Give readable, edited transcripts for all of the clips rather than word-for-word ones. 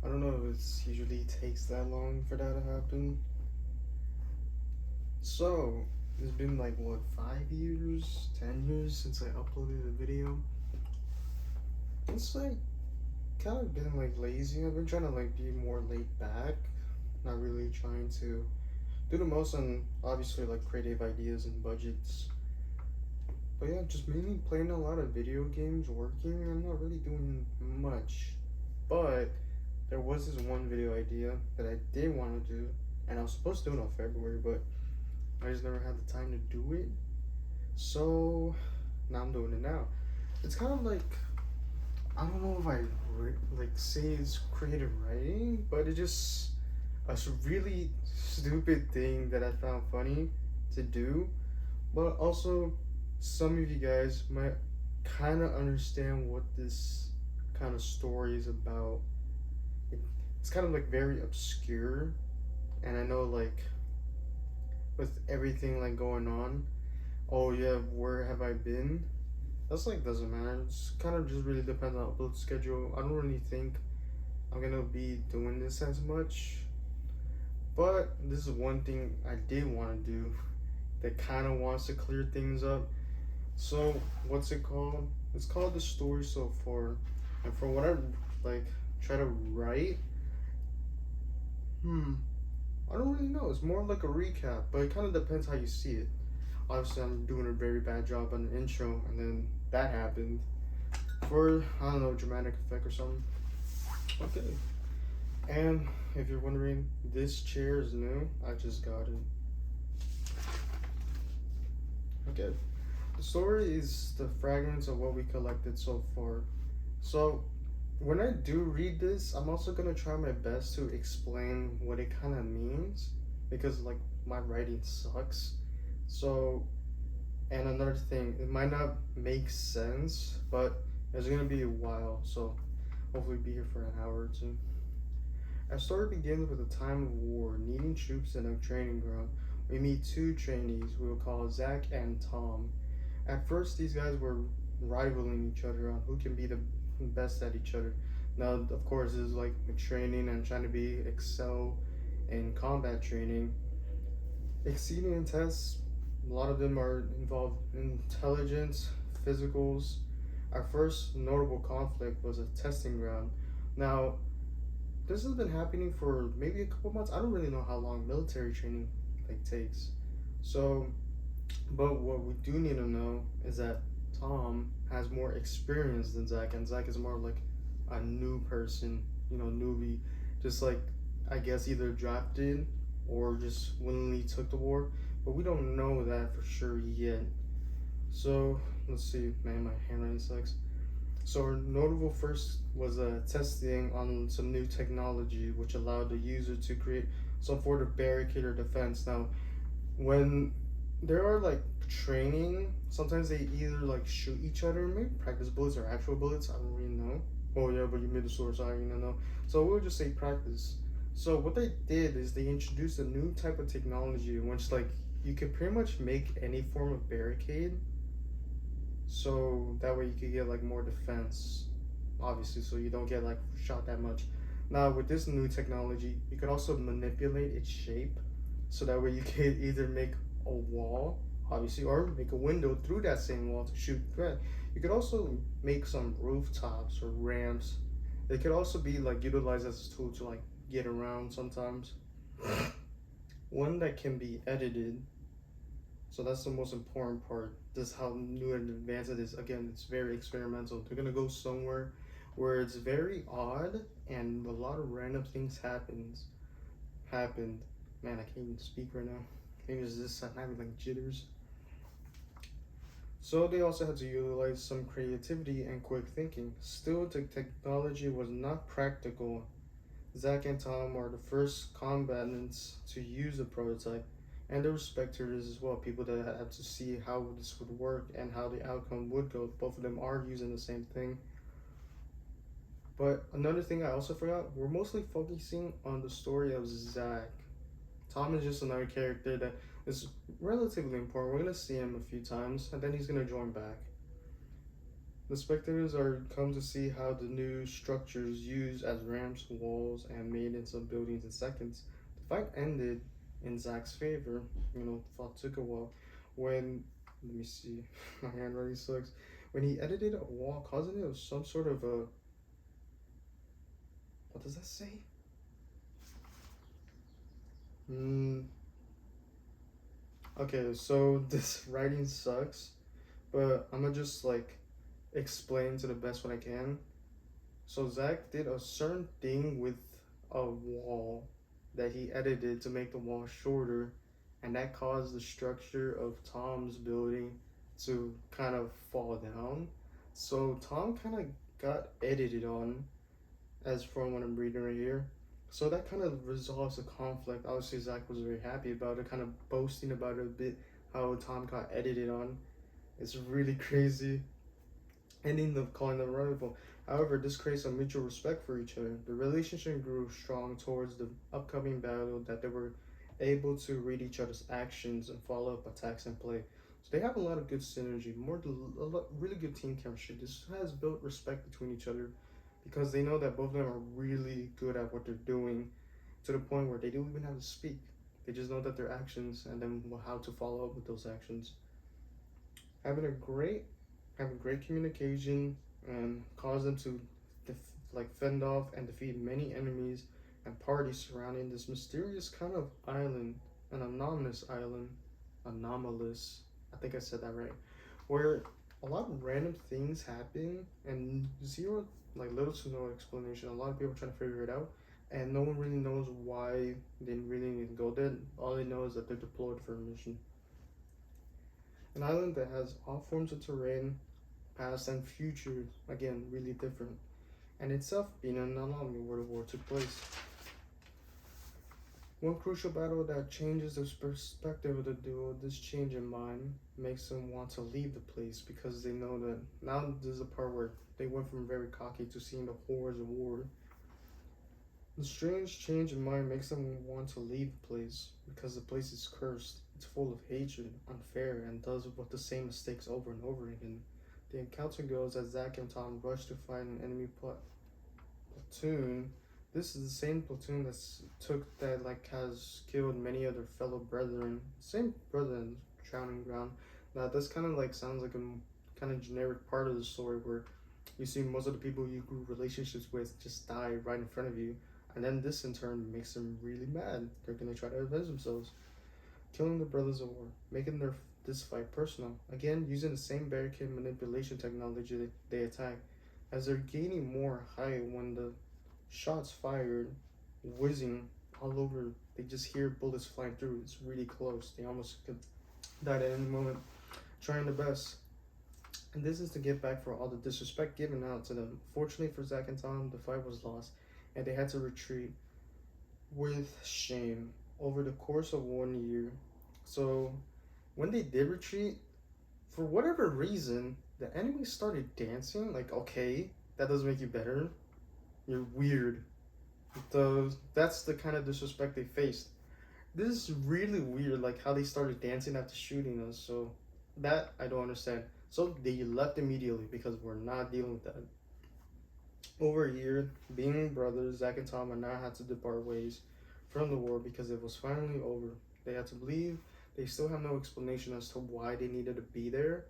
I don't know if it's usually takes that long for that to happen. So, it's been like what, 5 years, 10 years since I uploaded a video. It's like kind of been like lazy. I've been trying to like be more laid back, not really trying to do the most on obviously like creative ideas and budgets. But yeah, just mainly playing a lot of video games, working. I'm not really doing much. But there was this one video idea that I did want to do, and I was supposed to do it on February, but I just never had the time to do it. So now I'm doing it now. It's kind of like, I don't know if like say it's creative writing, but it's just a really stupid thing that I found funny to do. But also, some of you guys might kind of understand what this kind of story is about. It, it's kind of like very obscure, and I know like with everything like going on. Oh yeah, where have I been? That's like doesn't matter. It's kind of just really depends on upload schedule. I don't really think I'm gonna be doing this as much, but this is one thing I did want to do that kind of wants to clear things up. So what's it called? It's called The Story So Far, and from what I like try to write, hmm, I don't really know. It's more like a recap, but it kind of depends how you see it. Obviously, I'm doing a very bad job on the intro, and then that happened for I don't know, dramatic effect or something. Okay. And if you're wondering, this chair is new. I just got it. Okay. The story is the fragments of what we collected so far. So when I do read this, I'm also gonna try my best to explain what it kind of means because like my writing sucks. So, and another thing, it might not make sense, but it's gonna be a while. So hopefully be here for an hour or two. Our story begins with a time of war, needing troops in a training ground. We meet two trainees we will call Zach and Tom. At first, these guys were rivaling each other on who can be the best at each other. Now, of course, this is like training and trying to be excel in combat training. Exceeding in tests, a lot of them are involved in intelligence, physicals. Our first notable conflict was a testing ground. Now, this has been happening for maybe a couple months. I don't really know how long military training like takes. So, but what we do need to know is that Tom has more experience than Zach, and Zach is more like a new person, newbie, just like I guess either drafted or just willingly took the war. But we don't know that for sure yet. So let's see, man, my handwriting sucks. So our notable first was testing on some new technology which allowed the user to create some sort of barricade or defense. Now, when there are like training, sometimes they either like shoot each other, maybe practice bullets or actual bullets. I don't really know. Oh yeah, but you made the source. I don't know. So we'll just say practice. So what they did is they introduced a new type of technology in which like you could pretty much make any form of barricade so that way you could get like more defense, obviously, so you don't get like shot that much. Now with this new technology, you could also manipulate its shape so that way you could either make a wall, obviously, or make a window through that same wall to shoot threat. You could also make some rooftops or ramps. It could also be like utilized as a tool to like get around sometimes. One that can be edited, so that's the most important part. This is how new and advanced it is. Again, it's very experimental. They're gonna go somewhere where it's very odd and a lot of random things happened. Man, I can't even speak right now. Maybe it's just having like jitters. So they also had to utilize some creativity and quick thinking. Still, the technology was not practical. Zach and Tom are the first combatants to use the prototype, and they were spectators as well, people that had to see how this would work and how the outcome would go. Both of them are using the same thing. But another thing I also forgot, we're mostly focusing on the story of Zach. Tom is just another character that is relatively important. We're gonna see him a few times, and then he's gonna join back. The spectators are come to see how the new structures used as ramps, walls, and maintenance of buildings in seconds. The fight ended in Zack's favor. Thought took a while. When let me see, my handwriting sucks. When he edited a wall, causing it was some sort of a what does that say? Hmm. Okay, so this writing sucks, but I'm gonna just like explain to the best one I can. So Zach did a certain thing with a wall that he edited to make the wall shorter, and that caused the structure of Tom's building to kind of fall down. So Tom kind of got edited on, as from what I'm reading right here. So that kind of resolves the conflict. Obviously, Zach was very happy about it, kind of boasting about it a bit, how Tom got edited on. It's really crazy ending of calling them rival. However, this creates a mutual respect for each other. The relationship grew strong towards the upcoming battle that they were able to read each other's actions and follow up attacks and play. So they have a lot of good synergy, really good team chemistry. This has built respect between each other because they know that both of them are really good at what they're doing to the point where they don't even have to speak. They just know that their actions and then how to follow up with those actions. Having a great having great communication and cause them to fend off and defeat many enemies and parties surrounding this mysterious kind of island, an anomalous. I think I said that right. Where a lot of random things happen and zero, like little to no explanation. A lot of people trying to figure it out, and no one really knows why they really need to go there. All they know is that they're deployed for a mission. An island that has all forms of terrain, past and future, again, really different, and itself being an anomaly where the war took place. One crucial battle that changes the perspective of the duo, this change in mind makes them want to leave the place because they know that now this is the part where they went from very cocky to seeing the horrors of war. The strange change in mind makes them want to leave the place because the place is cursed. It's full of hatred, unfair, and does what the same mistakes over and over again. The encounter goes as Zack and Tom rush to find an enemy platoon. This is the same platoon that has killed many other fellow brethren. Same brethren, drowning ground. Now this kind of like sounds like a kind of generic part of the story where you see most of the people you grew relationships with just die right in front of you, and then this in turn makes them really mad. They're gonna try to avenge themselves, killing the brothers of war, making this fight personal. Again, using the same barricade manipulation technology they attack. As they're gaining more height, when the shots fired, whizzing all over, they just hear bullets flying through. It's really close. They almost could die at any moment. Trying their best. And this is to get back for all the disrespect given out to them. Fortunately for Zack and Tom, the fight was lost, and they had to retreat with shame over the course of 1 year. So when they did retreat, for whatever reason, the enemy started dancing. Like, okay, that doesn't make you better. You're weird. That's the kind of disrespect they faced. This is really weird, like how they started dancing after shooting us. So that I don't understand. So they left immediately because we're not dealing with that. Over a year, being brothers, Zack and Tom are now had to depart ways from the war because it was finally over. They had to leave. They still have no explanation as to why they needed to be there.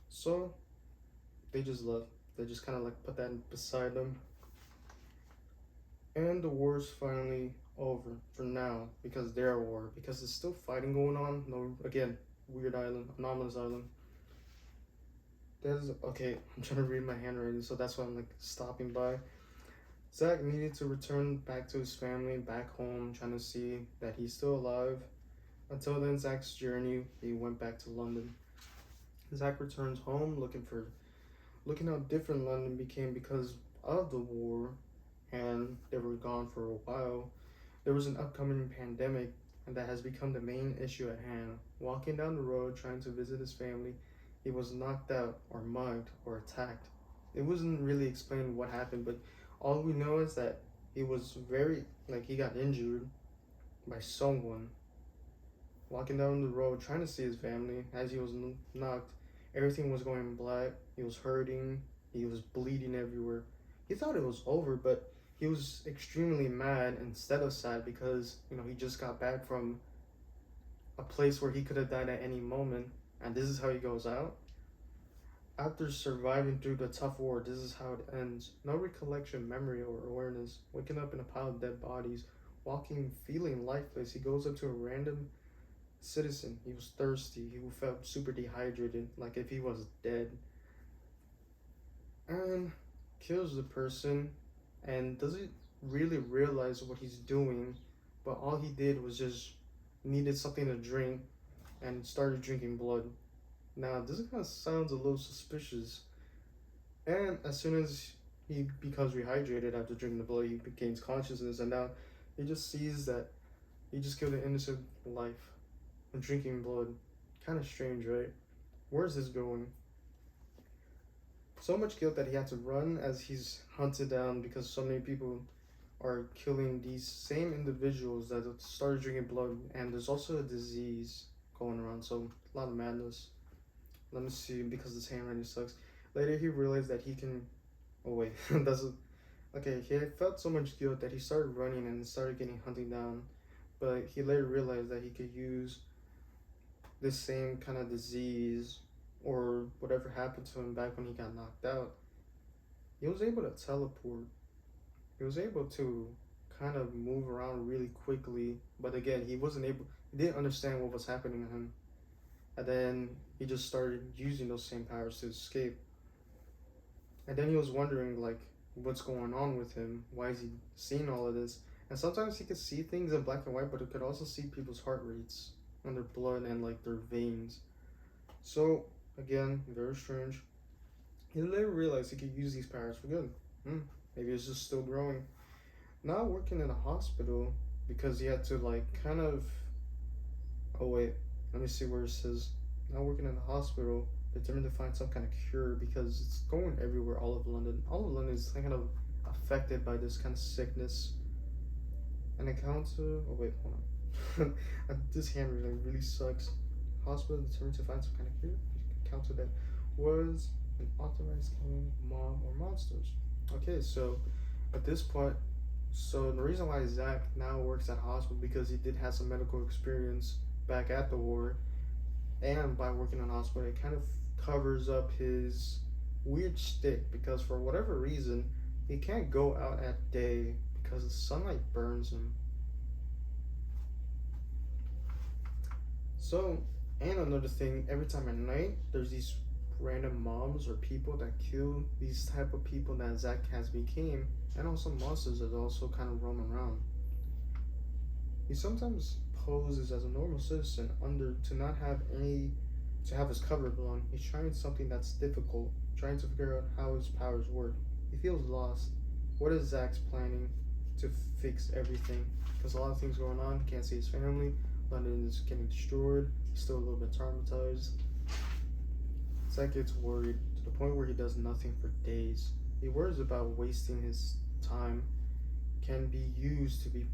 So they just left. They just kind of like put that beside them. And the war's finally over for now because they're at war. Because there's still fighting going on. No, again, weird island, anomalous island. There's okay. I'm trying to read my handwriting, so that's why I'm like stopping by. Zack needed to return back to his family, back home, trying to see that he's still alive. Until then, Zack's journey, he went back to London. Zack returns home, looking how different London became because of the war, and they were gone for a while. There was an upcoming pandemic, and that has become the main issue at hand. Walking down the road trying to visit his family, he was knocked out or mugged or attacked. It wasn't really explained what happened, but all we know is that he was he got injured by someone walking down the road trying to see his family as he was knocked. Everything was going black. He was hurting. He was bleeding everywhere. He thought it was over, but he was extremely mad instead of sad because, he just got back from a place where he could have died at any moment. And this is how he goes out. After surviving through the tough war, this is how it ends. No recollection, memory, or awareness. Waking up in a pile of dead bodies, walking, feeling lifeless. He goes up to a random citizen. He was thirsty. He felt super dehydrated, like if he was dead. And kills the person and doesn't really realize what he's doing, but all he did was just needed something to drink and started drinking blood. Now, this kind of sounds a little suspicious. And as soon as he becomes rehydrated after drinking the blood, he gains consciousness, and now he just sees that he just killed an innocent life from drinking blood. Kind of strange, right? Where's this going? So much guilt that he had to run as he's hunted down because so many people are killing these same individuals that started drinking blood, and there's also a disease going around, so a lot of madness. Let me see, because this handwriting sucks. Later, he realized that he can. Oh wait, that's okay. He had felt so much guilt that he started running and started getting hunted down, but he later realized that he could use this same kind of disease or whatever happened to him back when he got knocked out. He was able to teleport. He was able to kind of move around really quickly, but again, he wasn't able. He didn't understand what was happening to him, and then he just started using those same powers to escape. And then he was wondering, like, what's going on with him? Why is he seeing all of this? And sometimes he could see things in black and white, but he could also see people's heart rates and their blood and like their veins. So again, very strange. He later realized he could use these powers for good. Maybe it's just still growing. Now working in a hospital because he had to like kind of. Oh wait, let me see where it says. Now working in a hospital, determined to find some kind of cure because it's going everywhere. All of London is kind of affected by this kind of sickness. An encounter. Oh wait, hold on. This handwriting really sucks. Hospital determined to find some kind of cure. Encounter that was an authorized killing mob or monsters. Okay, so at this point, so the reason why Zach now works at hospital because he did have some medical experience back at the war, and by working in hospital, it kind of covers up his weird shtick because for whatever reason, he can't go out at day because the sunlight burns him. So, and another thing, every time at night, there's these random mobs or people that kill these type of people that Zach has became, and also monsters that also kind of roam around. He sometimes poses as a normal citizen to not have any to have his cover blown. He's trying something that's difficult, trying to figure out how his powers work. He feels lost. What is Zach's planning to fix everything? Because a lot of things going on. He can't see his family. London is getting destroyed. He's still a little bit traumatized. Zach gets worried to the point where he does nothing for days. He worries about wasting his time. Can be used to be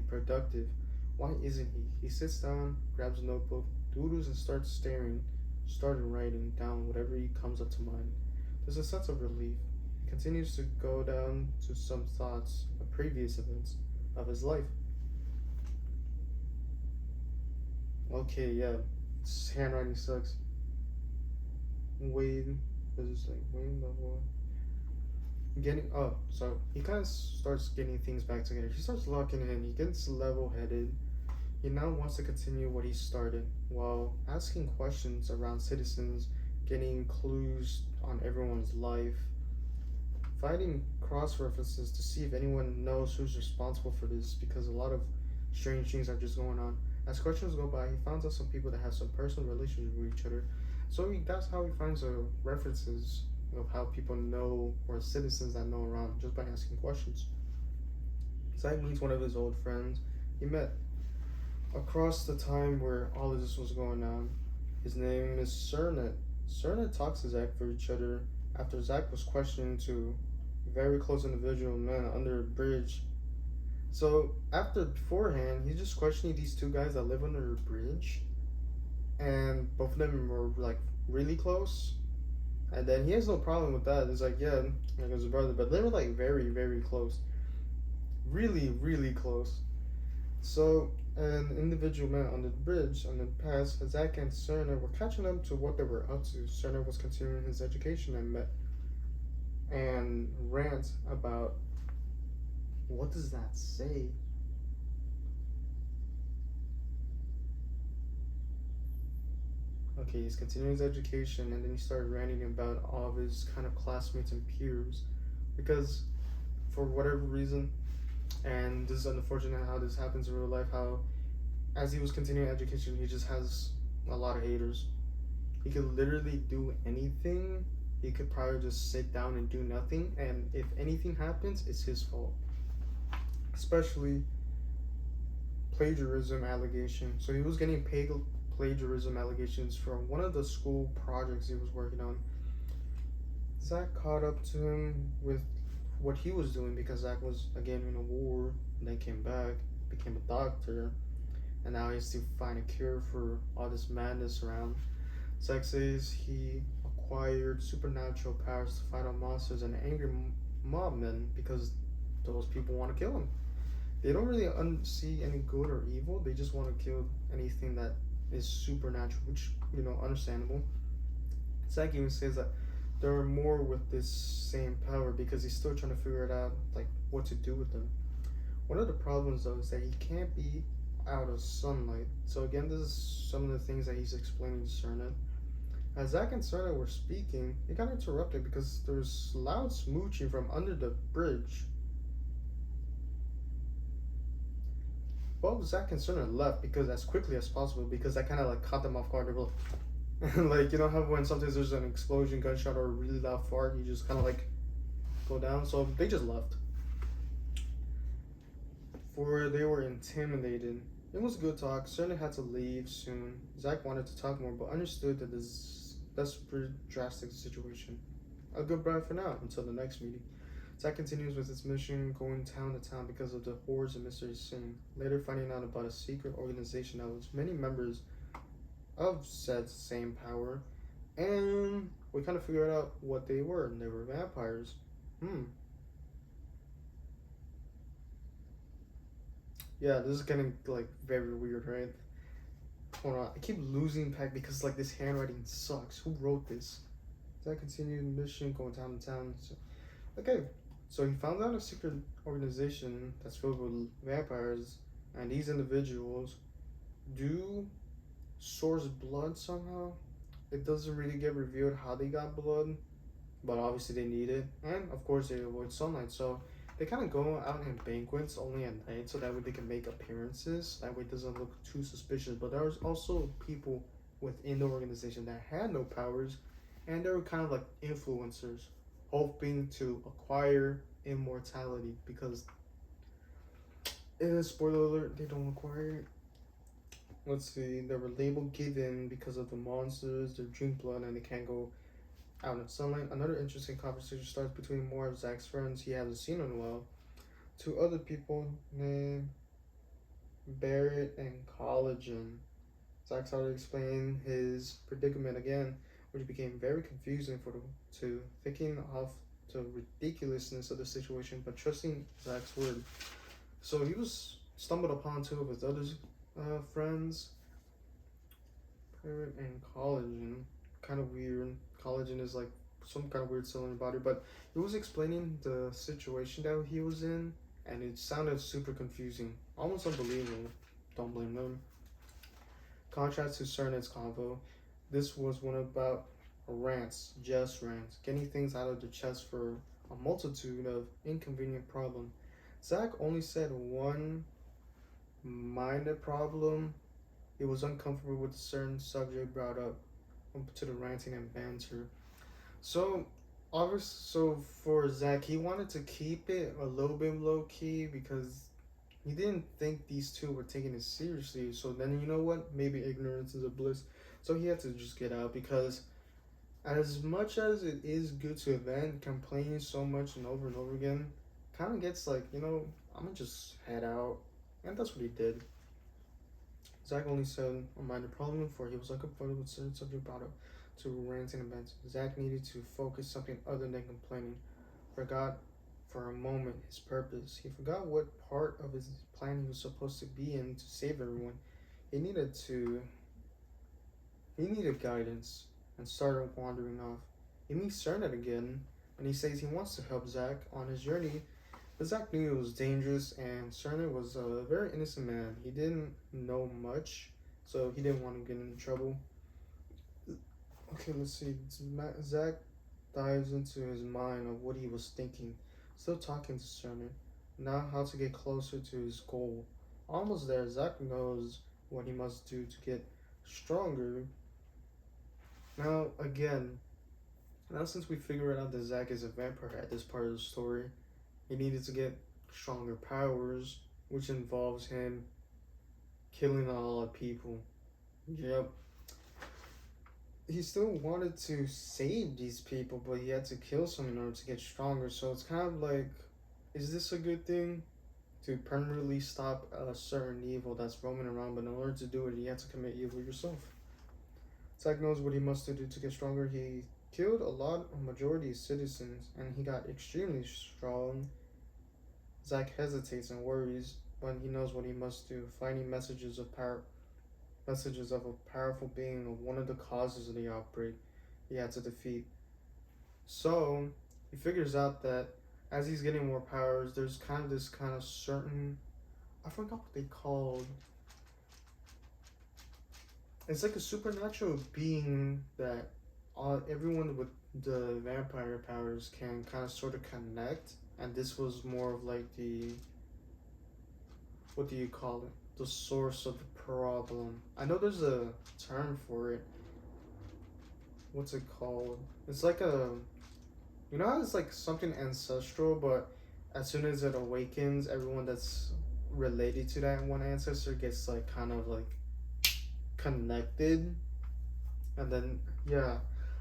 productive. Why isn't he? He sits down, grabs a notebook, doodles, and started writing down whatever he comes up to mind. There's a sense of relief. He continues to go down to some thoughts of previous events of his life. Okay, yeah, this handwriting sucks. Wade, this is like Wayne level. So he kind of starts getting things back together. He starts locking in. He gets level-headed. He now wants to continue what he started while asking questions around citizens, getting clues on everyone's life, finding cross-references to see if anyone knows who's responsible for this because a lot of strange things are just going on. As questions go by, he finds out some people that have some personal relationship with each other. So that's how he finds the references of how people know or citizens that know around just by asking questions. Zach meets one of his old friends he met across the time where all of this was going on. His name is Cernet. Cernet talks to Zach for each other after Zach was questioned to a very close individual man under a bridge. So beforehand, he's just questioning these two guys that live under a bridge, and both of them were like really close. And then he has no problem with that. It's like, yeah, like his brother, but they were like very, very close. Really, really close. So, an individual met on the bridge on the pass. Zach and Cerner were catching up to what they were up to. Cerner was continuing his education and met and rant about what does that say? Okay, he's continuing his education and then he started ranting about all of his kind of classmates and peers because for whatever reason, and this is unfortunate how this happens in real life, how as he was continuing education, he just has a lot of haters. He could literally do anything. He could probably just sit down and do nothing, and if anything happens, it's his fault. Especially plagiarism allegation. So he was getting paid plagiarism allegations from one of the school projects he was working on. Zach caught up to him with what he was doing because Zach was again in a war, and then came back, became a doctor, and now he has to find a cure for all this madness around. Zach says he acquired supernatural powers to fight off monsters and angry mob men because those people want to kill him. They don't really see any good or evil. They just want to kill anything that is supernatural, which understandable. Zach even says that there are more with this same power because he's still trying to figure it out, like what to do with them. One of the problems though is that he can't be out of sunlight. So again, this is some of the things that he's explaining to Cerna. As Zach and Cerna were speaking, it got interrupted because there was loud smooching from under the bridge. Well, Zach and Cerna left because as quickly as possible because that kind of like caught them off guard. They were like, how when sometimes there's an explosion, gunshot, or a really loud fart, you just kind of like go down. So they just left. For they were intimidated. It was a good talk. Cerna had to leave soon. Zach wanted to talk more, but understood that this desperate, drastic situation. A goodbye for now until the next meeting. Zach continues with his mission, going town to town because of the horrors and mysteries seen. Later, finding out about a secret organization that was many members of said same power, and we kind of figured out what they were, and they were vampires. Yeah, this is getting like very weird, right? Hold on, I keep losing track because like this handwriting sucks. Who wrote this? Zach continued mission, going town to town. Okay, so he found out a secret organization that's filled with vampires, and these individuals do source blood somehow. It doesn't really get revealed how they got blood, but obviously they need it, and of course they avoid sunlight. So they kind of go out in banquets only at night, so that way they can make appearances. That way it doesn't look too suspicious. But there's also people within the organization that had no powers, and they were kind of like influencers, hoping to acquire immortality because, spoiler alert, they don't acquire it. Let's see, they were labeled given because of the monsters, they drink blood, and they can't go out in sunlight. Another interesting conversation starts between more of Zach's friends he hasn't seen in a while. Two other people named Barrett and Collagen. Zach started explaining his predicament again, which became very confusing for the two, thinking of the ridiculousness of the situation, but trusting Zach's word. So he was stumbled upon two of his other friends, Barrett and Collagen. Kind of weird. Collagen is like some kind of weird cell in your body, but he was explaining the situation that he was in, and it sounded super confusing, almost unbelievable. Don't blame them. Contrast to Cerna's convo, this was one about rants, just rants, getting things out of the chest for a multitude of inconvenient problems. Zach only said one minor problem. He was uncomfortable with a certain subject brought up to the ranting and banter. So, so for Zach, he wanted to keep it a little bit low key because he didn't think these two were taking it seriously. So then, you know what? Maybe ignorance is a bliss. So he had to just get out because, as much as it is good to vent, complaining so much and over again, kind of gets like, I'm gonna just head out. And that's what he did. Zach only said a minor problem for he was uncomfortable with certain subject brought up to ranting and venting. Zack needed to focus something other than complaining. Forgot for a moment his purpose. He forgot what part of his plan he was supposed to be in to save everyone. He needed to he needed guidance and started wandering off. He meets Cernet again and he says he wants to help Zack on his journey, but Zack knew it was dangerous and Cernet was a very innocent man. He didn't know much, so he didn't want to get into trouble. Okay, let's see. Zack dives into his mind of what he was thinking, still talking to Cerner. Now, how to get closer to his goal. Almost there, Zack knows what he must do to get stronger. Now, again, now since we figured out that Zack is a vampire at this part of the story, he needed to get stronger powers, which involves him killing a lot of people. Yep, he still wanted to save these people, but he had to kill some in order to get stronger. So it's kind of like, is this a good thing? To permanently stop a certain evil that's roaming around, but in order to do it, you have to commit evil yourself. Zack knows what he must do to get stronger. He killed a majority of citizens, and he got extremely strong. Zack hesitates and worries, but he knows what he must do. Finding messages of a powerful being of one of the causes of the outbreak he had to defeat. So he figures out that as he's getting more powers, there's kind of this kind of certain, I forgot what they called. It's like a supernatural being that everyone with the vampire powers can kind of sort of connect, and this was more of like the, what do you call it? The source of the problem. I know there's a term for it. What's it called? It's like a, you know how it's like something ancestral, but as soon as it awakens, everyone that's related to that one ancestor gets like kind of like connected. And then, yeah,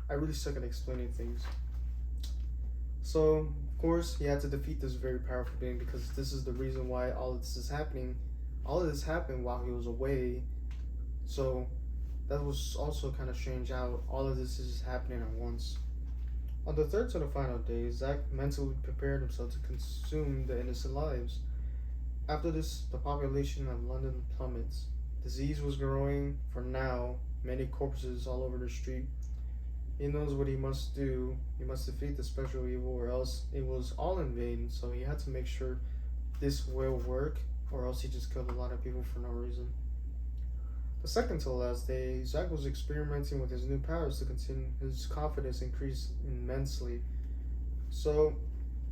I really suck at explaining things. So, of course, he had to defeat this very powerful being because this is the reason why all of this is happening. All of this happened while he was away. So, that was also kind of strange how all of this is happening at once. On the third to the final day, Zack mentally prepared himself to consume the innocent lives. After this, the population of London plummets. Disease was growing. For now, many corpses all over the street. He knows what he must do. He must defeat the special evil, or else it was all in vain. So he had to make sure this will work, or else he just killed a lot of people for no reason. The second to the last day, Zack was experimenting with his new powers to continue his confidence increased immensely. So,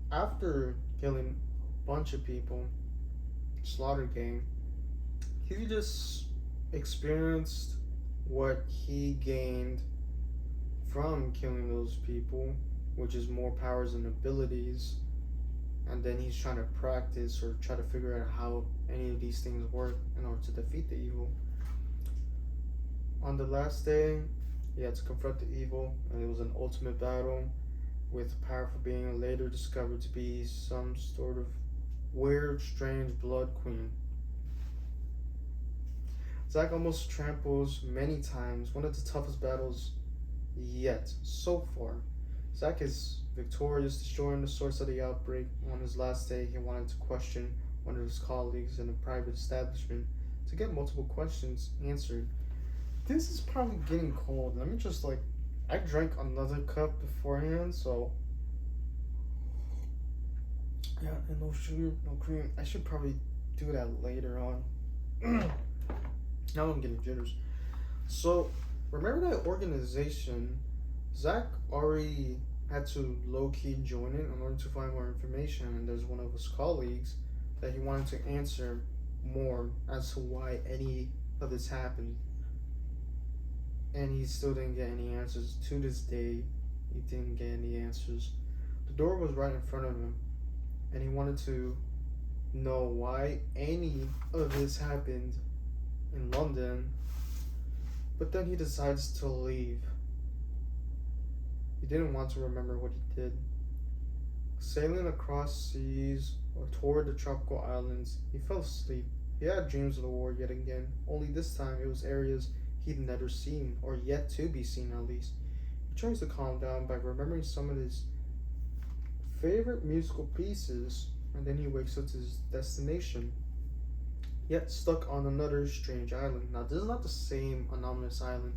after killing a bunch of people, Slaughter Gang, he just experienced what he gained from killing those people, which is more powers and abilities, and then he's trying to practice or try to figure out how any of these things work in order to defeat the evil. On the last day, he had to confront the evil, and it was an ultimate battle with a powerful being later discovered to be some sort of weird, strange blood queen. Zack almost tramples many times, one of the toughest battles yet so far. Zack is victorious, destroying the source of the outbreak. On his last day, he wanted to question one of his colleagues in a private establishment to get multiple questions answered. This is probably getting cold. Let me just like, I drank another cup beforehand, so yeah, and no sugar, no cream. I should probably do that later on. Now I'm getting jitters. So, remember that organization? Zack already had to low-key join it in order to find more information, and there's one of his colleagues that he wanted to answer more as to why any of this happened. And he still didn't get any answers. To this day, he didn't get any answers. The door was right in front of him, and he wanted to know why any of this happened in London, but then he decides to leave. He didn't want to remember what he did. Sailing across seas or toward the tropical islands, he fell asleep. He had dreams of the war yet again, only this time it was areas he'd never seen, or yet to be seen at least. tries to calm down by remembering some of his favorite musical pieces, and then he wakes up to his destination, yet stuck on another strange island. Now, this is not the same anomalous island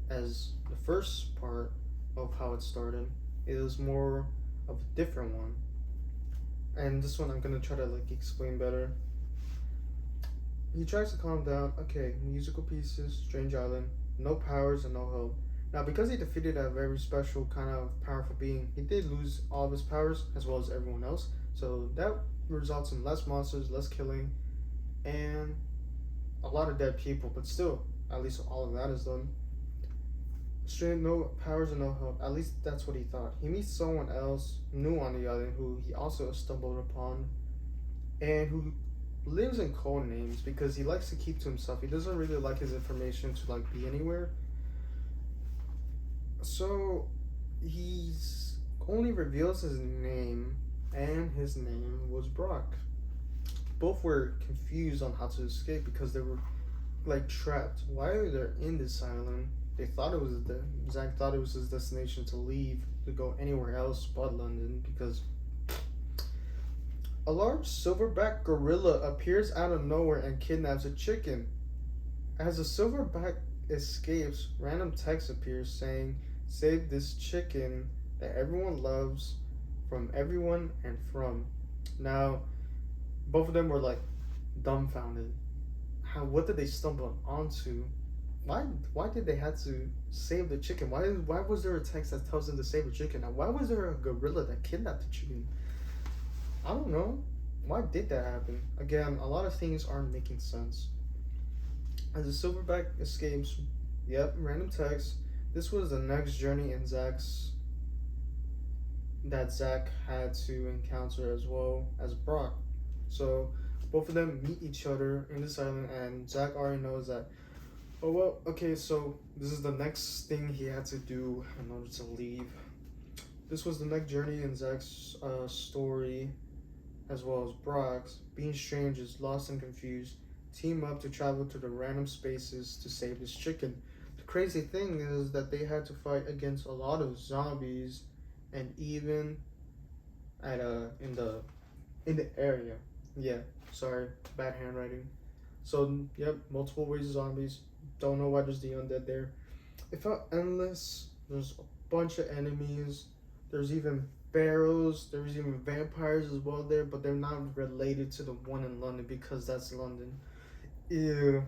as the first part of how it started. It is more of a different one, and this one I'm gonna try to like explain better. He tries to calm down. Okay, musical pieces, strange island, no powers and no help. Now, because he defeated a very special kind of powerful being, he did lose all of his powers as well as everyone else. So that results in less monsters, less killing, and a lot of dead people. But still, at least all of that is done. Straight, no powers and no help. At least that's what he thought. He meets someone else new on the island who he also stumbled upon, and who lives in code names because he likes to keep to himself. He doesn't really like his information to like be anywhere. So he's only reveals his name, and his name was Brock. Both were confused on how to escape because they were like trapped. Why are they in this island? They thought it was Zach thought it was his destination to leave to go anywhere else but London because a large silverback gorilla appears out of nowhere and kidnaps a chicken. As the silverback escapes, random text appears saying, "Save this chicken that everyone loves from everyone and from." Now, both of them were like dumbfounded. What did they stumble onto? Why did they have to save the chicken? Why was there a text that tells them to save the chicken? Now, why was there a gorilla that kidnapped the chicken? I don't know. Why did that happen? Again, a lot of things aren't making sense. As the silverback escapes, yep, random text. This was the next journey in Zach's that Zach had to encounter as well as Brock. So both of them meet each other in this island, and Zach already knows that. Oh well, okay. So this is the next thing he had to do in order to leave. This was the next journey in Zach's story, as well as Brock's. Being strangers, lost and confused, team up to travel to the random spaces to save this chicken. The crazy thing is that they had to fight against a lot of zombies, and even at in the area. Yeah, sorry, bad handwriting. So yep, multiple waves of zombies. Don't know why there's the undead there. It felt endless. There's a bunch of enemies. There's even pharaohs. There's even vampires as well there, but they're not related to the one in London because that's London. Ew.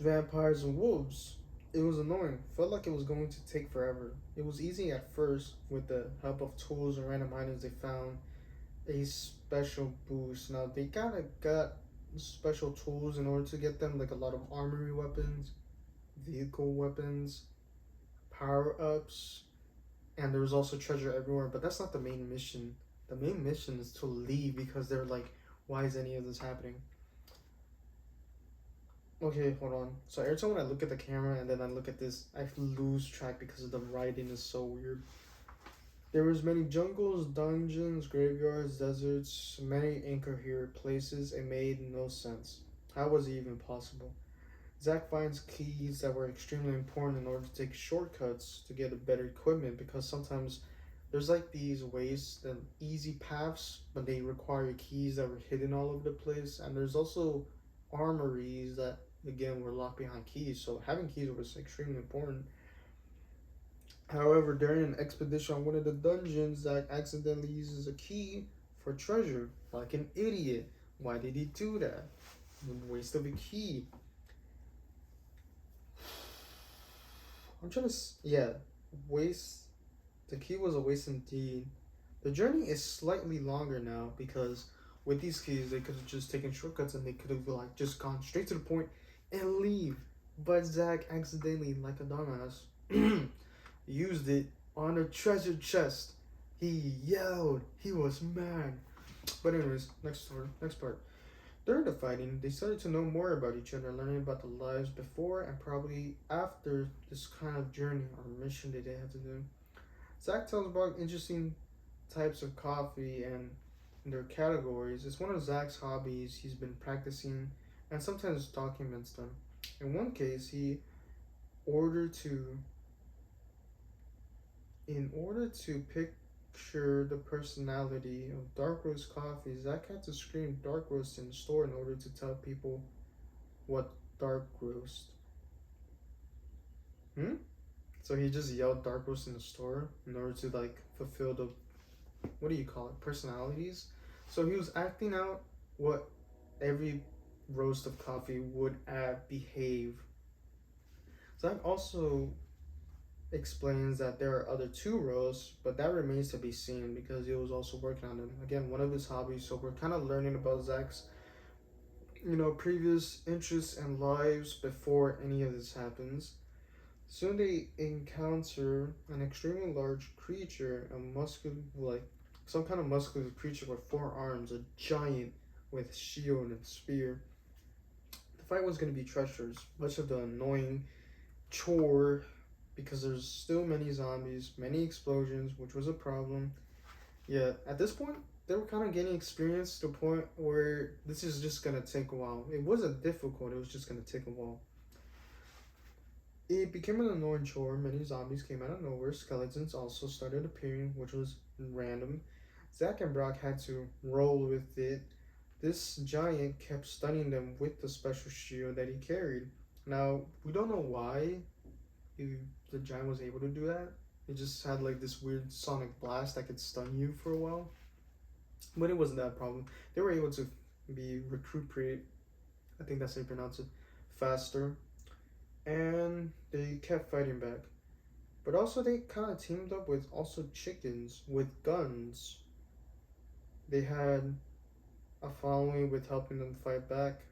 Vampires and wolves. It was annoying. Felt like it was going to take forever. It was easy at first with the help of tools and random items they found. A special boost. Now they kind of got special tools in order to get them, like a lot of armory weapons, vehicle weapons, power ups, and there was also treasure everywhere. But that's not the main mission. The main mission is to leave because they're like, why is any of this happening? Okay, hold on. So every time when I look at the camera and then I look at this, I lose track because the writing is so weird. There was many jungles, dungeons, graveyards, deserts, many incoherent places. It made no sense. How was it even possible? Zack finds keys that were extremely important in order to take shortcuts to get a better equipment because sometimes there's like these ways, the easy paths, but they require keys that were hidden all over the place. And there's also armories that again were locked behind keys. So having keys was extremely important. However, during an expedition on one of the dungeons, Zack accidentally uses a key for treasure, like an idiot. Why did he do that? The waste of a key. I'm trying to, yeah, waste. The key was a waste indeed. The journey is slightly longer now because with these keys, they could have just taken shortcuts and they could have like just gone straight to the point and leave. But Zack accidentally, like a dumbass, used it on a treasure chest. He yelled. He was mad. But anyways, next part. During the fighting, they started to know more about each other, learning about the lives before and probably after this kind of journey or mission that they had to do. Zach tells about interesting types of coffee and their categories. It's one of Zach's hobbies he's been practicing and sometimes documents them. In one case, he ordered to In order to picture the personality of dark roast coffee, Zach had to scream dark roast in the store in order to tell people what dark roast. Hmm? So he just yelled dark roast in the store in order to like fulfill the, what do you call it, personalities. So he was acting out what every roast of coffee would behave. Zach also explains that there are other two roasts, but that remains to be seen because he was also working on them. Again, one of his hobbies. So we're kind of learning about Zach's, previous interests and lives before any of this happens. Soon they encounter an extremely large creature, a muscular, like some kind of muscular creature with four arms, a giant with shield and spear. The fight was going to be treacherous, much of the annoying chore because there's still many zombies, many explosions, which was a problem. Yeah, at this point, they were kind of getting experience to the point where this is just gonna take a while. It wasn't difficult, it was just gonna take a while. It became an annoying chore. Many zombies came out of nowhere. Skeletons also started appearing, which was random. Zack and Brock had to roll with it. This giant kept stunning them with the special shield that he carried. Now, we don't know why he, the giant was able to do that. It just had like this weird sonic blast that could stun you for a while. But it wasn't that problem. They were able to be recuperate, I think that's how you pronounce it, faster. And they kept fighting back. But also they kind of teamed up with also chickens with guns. They had a following with helping them fight back.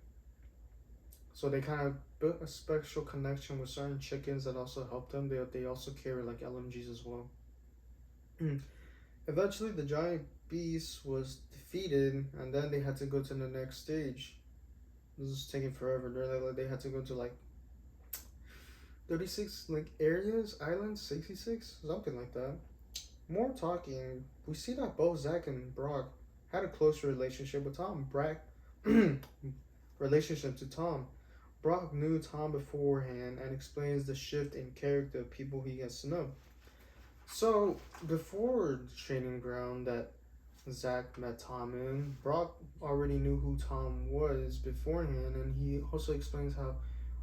So they kind of built a special connection with certain chickens that also helped them. They also carry like LMGs as well. Eventually, the giant beast was defeated, and then they had to go to the next stage. This is taking forever. They had to go to like 36 like areas, islands, 66, something like that. More talking, we see that both Zach and Brock had a close relationship with Tom. Brock relationship to Tom. Brock knew Tom beforehand and explains the shift in character of people he gets to know. So before the training ground that Zach met Tom in, Brock already knew who Tom was beforehand, and he also explains how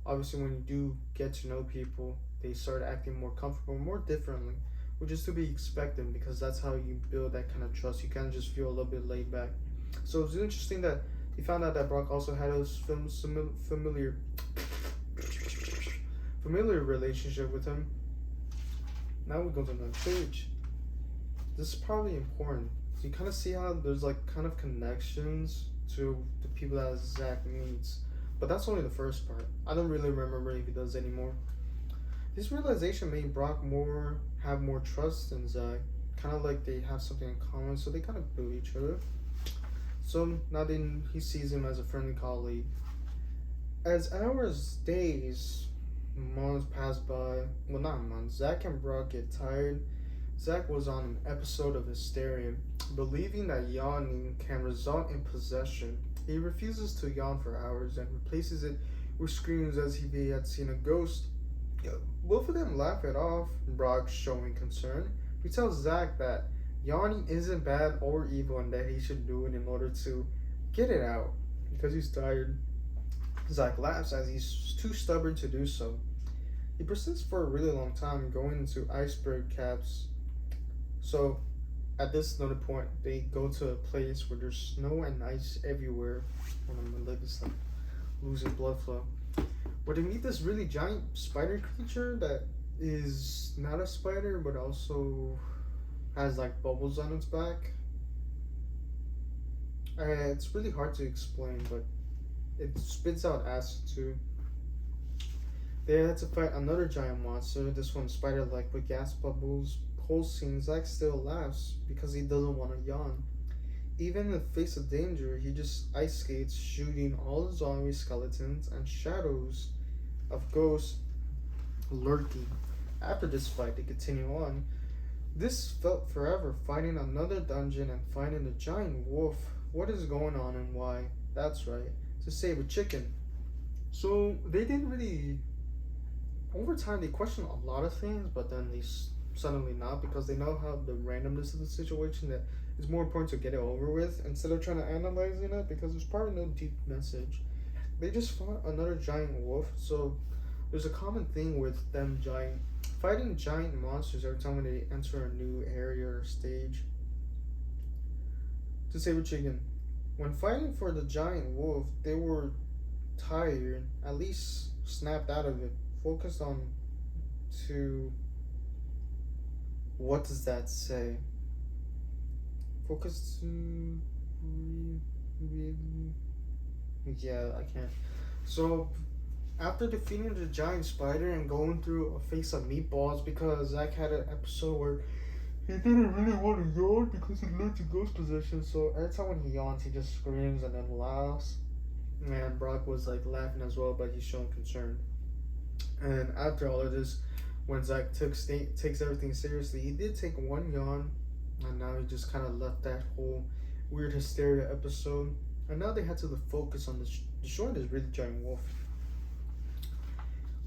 obviously when you do get to know people, they start acting more comfortable, more differently, which is to be expected because that's how you build that kind of trust. You kind of just feel a little bit laid back. So it's interesting that he found out that Brock also had a familiar relationship with him. Now we go to the next page. This is probably important. So you kind of see how there's like kind of connections to the people that Zach meets. But that's only the first part. I don't really remember if he does anymore. This realization made Brock have more trust in Zach. Kind of like they have something in common, so they kind of build each other. So now then he sees him as a friendly colleague. As hours, days, months pass by. Well, not months. Zach and Brock get tired. Zach was on an episode of Hysteria, believing that yawning can result in possession. He refuses to yawn for hours and replaces it with screams as if he had seen a ghost. Both of them laugh it off, Brock showing concern. He tells Zach that yawning isn't bad or evil and that he should do it in order to get it out because he's tired. Zach laughs as he's too stubborn to do so. He persists for a really long time, going into iceberg caps. So, at this another point, they go to a place where there's snow and ice everywhere. My leg is like losing blood flow. Where they meet this really giant spider creature that is not a spider, but also has like bubbles on its back. It's really hard to explain, but it spits out acid too. They had to fight another giant monster, this one spider-like with gas bubbles pulsing. Zack still laughs because he doesn't want to yawn. Even in the face of danger, he just ice skates, shooting all the zombie skeletons and shadows of ghosts lurking. After this fight, they continue on. This felt forever, fighting another dungeon and finding the giant wolf. What is going on and why? That's right, to save a chicken. So they didn't really. Over time, they questioned a lot of things, but then suddenly not, because they know how the randomness of the situation, that it's more important to get it over with instead of trying to analyzing it, because there's probably no deep message. They just fought another giant wolf, so there's a common thing with them fighting giant monsters every time when they enter a new area or stage. To save a chicken, when fighting for the giant wolf, they were tired, at least snapped out of it, focused on to what does that say? Focus to yeah, I can't. So after defeating the giant spider and going through a face of meatballs, because Zach had an episode where he didn't really want to yawn because he learned to ghost possession. So every time when he yawns, he just screams and then laughs. And Brock was like laughing as well, but he's showing concern. And after all of this, when Zach takes everything seriously, he did take one yawn, and now he just kind of left that whole weird hysteria episode. And now they had to focus on destroying this really giant wolf.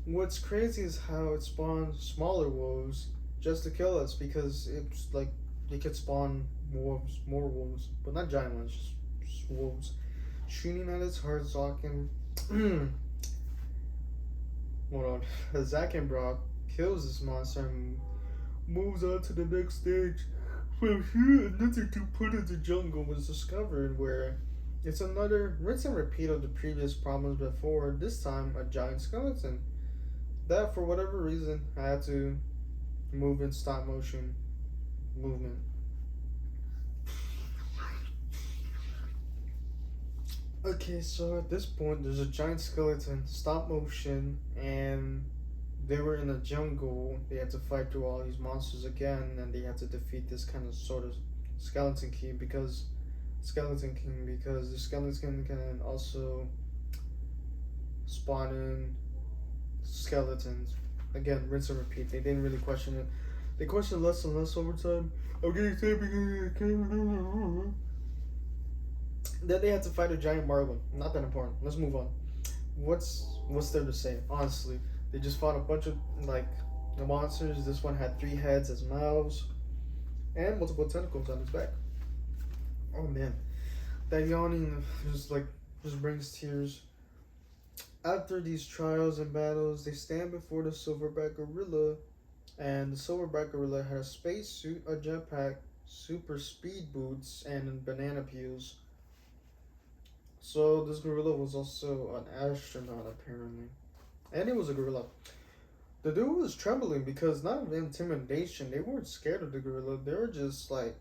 What's crazy is how it spawns smaller wolves just to kill us, because it's like it could spawn more wolves, but not giant ones, just wolves. Shooting at its heart, Zaken. Hold on. Zack and Brock kills this monster and moves on to the next stage. From here, another two put in the jungle was discovered, where it's another rinse and repeat of the previous problems before, this time a giant skeleton. That, for whatever reason, I had to move in stop motion movement. Okay, so at this point, there's a giant skeleton, stop motion, and they were in a jungle. They had to fight through all these monsters again, and they had to defeat this kind of sort of skeleton king, because the skeleton can also spawn in skeletons. Again, rinse and repeat. They didn't really question it. They questioned less and less over time. I'm getting sad because I can't remember. Then they had to fight a giant marlin. Not that important. Let's move on. What's there to say? Honestly, they just fought a bunch of like the monsters. This one had 3 heads as mouths and multiple tentacles on its back. Oh man, that yawning just brings tears. After these trials and battles, they stand before the silverback gorilla, and the silverback gorilla had a spacesuit, a jetpack, super speed boots, and banana peels. So this gorilla was also an astronaut apparently, and he was a gorilla. The dude was trembling because not of intimidation. They weren't scared of the gorilla. They were just like,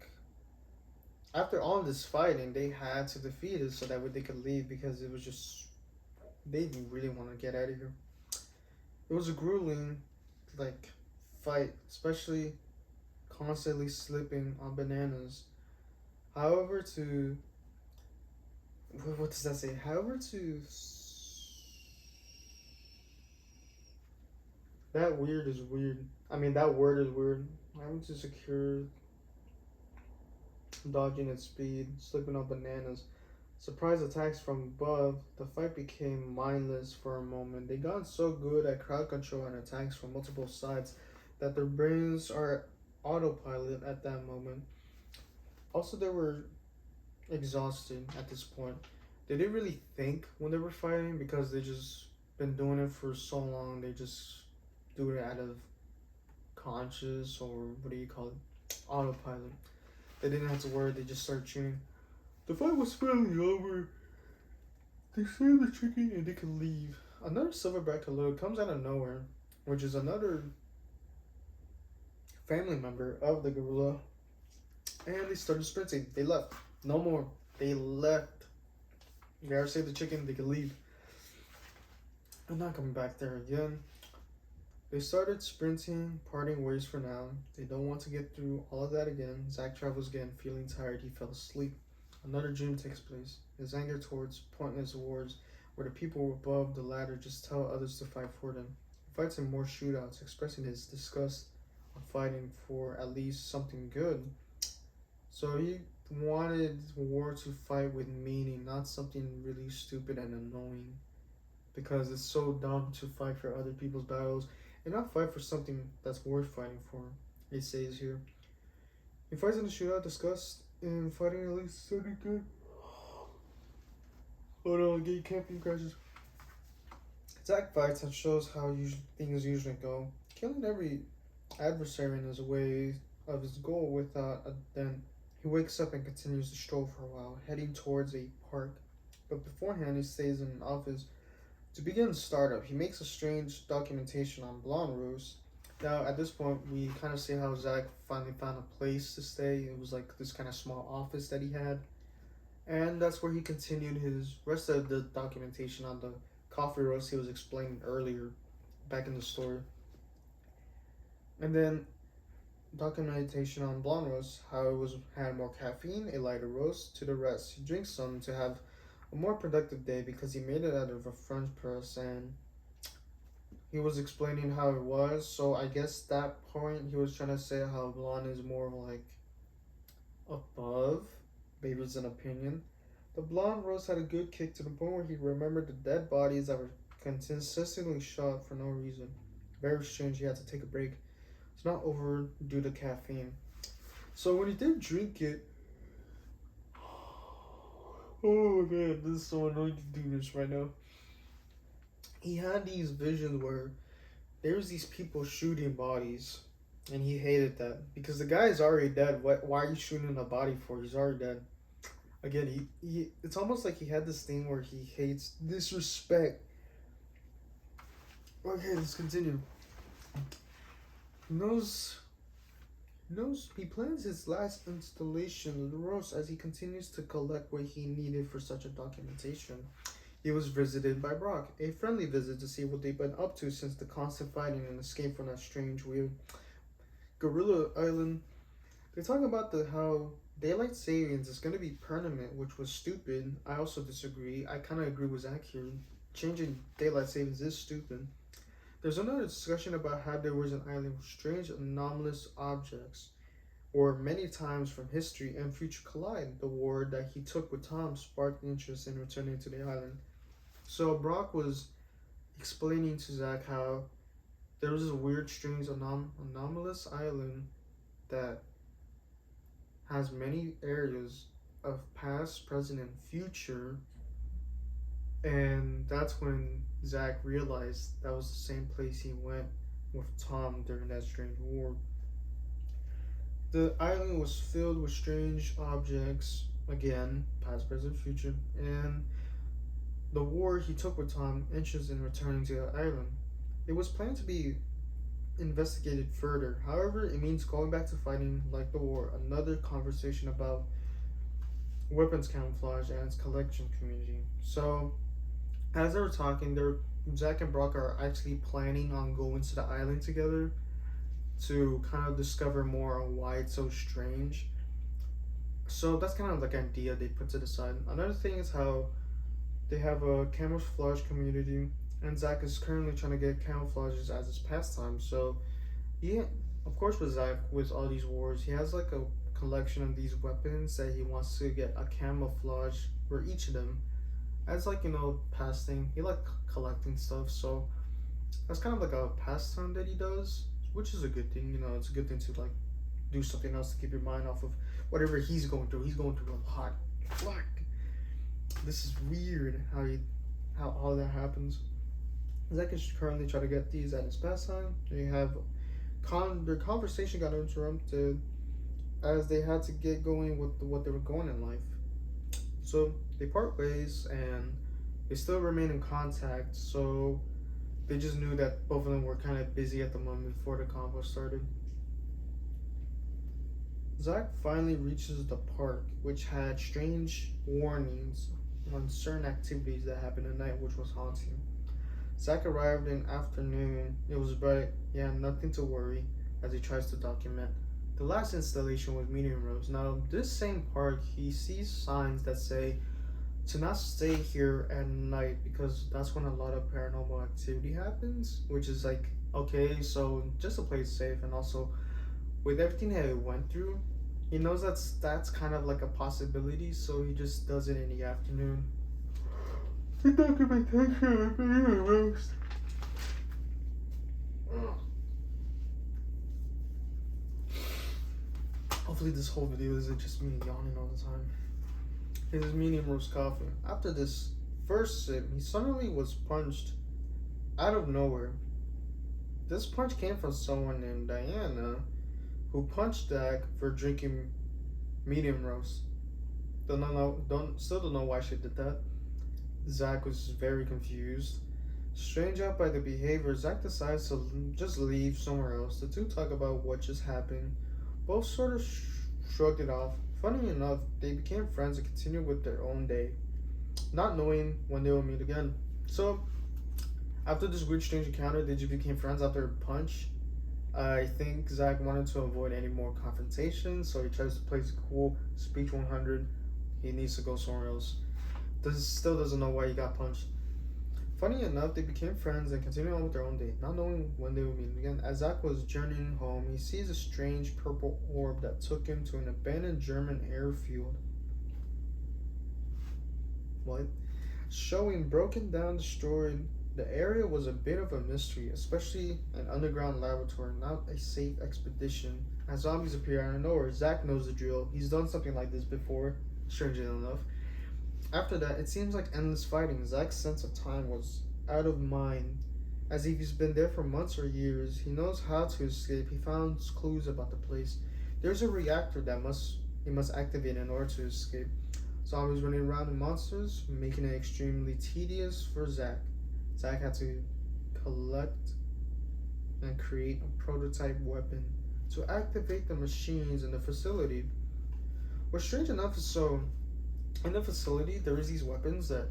after all this fighting, they had to defeat it so that way they could leave, because it was just they didn't really want to get out of here. It was a grueling like fight, especially constantly slipping on bananas. However, to what does that say? However, to that weird is weird. I mean, that word is weird. Having to secure, dodging at speed, slipping on bananas. Surprise attacks from above. The fight became mindless for a moment. They got so good at crowd control and attacks from multiple sides that their brains are autopilot at that moment. Also, they were exhausted at this point. They didn't really think when they were fighting, because they just been doing it for so long. They just do it out of conscious, or what do you call it, autopilot. They didn't have to worry. They just started cheering. The fight was finally over. They saved the chicken and they could leave. Another silverback gorilla comes out of nowhere, which is another family member of the gorilla, and they started sprinting. They left. No more. They left. They gotta save the chicken. They could leave. I'm not coming back there again. They started sprinting, parting ways for now. They don't want to get through all of that again. Zack travels again, feeling tired. He fell asleep. Another dream takes place. His anger towards pointless wars, where the people above the ladder just tell others to fight for them. He fights in more shootouts, expressing his disgust of fighting for at least something good. So he wanted war to fight with meaning, not something really stupid and annoying. Because it's so dumb to fight for other people's battles and not fight for something that's worth fighting for. It says here. He fights in the shootout discussed in fighting at least 30 good. Oh no, gate camping crashes. Zack fights and shows how things usually go, killing every adversary in his way of his goal without a dent. He wakes up and continues to stroll for a while, heading towards a park. But beforehand, he stays in an office to begin startup. He makes a strange documentation on Blonde Rose. Now, at this point, we kind of see how Zack finally found a place to stay. It was like this kind of small office that he had. And that's where he continued his rest of the documentation on the coffee roast he was explaining earlier back in the story. And then documentation on Blonde Roast, how it was had more caffeine, a lighter roast to the rest. He drinks some to have a more productive day because he made it out of a French press, and he was explaining how it was. So I guess that point he was trying to say how Blonde is more like above. Maybe it's an opinion. The Blonde Roast had a good kick to the point where he remembered the dead bodies that were consistently shot for no reason. Very strange. He had to take a break. It's not over due to caffeine. So when he did drink it, oh man, this is so annoying to do this right now. He had these visions where there's these people shooting bodies, and he hated that because the guy is already dead. Why are you shooting a body for? He's already dead. Again, he it's almost like he had this thing where he hates disrespect. Okay, let's continue. He plans his last installation of the roast as he continues to collect what he needed for such a documentation. He was visited by Brock, a friendly visit to see what they've been up to since the constant fighting and escape from that strange, weird Gorilla Island. They talk about how daylight savings is going to be permanent, which was stupid. I also disagree. I kind of agree with Zack here. Changing daylight savings is stupid. There's another discussion about how there was an island with strange anomalous objects, or many times from history and future collide. The war that he took with Tom sparked interest in returning to the island. So Brock was explaining to Zack how there was this weird, strange, anomalous island that has many areas of past, present, and future. And that's when Zack realized that was the same place he went with Tom during that strange war. The island was filled with strange objects, again, past, present, future, and the war he took with Tom interested in returning to the island. It was planned to be investigated further. However, it means going back to fighting like the war, another conversation about weapons camouflage and its collection community. So, as they were talking, Zack and Brock are actually planning on going to the island together to kind of discover more on why it's so strange. So that's kind of like an idea they put to the side. Another thing is how they have a camouflage community, and Zack is currently trying to get camouflages as his pastime. So, yeah, of course, with Zack, with all these wars, he has like a collection of these weapons that he wants to get a camouflage for each of them. As like, past thing, he like collecting stuff, so that's kind of like a pastime that he does, which is a good thing. It's a good thing to like do something else to keep your mind off of whatever he's going through. He's going through a lot. Fuck. This is weird how all that happens. Zack is currently trying to get these at his pastime. They have their conversation got interrupted as they had to get going with what they were going in life. So they part ways, and they still remain in contact. So they just knew that both of them were kind of busy at the moment before the convo started. Zack finally reaches the park, which had strange warnings on certain activities that happened at night, which was haunting. Zack arrived in afternoon. It was bright. He had nothing to worry as he tries to document. The last installation was Medium Rose. Now, this same park, he sees signs that say to not stay here at night because that's when a lot of paranormal activity happens, which is like, okay, so just to play it safe, and also with everything that he went through, he knows that's kind of like a possibility, so he just does it in the afternoon. The documentation of Medium Rose. Hopefully this whole video isn't just me yawning all the time. His medium roast coffee. After this first sip, he suddenly was punched out of nowhere. This punch came from someone named Diana, who punched Zach for drinking medium roast. Still don't know why she did that. Zach was very confused. Strange out by the behavior, Zach decides to just leave somewhere else. The two talk about what just happened. Both sort of shrugged it off. Funny enough, they became friends and continued with their own day, not knowing when they will meet again. So, after this weird, strange encounter, they just became friends after a punch. I think Zach wanted to avoid any more confrontation, so he tries to play it cool. Speech 100. He needs to go somewhere else. Still doesn't know why he got punched. Funny enough, they became friends and continued on with their own day, not knowing when they would meet again. As Zach was journeying home, he sees a strange purple orb that took him to an abandoned German airfield. What? Showing broken down, destroyed. The area was a bit of a mystery, especially an underground laboratory, not a safe expedition. As zombies appear out of nowhere, Zach knows the drill. He's done something like this before, strangely enough. After that, it seems like endless fighting. Zach's sense of time was out of mind. As if he's been there for months or years, he knows how to escape. He found clues about the place. There's a reactor that he must activate in order to escape. Zombies running around and monsters, making it extremely tedious for Zach. Zach had to collect and create a prototype weapon to activate the machines in the facility. What's strange enough is in the facility, there is these weapons that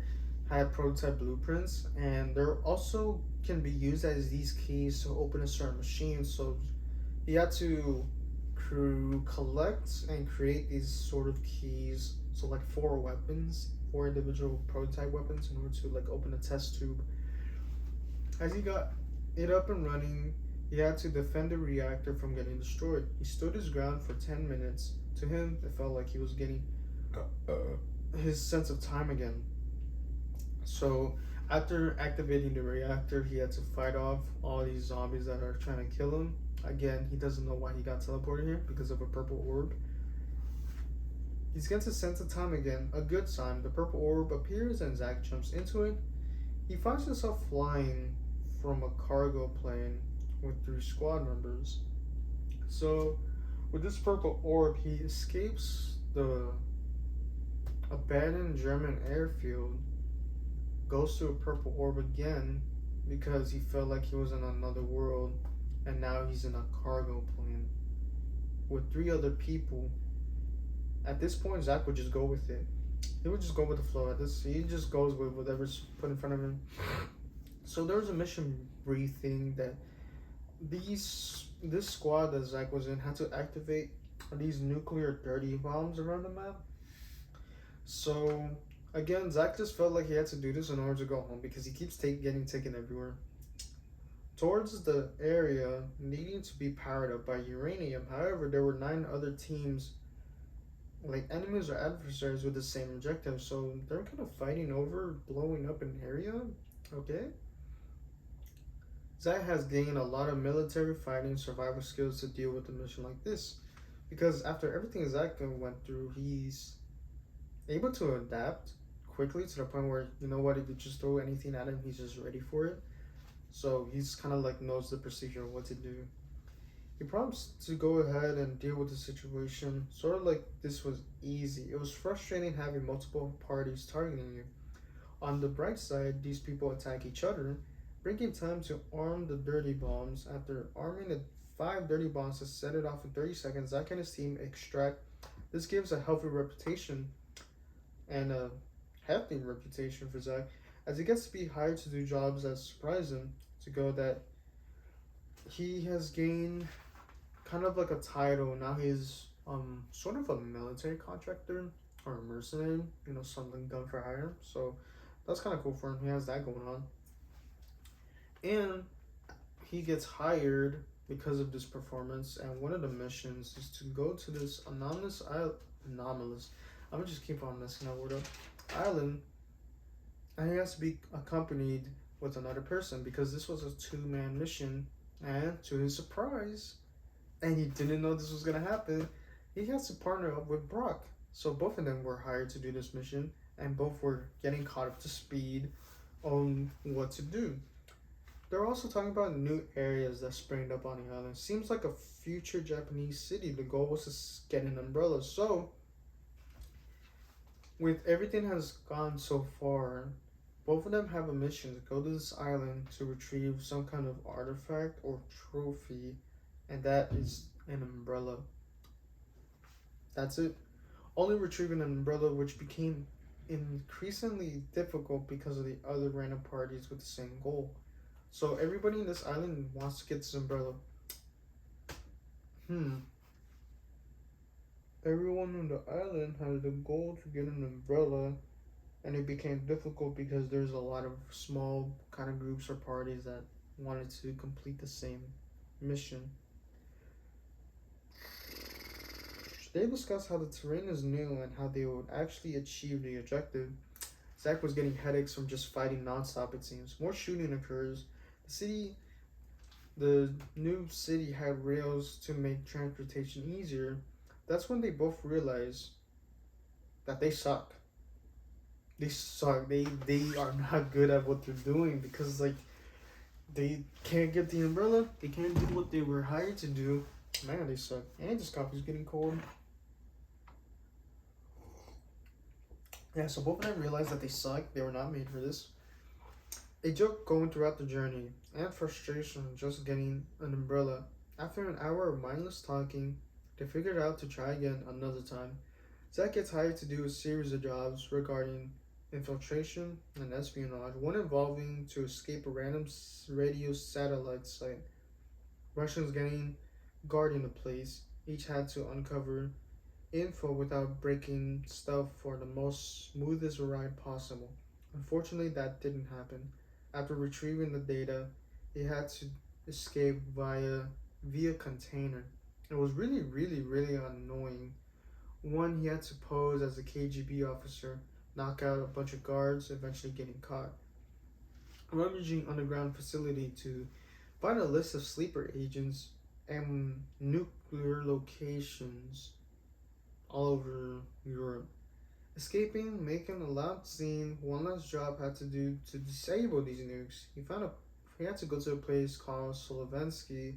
had prototype blueprints, and there also can be used as these keys to open a certain machine. So he had to collect and create these sort of keys. So like 4 individual prototype weapons in order to like open a test tube. As he got it up and running, he had to defend the reactor from getting destroyed. He stood his ground for 10 minutes. To him, it felt like he was getting his sense of time again. So after activating the reactor, he had to fight off all these zombies that are trying to kill him. Again, he doesn't know why he got teleported here because of a purple orb. He gets a sense of time again, a good sign. The purple orb appears and Zach jumps into it. He finds himself flying from a cargo plane with 3 squad members. So with this purple orb, he escapes the abandoned German airfield, goes to a purple orb again because he felt like he was in another world, and now he's in a cargo plane with 3 other people. At this point, Zach would just go with it. He would just go with the flow. He just goes with whatever's put in front of him. So there was a mission briefing that this squad that Zach was in had to activate these nuclear dirty bombs around the map. So again, Zach just felt like he had to do this in order to go home because he keeps getting taken everywhere. Towards the area needing to be powered up by uranium. However, there were 9 other teams, like enemies or adversaries, with the same objective. So they're kind of fighting over blowing up an area. Okay. Zach has gained a lot of military fighting survival skills to deal with a mission like this. Because after everything Zach went through, he's able to adapt quickly to the point where, you know what, if you just throw anything at him, he's just ready for it. So he's kind of like knows the procedure of what to do. He prompts to go ahead and deal with the situation, sort of like this was easy. It was frustrating having multiple parties targeting you. On the bright side, these people attack each other, bringing time to arm the dirty bombs. After arming the 5 dirty bombs to set it off in 30 seconds, Zach and his team extract. This gives a healthy reputation and a hefty reputation for Zach, as he gets to be hired to do jobs that surprise him, to go that he has gained kind of like a title. Now he's sort of a military contractor or a mercenary, something done for hire. So that's kind of cool for him. He has that going on. And he gets hired because of this performance, and one of the missions is to go to this anomalous, I'm gonna just keep on messing that word up, island, and he has to be accompanied with another person because this was a 2-man mission. And to his surprise, and he didn't know this was gonna happen, he has to partner up with Brock. So both of them were hired to do this mission, and both were getting caught up to speed on what to do. They're also talking about new areas that sprang up on the island. Seems like a future Japanese city. The goal was to get an umbrella. So, with everything has gone so far, both of them have a mission to go to this island to retrieve some kind of artifact or trophy, and that is an umbrella. That's it. Only retrieving an umbrella, which became increasingly difficult because of the other random parties with the same goal. So everybody in this island wants to get this umbrella. Everyone on the island has the goal to get an umbrella, and it became difficult because there's a lot of small kind of groups or parties that wanted to complete the same mission. They discuss how the terrain is new and how they would actually achieve the objective. Zack was getting headaches from just fighting nonstop, it seems. More shooting occurs. The new city had rails to make transportation easier. That's when they both realize that they suck. They suck. They are not good at what they're doing because like they can't get the umbrella. They can't do what they were hired to do. Man, they suck. And this coffee's getting cold. Yeah, so both of them realized that they suck. They were not made for this. A joke going throughout the journey, and frustration just getting an umbrella. After an hour of mindless talking, they figured out to try again another time. Zack gets hired to do a series of jobs regarding infiltration and espionage, one involving to escape a random radio satellite site. Russians guarding the place. Each had to uncover info without breaking stuff for the most smoothest ride possible. Unfortunately, that didn't happen. After retrieving the data, he had to escape via container. It was really annoying. One, he had to pose as a KGB officer, knock out a bunch of guards, eventually getting caught. Rummaging underground facility to find a list of sleeper agents and nuclear locations all over Europe. Escaping, making a loud scene. One last job had to do to disable these nukes. He had to go to a place called Solovensky.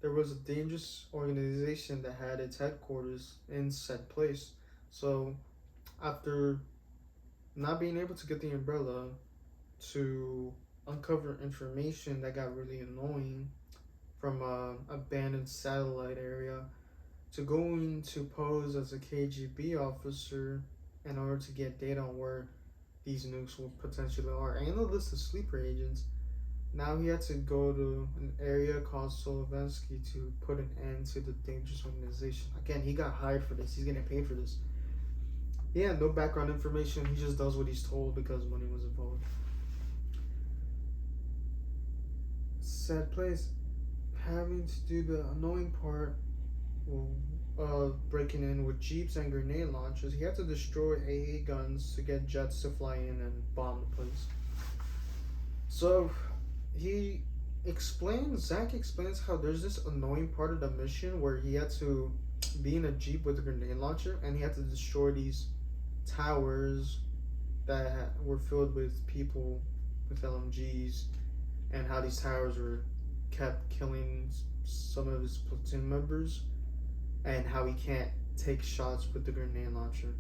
There was a dangerous organization that had its headquarters in said place. So after not being able to get the umbrella to uncover information that got really annoying from a abandoned satellite area to going to pose as a KGB officer in order to get data on where these nukes will potentially are and a list of sleeper agents. Now he had to go to an area called Solovensky to put an end to the dangerous organization. Again, he got hired for this. He's getting paid for this. He had no background information. He just does what he's told because money was involved. Sad place. Having to do the annoying part breaking in with jeeps and grenade launchers. He had to destroy AA guns to get jets to fly in and bomb the place. So Zack explains how there's this annoying part of the mission where he had to be in a jeep with a grenade launcher and he had to destroy these towers that were filled with people with LMGs, and how these towers were kept killing some of his platoon members, and how he can't take shots with the grenade launcher.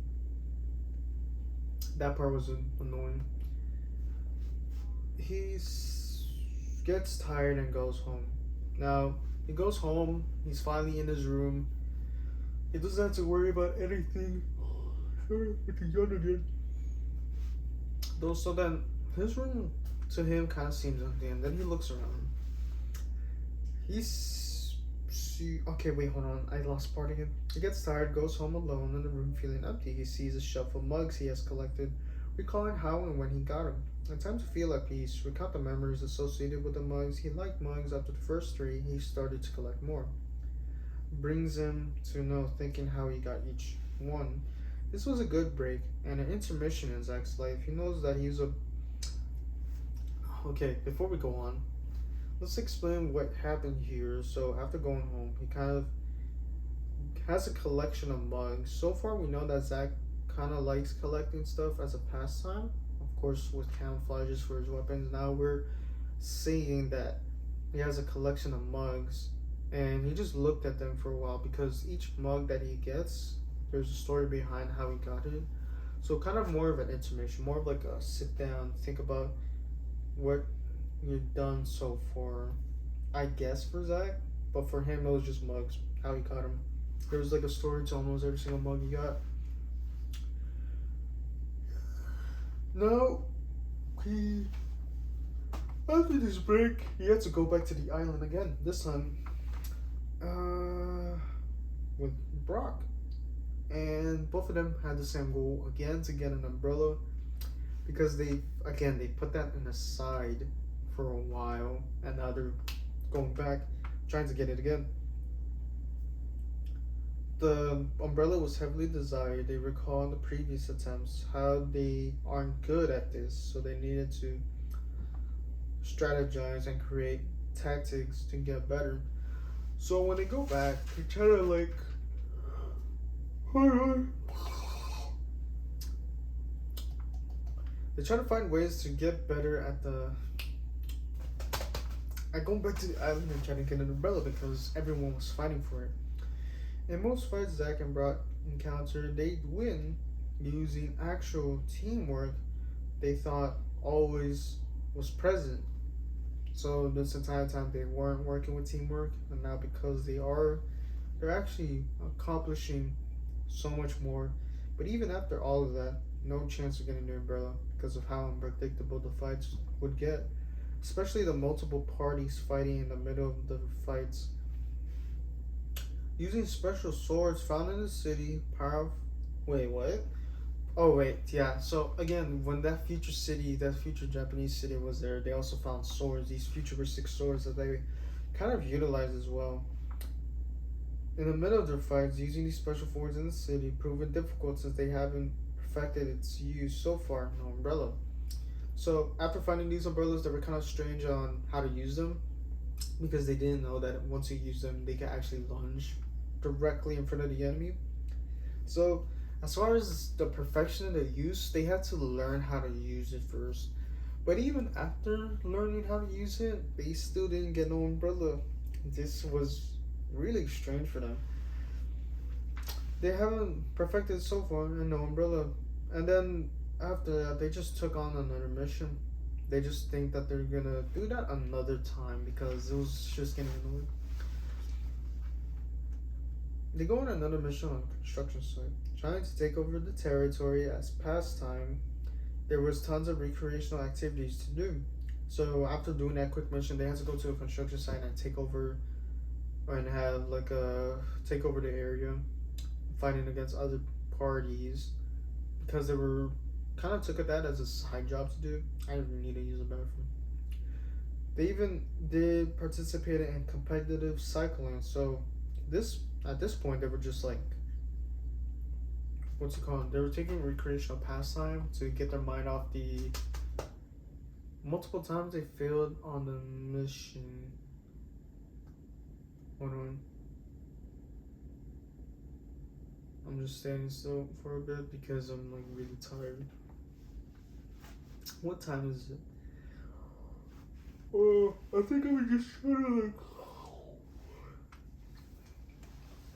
That part was annoying. He gets tired and goes home. Now, he goes home, he's finally in his room. He doesn't have to worry about anything. Sorry, with the yawn again. Though, so then, his room to him kind of seems empty, and then he looks around. Okay, wait, hold on. I lost part again. He gets tired, goes home alone in the room feeling empty. He sees a shelf of mugs he has collected, recalling how and when he got them. In time to feel at peace, recount the memories associated with the mugs. He liked mugs. After the first 3, he started to collect more. Brings him to know, thinking how he got each one. This was a good break and an intermission in Zack's life. He knows that he's a... Okay, before we go on, let's explain what happened here. So after going home, has a collection of mugs. So far, we know that Zach kind of likes collecting stuff as a pastime. Of course, with camouflages for his weapons. Now we're seeing that he has a collection of mugs, and he just looked at them for a while because each mug that he gets, there's a story behind how he got it. So kind of more of an intermission, more of like a sit down, think about what you've done so far. I guess for Zach, but for him it was just mugs. How he got them. There was like a story to almost every single mug he got. No, he after this break he had to go back to the island again. This time, with Brock, and both of them had the same goal again to get an umbrella because they put that in the side for a while and now they're going back trying to get it again. The umbrella was heavily desired. They recall in the previous attempts how they aren't good at this, so they needed to strategize and create tactics to get better. So when they go back, they try to like they try to find ways to get better at the at going back to the island and trying to get an umbrella because everyone was fighting for it. In most fights Zack and Brock encountered, they'd win using actual teamwork they thought always was present. So this entire time they weren't working with teamwork, and now because they're actually accomplishing so much more. But even after all of that, no chance of getting the umbrella because of how unpredictable the fights would get, especially the multiple parties fighting in the middle of the fights. Using special swords found in the city, Wait, what? Oh wait, yeah. So again, when that future city, that future Japanese city was there, they also found swords. These futuristic swords that they kind of utilized as well. In the middle of their fights, using these special swords in the city proven difficult since they haven't perfected its use so far. No umbrella. So after finding these umbrellas, they were kind of strange on how to use them because they didn't know that once you use them, they can actually lunge directly in front of the enemy. So as far as the perfection of the use, they had to learn how to use it first. But even after learning how to use it, they still didn't get no umbrella. This was really strange for them. They haven't perfected it so far and no umbrella. And then after that, they just took on another mission. They just think that they're gonna do that another time because it was just getting annoying. They go on another mission on a construction site, trying to take over the territory as pastime. There was tons of recreational activities to do. So after doing that quick mission, they had to go to a construction site and take over, and have like a take over the area, fighting against other parties, because they were kind of took at that as a side job to do. I didn't need to use a bathroom. They even did participate in competitive cycling. So this at this point they were just like, what's it called? They were taking recreational pastime to get their mind off the multiple times they failed on the mission. Hold on. I'm just standing still for a bit because I'm like really tired. What time is it? Oh, I think I was just trying to like.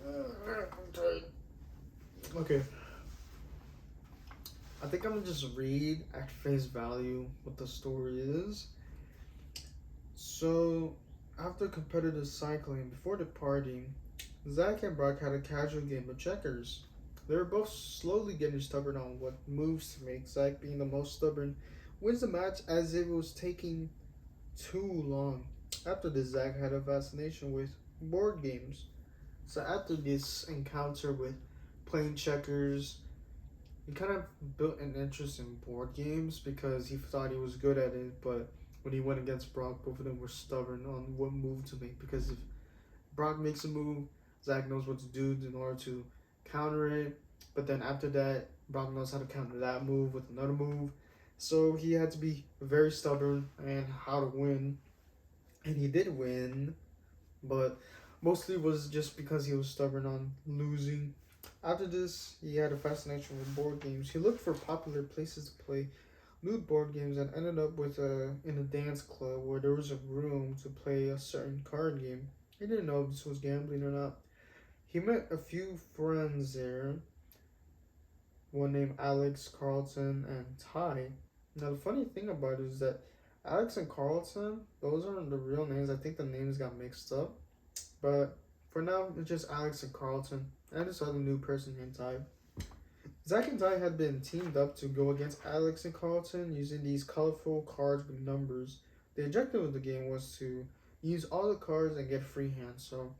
I'm tired. Okay. I think I'm gonna just read at face value what the story is. So, after competitive cycling, before departing, Zack and Brock had a casual game of checkers. They were both slowly getting stubborn on what moves to make. Zack, being the most stubborn, wins the match as it was taking too long. After this, Zack had a fascination with board games. So after this encounter with playing checkers, he kind of built an interest in board games because he thought he was good at it. But when he went against Brock, both of them were stubborn on what move to make, because if Brock makes a move, Zack knows what to do in order to counter it. But then after that, Brock knows how to counter that move with another move. So he had to be very stubborn and how to win. And he did win, but Mostly was just because he was stubborn on losing. After this, he had a fascination with board games. He looked for popular places to play nude board games and ended up in a dance club where there was a room to play a certain card game. He didn't know if this was gambling or not. He met a few friends there, one named Alex, Carlton, and Ty. Now the funny thing about it is that Alex and Carlton, those aren't the real names. I think the names got mixed up. But for now, it's just Alex and Carlton and this other new person named Ty. Zack and Ty had been teamed up to go against Alex and Carlton using these colorful cards with numbers. The objective of the game was to use all the cards and get free hands. So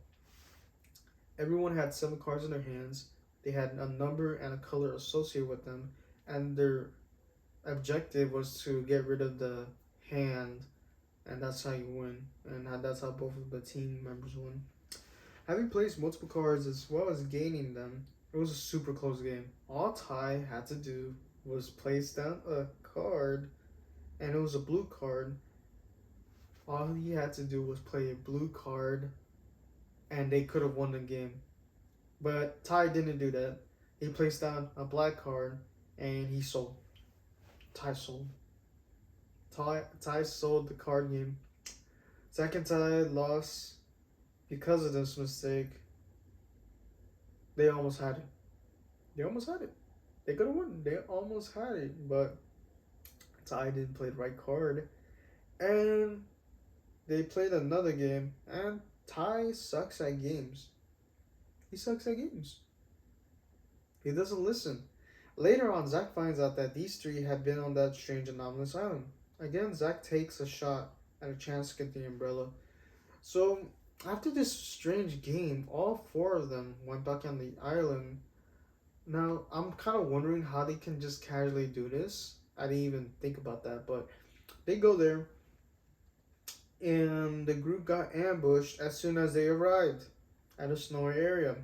everyone had 7 cards in their hands. They had a number and a color associated with them, and their objective was to get rid of the hand, and that's how you win. And that's how both of the team members win. Having placed multiple cards as well as gaining them, it was a super close game. All Ty had to do was place down a card, and it was a blue card. All he had to do was play a blue card, and they could have won the game. But Ty didn't do that. He placed down a black card, and he sold. Ty sold. Ty sold the card game. Zack and Ty lost because of this mistake. They almost had it. They could have won. They almost had it, but Ty didn't play the right card. And they played another game, and Ty sucks at games. He sucks at games. He doesn't listen. Later on, Zack finds out that these 3 had been on that strange anomalous island. Again, Zack takes a shot at a chance to get the umbrella. So, after this strange game, all 4 of them went back on the island. Now, I'm kind of wondering how they can just casually do this. I didn't even think about that, but they go there, and the group got ambushed as soon as they arrived at a snowy area.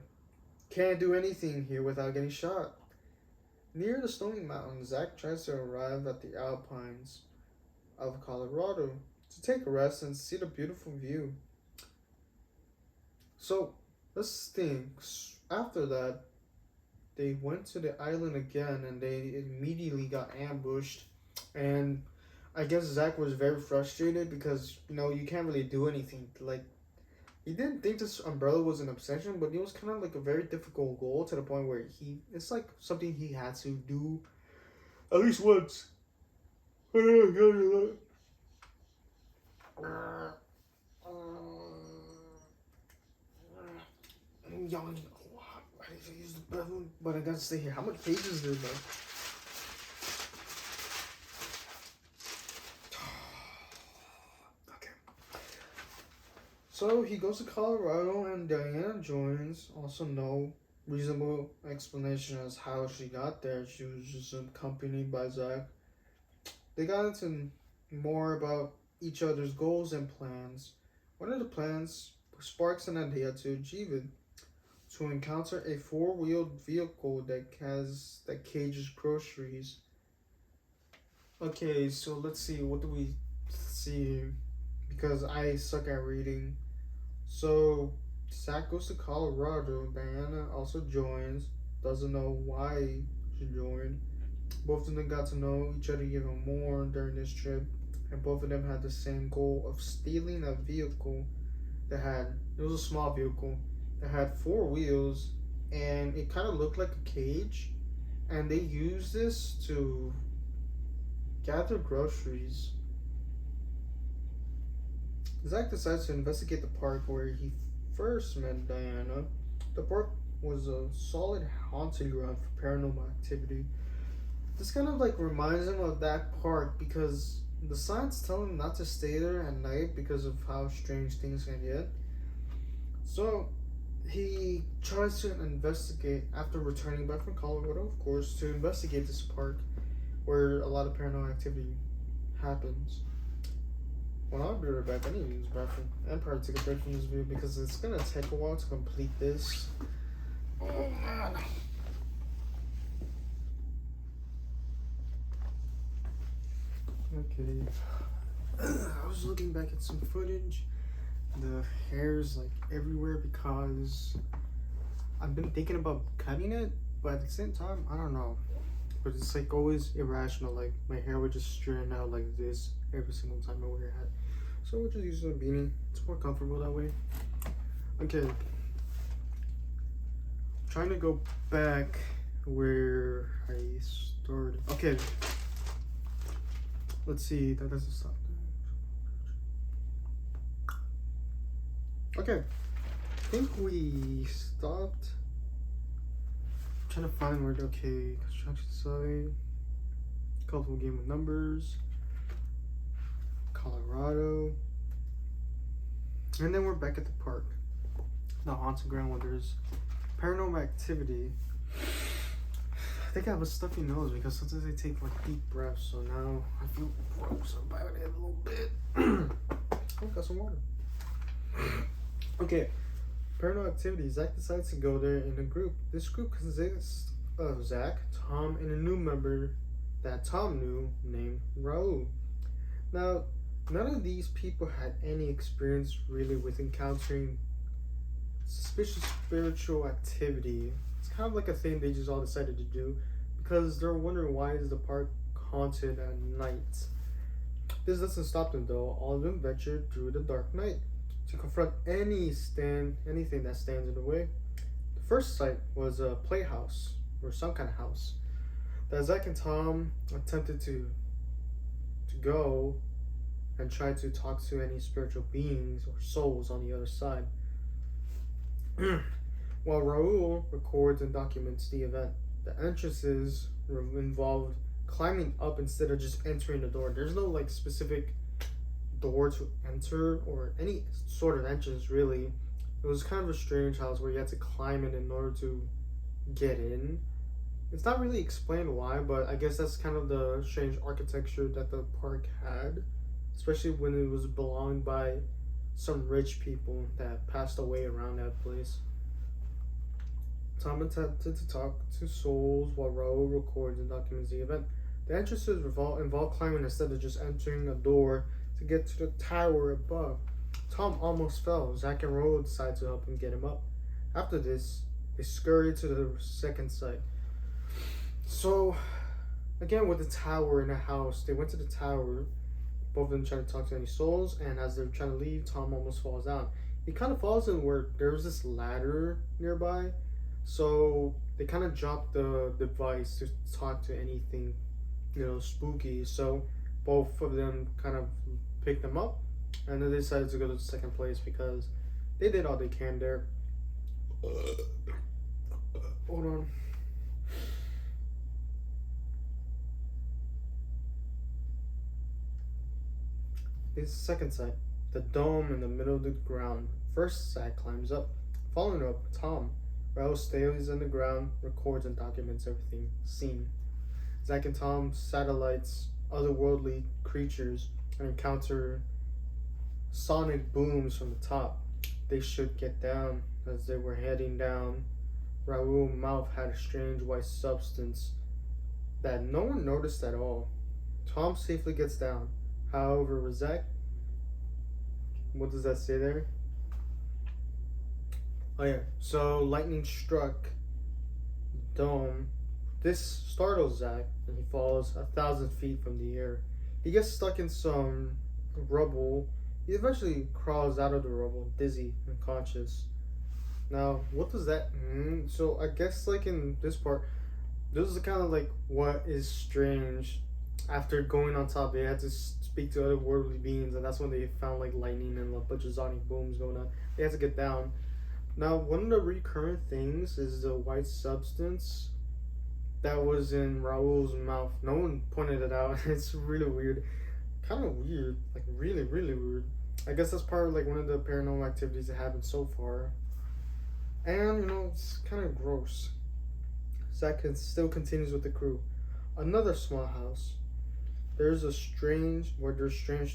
Can't do anything here without getting shot. Near the snowy mountains, Zack tries to arrive at the Alpines of Colorado to take a rest and see the beautiful view. So, let's think. After that, they went to the island again and they immediately got ambushed. And I guess Zack was very frustrated because, you can't really do anything. Like, he didn't think this umbrella was an obsession, but it was kind of like a very difficult goal to the point where it's like something he had to do at least once. I'm yawning a lot. I need to use the bathroom, but I gotta stay here. How many pages is there, though? So he goes to Colorado and Diana joins. Also, no reasonable explanation as how she got there. She was just accompanied by Zack. They got into more about each other's goals and plans. One of the plans sparks an idea to achieve it. To encounter a 4-wheeled vehicle that cages groceries. Okay, so let's see. What do we see? Because I suck at reading. So, Zack goes to Colorado. Diana also joins. Doesn't know why she joined. Both of them got to know each other even more during this trip. And both of them had the same goal of stealing a vehicle it was a small vehicle that had 4 wheels. And it kind of looked like a cage. And they used this to gather groceries. Zack decides to investigate the park where he first met Diana. The park was a solid haunting ground for paranormal activity. This kind of like reminds him of that park because the signs tell him not to stay there at night because of how strange things can get. So he tries to investigate after returning back from Colorado, of course, to investigate this park where a lot of paranormal activity happens. Well, I'll be right back. I need to use the bathroom and probably take a break from this video because it's gonna take a while to complete this. Oh man. Okay. I was looking back at some footage The hair's like everywhere because I've been thinking about cutting it, but at the same time, I don't know. But it's like always irrational. Like my hair would just straighten out like this every single time I wear a hat. So we'll just use a beanie. It's more comfortable that way. Okay. Trying to go back where I started. Okay. Let's see. That doesn't stop. Okay. I think we stopped. Trying to find where. Okay. Construction site. Colorful game of numbers. Colorado. And then we're back at the park. The haunted ground where there's paranormal activity. I think I have a stuffy nose because sometimes I take like deep breaths, so now I feel gross about it a little bit. I got some water. Okay, paranormal activity. Zach decides to go there in a group. This group consists of Zach, Tom, and a new member that Tom knew named Raul. Now, none of these people had any experience really with encountering suspicious spiritual activity. It's kind of like a thing they just all decided to do because they're wondering why is the park haunted at night. This doesn't stop them though. All of them ventured through the dark night to confront anything that stands in the way. The first site was a playhouse or some kind of house that Zach and Tom attempted to go and try to talk to any spiritual beings or souls on the other side. While Raul records and documents the event, the entrances involved climbing up instead of just entering the door. There's no like specific door to enter or any sort of entrance really. It was kind of a strange house where you had to climb it in order to get in. It's not really explained why, but I guess that's kind of the strange architecture that the park had, especially when it was belonged by some rich people that passed away around that place. Tom attempted to talk to souls while Raul records and documents the event. The entrances involve climbing instead of just entering a door to get to the tower above. Tom almost fell. Zach and Raul decide to help him get him up. After this, they scurry to the second site. So, again with the tower in the house, they went to the tower. Both of them trying to talk to any souls, and as they're trying to leave, Tom almost falls down. He kind of falls in where there was this ladder nearby, so they kind of dropped the device to talk to anything, spooky. So both of them kind of picked them up, and then they decided to go to the second place because they did all they can there. Hold on. This second site, the dome in the middle of the ground. First, Zach climbs up. Following up, Tom. Raul stays on the ground, records and documents everything seen. Zach and Tom satellites otherworldly creatures and encounter sonic booms from the top. They should get down. As they were heading down, Raul's mouth had a strange white substance that no one noticed at all. Tom safely gets down. However, with Zach, what does that say there? Oh yeah, so lightning struck dome. This startles Zach, and he falls 1,000 feet from the air. He gets stuck in some rubble. He eventually crawls out of the rubble, dizzy and conscious. Now, what does that mean? So I guess like in this part, this is kind of like what is strange. After going on top, they had to speak to other worldly beings, and that's when they found like lightning and a bunch of sonic booms going on. They had to get down. Now, one of the recurrent things is the white substance that was in Raul's mouth. No one pointed it out. It's really weird. Kind of weird. Like, really, really weird. I guess that's part of like one of the paranormal activities that happened so far. And, it's kind of gross. Zach still continues with the crew. Another small house. There's strange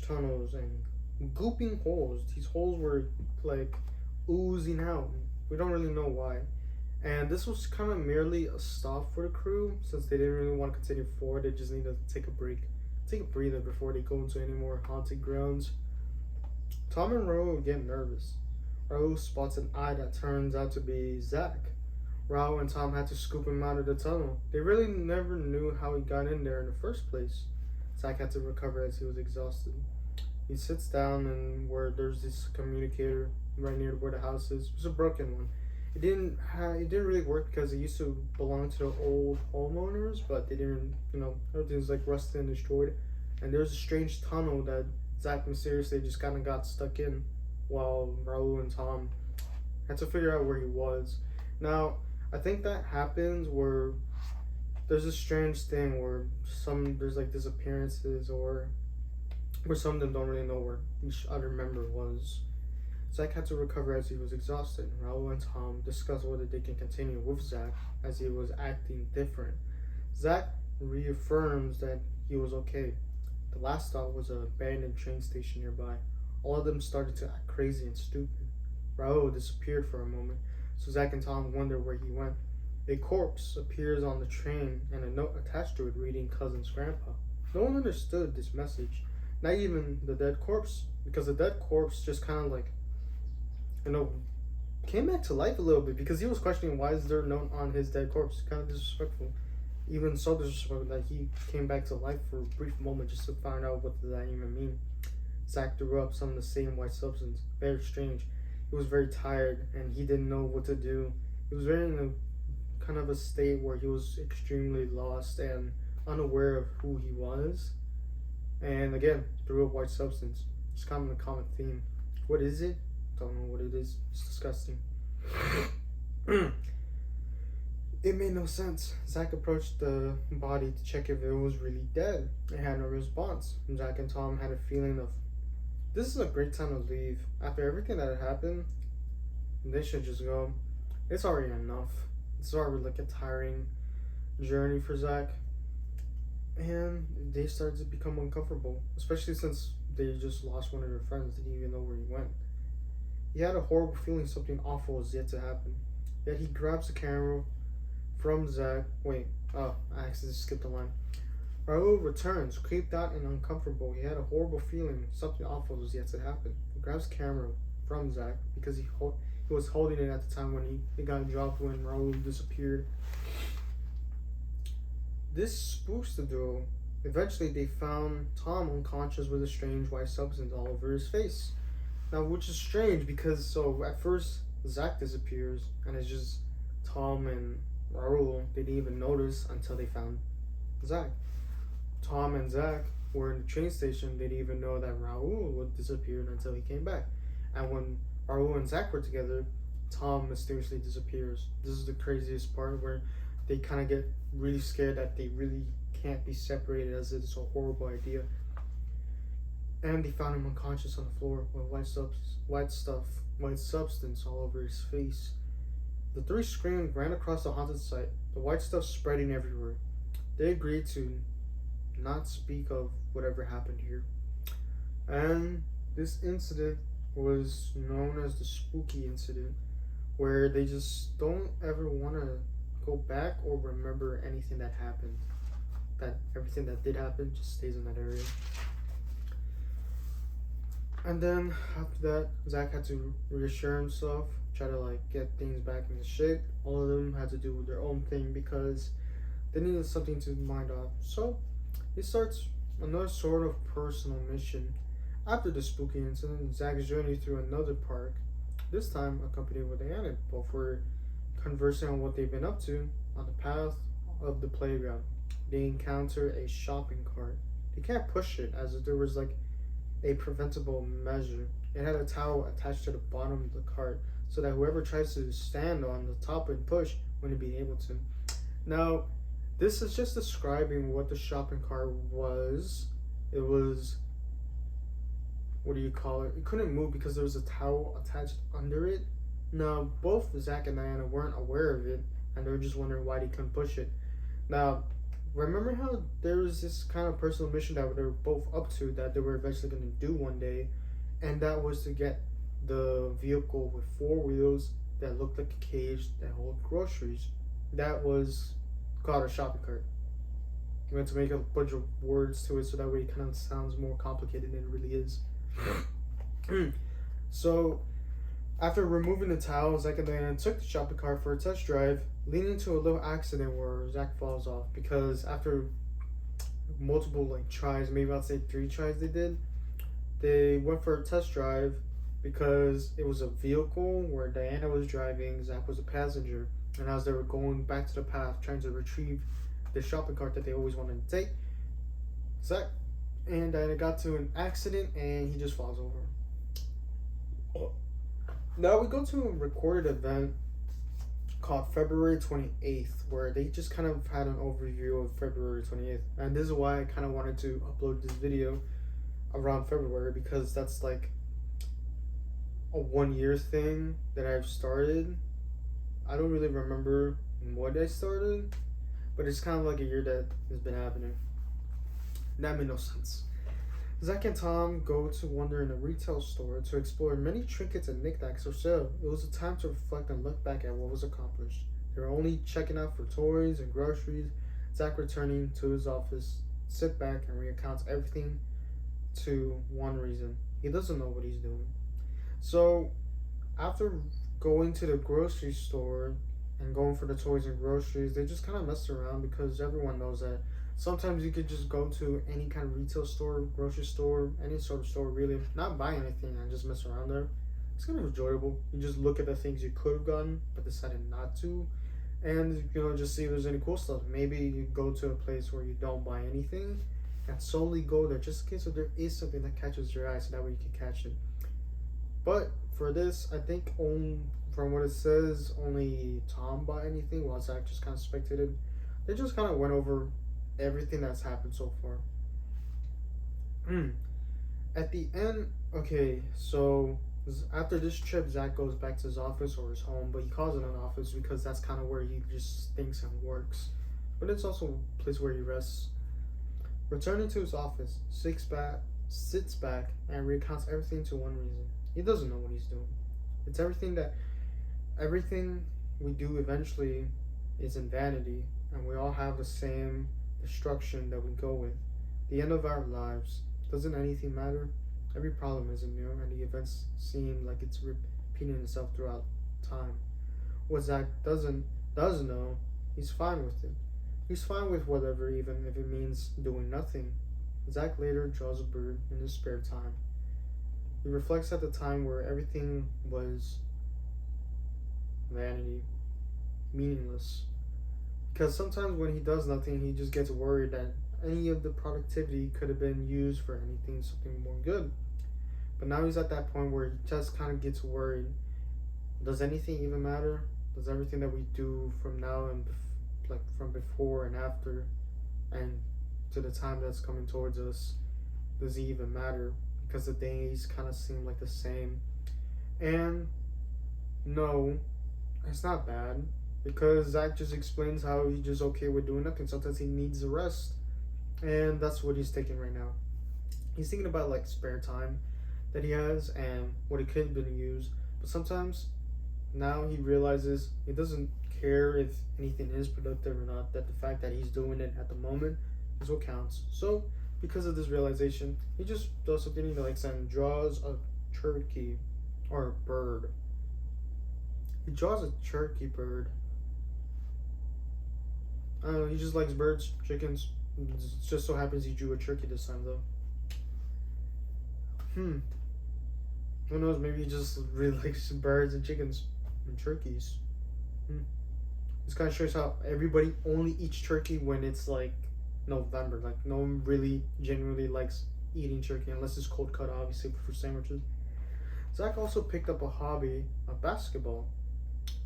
tunnels and gooping holes. These holes were like oozing out. We don't really know why. And this was kind of merely a stop for the crew since they didn't really want to continue forward. They just needed to take a breather before they go into any more haunted grounds. Tom and Raul get nervous. Raul spots an eye that turns out to be Zach. Raul and Tom had to scoop him out of the tunnel. They really never knew how he got in there in the first place. Zach had to recover as he was exhausted. He sits down and where there's this communicator right near where the house is. It was a broken one. It didn't really work because it used to belong to the old homeowners, but they didn't, everything was like rusted and destroyed. And there's a strange tunnel that Zach mysteriously just kind of got stuck in while Raul and Tom had to figure out where he was. Now, I think that happens where there's a strange thing where there's like disappearances or where some of them don't really know where each other member was. Zach had to recover as he was exhausted. Raul and Tom discussed whether they can continue with Zach as he was acting different. Zach reaffirms that he was okay. The last stop was an abandoned train station nearby. All of them started to act crazy and stupid. Raul disappeared for a moment, so Zach and Tom wonder where he went. A corpse appears on the train and a note attached to it reading Cousin's grandpa. No one understood this message, not even the dead corpse, because the dead corpse just kind of like, came back to life a little bit because he was questioning why is there a note on his dead corpse. Kind of disrespectful. Even so disrespectful that he came back to life for a brief moment just to find out what did that even mean. Zach threw up some of the same white substance. Very strange. He was very tired and he didn't know what to do. He was very in a kind of a state where he was extremely lost and unaware of who he was. And again, threw up white substance. It's kind of a common theme. What is it? Don't know what it is. It's disgusting. It made no sense. Zach approached the body to check if it was really dead. It had no response. Zach and Tom had a feeling of, this is a great time to leave. After everything that had happened, they should just go. It's already enough. It's already like a tiring journey for Zach. And they started to become uncomfortable, especially since they just lost one of their friends. They didn't even know where he went. He had a horrible feeling something awful was yet to happen. Yet he grabs the camera from Zach. I accidentally skipped a line. Raul returns, creeped out and uncomfortable. He had a horrible feeling something awful was yet to happen. He grabs the camera from Zach because he was holding it at the time when it got dropped when Raul disappeared. This spooks the duo. Eventually, they found Tom unconscious with a strange white substance all over his face. Now, which is strange because at first Zach disappears and it's just Tom and Raul. They didn't even notice until they found Zach. Tom and Zach were in the train station. They didn't even know that Raul had disappeared until he came back. And when Raul and Zach were together, Tom mysteriously disappears. This is the craziest part where they kind of get really scared that they really can't be separated as it's a horrible idea. And they found him unconscious on the floor with white substance all over his face. The three screamed, ran across the haunted site, the white stuff spreading everywhere. They agreed to not speak of whatever happened here. And this incident was known as the spooky incident, where they just don't ever want to go back or remember anything that happened. That everything that did happen just stays in that area. And then after that, Zach had to reassure himself, try to get things back into shape. All of them had to do their own thing because they needed something to mind off. So he starts another sort of personal mission. After the spooky incident, Zach's journey through another park, this time accompanied with Anna. Both were conversing on what they've been up to on the path of the playground. They encounter a shopping cart. They can't push it as if there was a preventable measure. It had a towel attached to the bottom of the cart so that whoever tries to stand on the top and push wouldn't be able to. Now, this is just describing what the shopping cart was. It was, it couldn't move because there was a towel attached under it. Now, both Zach and Diana weren't aware of it, and they were just wondering why they couldn't push it. Now, remember how there was this kind of personal mission that they were both up to that they were eventually going to do one day, and that was to get the vehicle with 4 wheels that looked like a cage that held groceries. That was called a shopping cart. We had to make a bunch of words to it so that way it kind of sounds more complicated than it really is. So after removing the towel, Zach and Diana took the shopping cart for a test drive, leading to a little accident where Zach falls off because after multiple like tries, maybe I'd say 3 tries they went for a test drive because it was a vehicle where Diana was driving, Zach was a passenger, and as they were going back to the path trying to retrieve the shopping cart that they always wanted to take, Zach and Diana got to an accident and he just falls over. Now we go to a recorded event called February 28th, where they just kind of had an overview of February 28th. And this is why I kind of wanted to upload this video around February, because that's like a 1 year thing that I've started. I don't really remember what I started, but it's kind of like a year that has been happening. That made no sense. Zach and Tom go to wander in a retail store to explore many trinkets and knickknacks for sale. It was a time to reflect and look back at what was accomplished. They were only checking out for toys and groceries. Zach returning to his office, sit back and recounts everything to one reason. He doesn't know what he's doing. So, after going to the grocery store and going for the toys and groceries, they just kind of messed around because everyone knows that sometimes you could just go to any kind of retail store, grocery store, any sort of store, really, not buy anything and just mess around there. It's kind of enjoyable. You just look at the things you could have gotten but decided not to, and just see if there's any cool stuff. Maybe you go to a place where you don't buy anything and solely go there just in case if there is something that catches your eye, so that way you can catch it. But for this, I think from what it says, only Tom bought anything while Zach just kind of spectated. They just kind of went over everything that's happened so far. At the end, okay, so after this trip, Zach goes back to his office or his home, but he calls it an office because that's kind of where he just thinks and works. But it's also a place where he rests. Returning to his office, sits back, and recounts everything to one reason. He doesn't know what he's doing. It's everything we do eventually is in vanity, and we all have the same destruction that we go with. The end of our lives. Doesn't anything matter? Every problem is new, and the events seem like it's repeating itself throughout time. What Zach does know, he's fine with it. He's fine with whatever, even if it means doing nothing. Zach later draws a bird in his spare time. He reflects at the time where everything was vanity, meaningless. Because sometimes when he does nothing, he just gets worried that any of the productivity could have been used for anything, something more good. But now he's at that point where he just kind of gets worried. Does anything even matter? Does everything that we do from now and from before and after and to the time that's coming towards us, does it even matter? Because the days kind of seem like the same. And no, it's not bad, because Zach just explains how he's just okay with doing nothing. Sometimes he needs a rest, and that's what he's taking right now. He's thinking about like spare time that he has and what it could have been used. But sometimes now he realizes he doesn't care if anything is productive or not, that the fact that he's doing it at the moment is what counts. So because of this realization, he just does something he likes and draws a turkey or a bird. He draws a turkey bird. I don't know, he just likes birds, chickens. It just so happens he drew a turkey this time though. Who knows, maybe he just really likes birds and chickens and turkeys. This kind of shows how everybody only eats turkey when it's like November. Like no one really genuinely likes eating turkey unless it's cold cut, obviously, for sandwiches. Zach also picked up a hobby of basketball.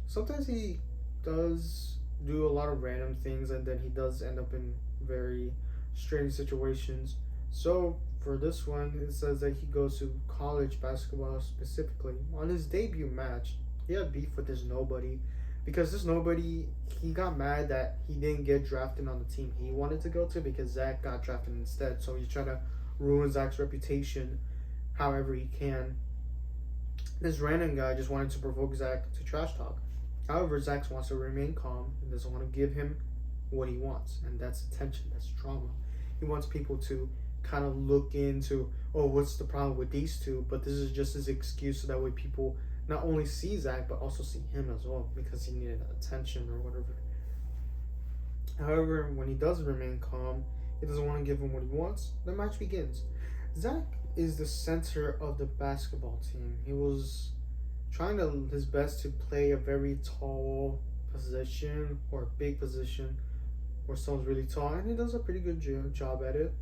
Sometimes he does do a lot of random things, and then he does end up in very strange situations. So for this one, it says that he goes to college basketball specifically. On his debut match, he had beef with this nobody, because this nobody, he got mad that he didn't get drafted on the team he wanted to go to because Zach got drafted instead. So he's trying to ruin Zach's reputation however he can. This random guy just wanted to provoke Zach to trash talk. However, Zach wants to remain calm and doesn't want to give him what he wants, and that's attention, that's drama. He wants people to kind of look into, oh, what's the problem with these two? But this is just his excuse so that way people not only see Zach but also see him as well because he needed attention or whatever. However, when he does remain calm, he doesn't want to give him what he wants. The match begins. Zach is the center of the basketball team. He was trying his best to play a very tall position or a big position where someone's really tall, and he does a pretty good job at it.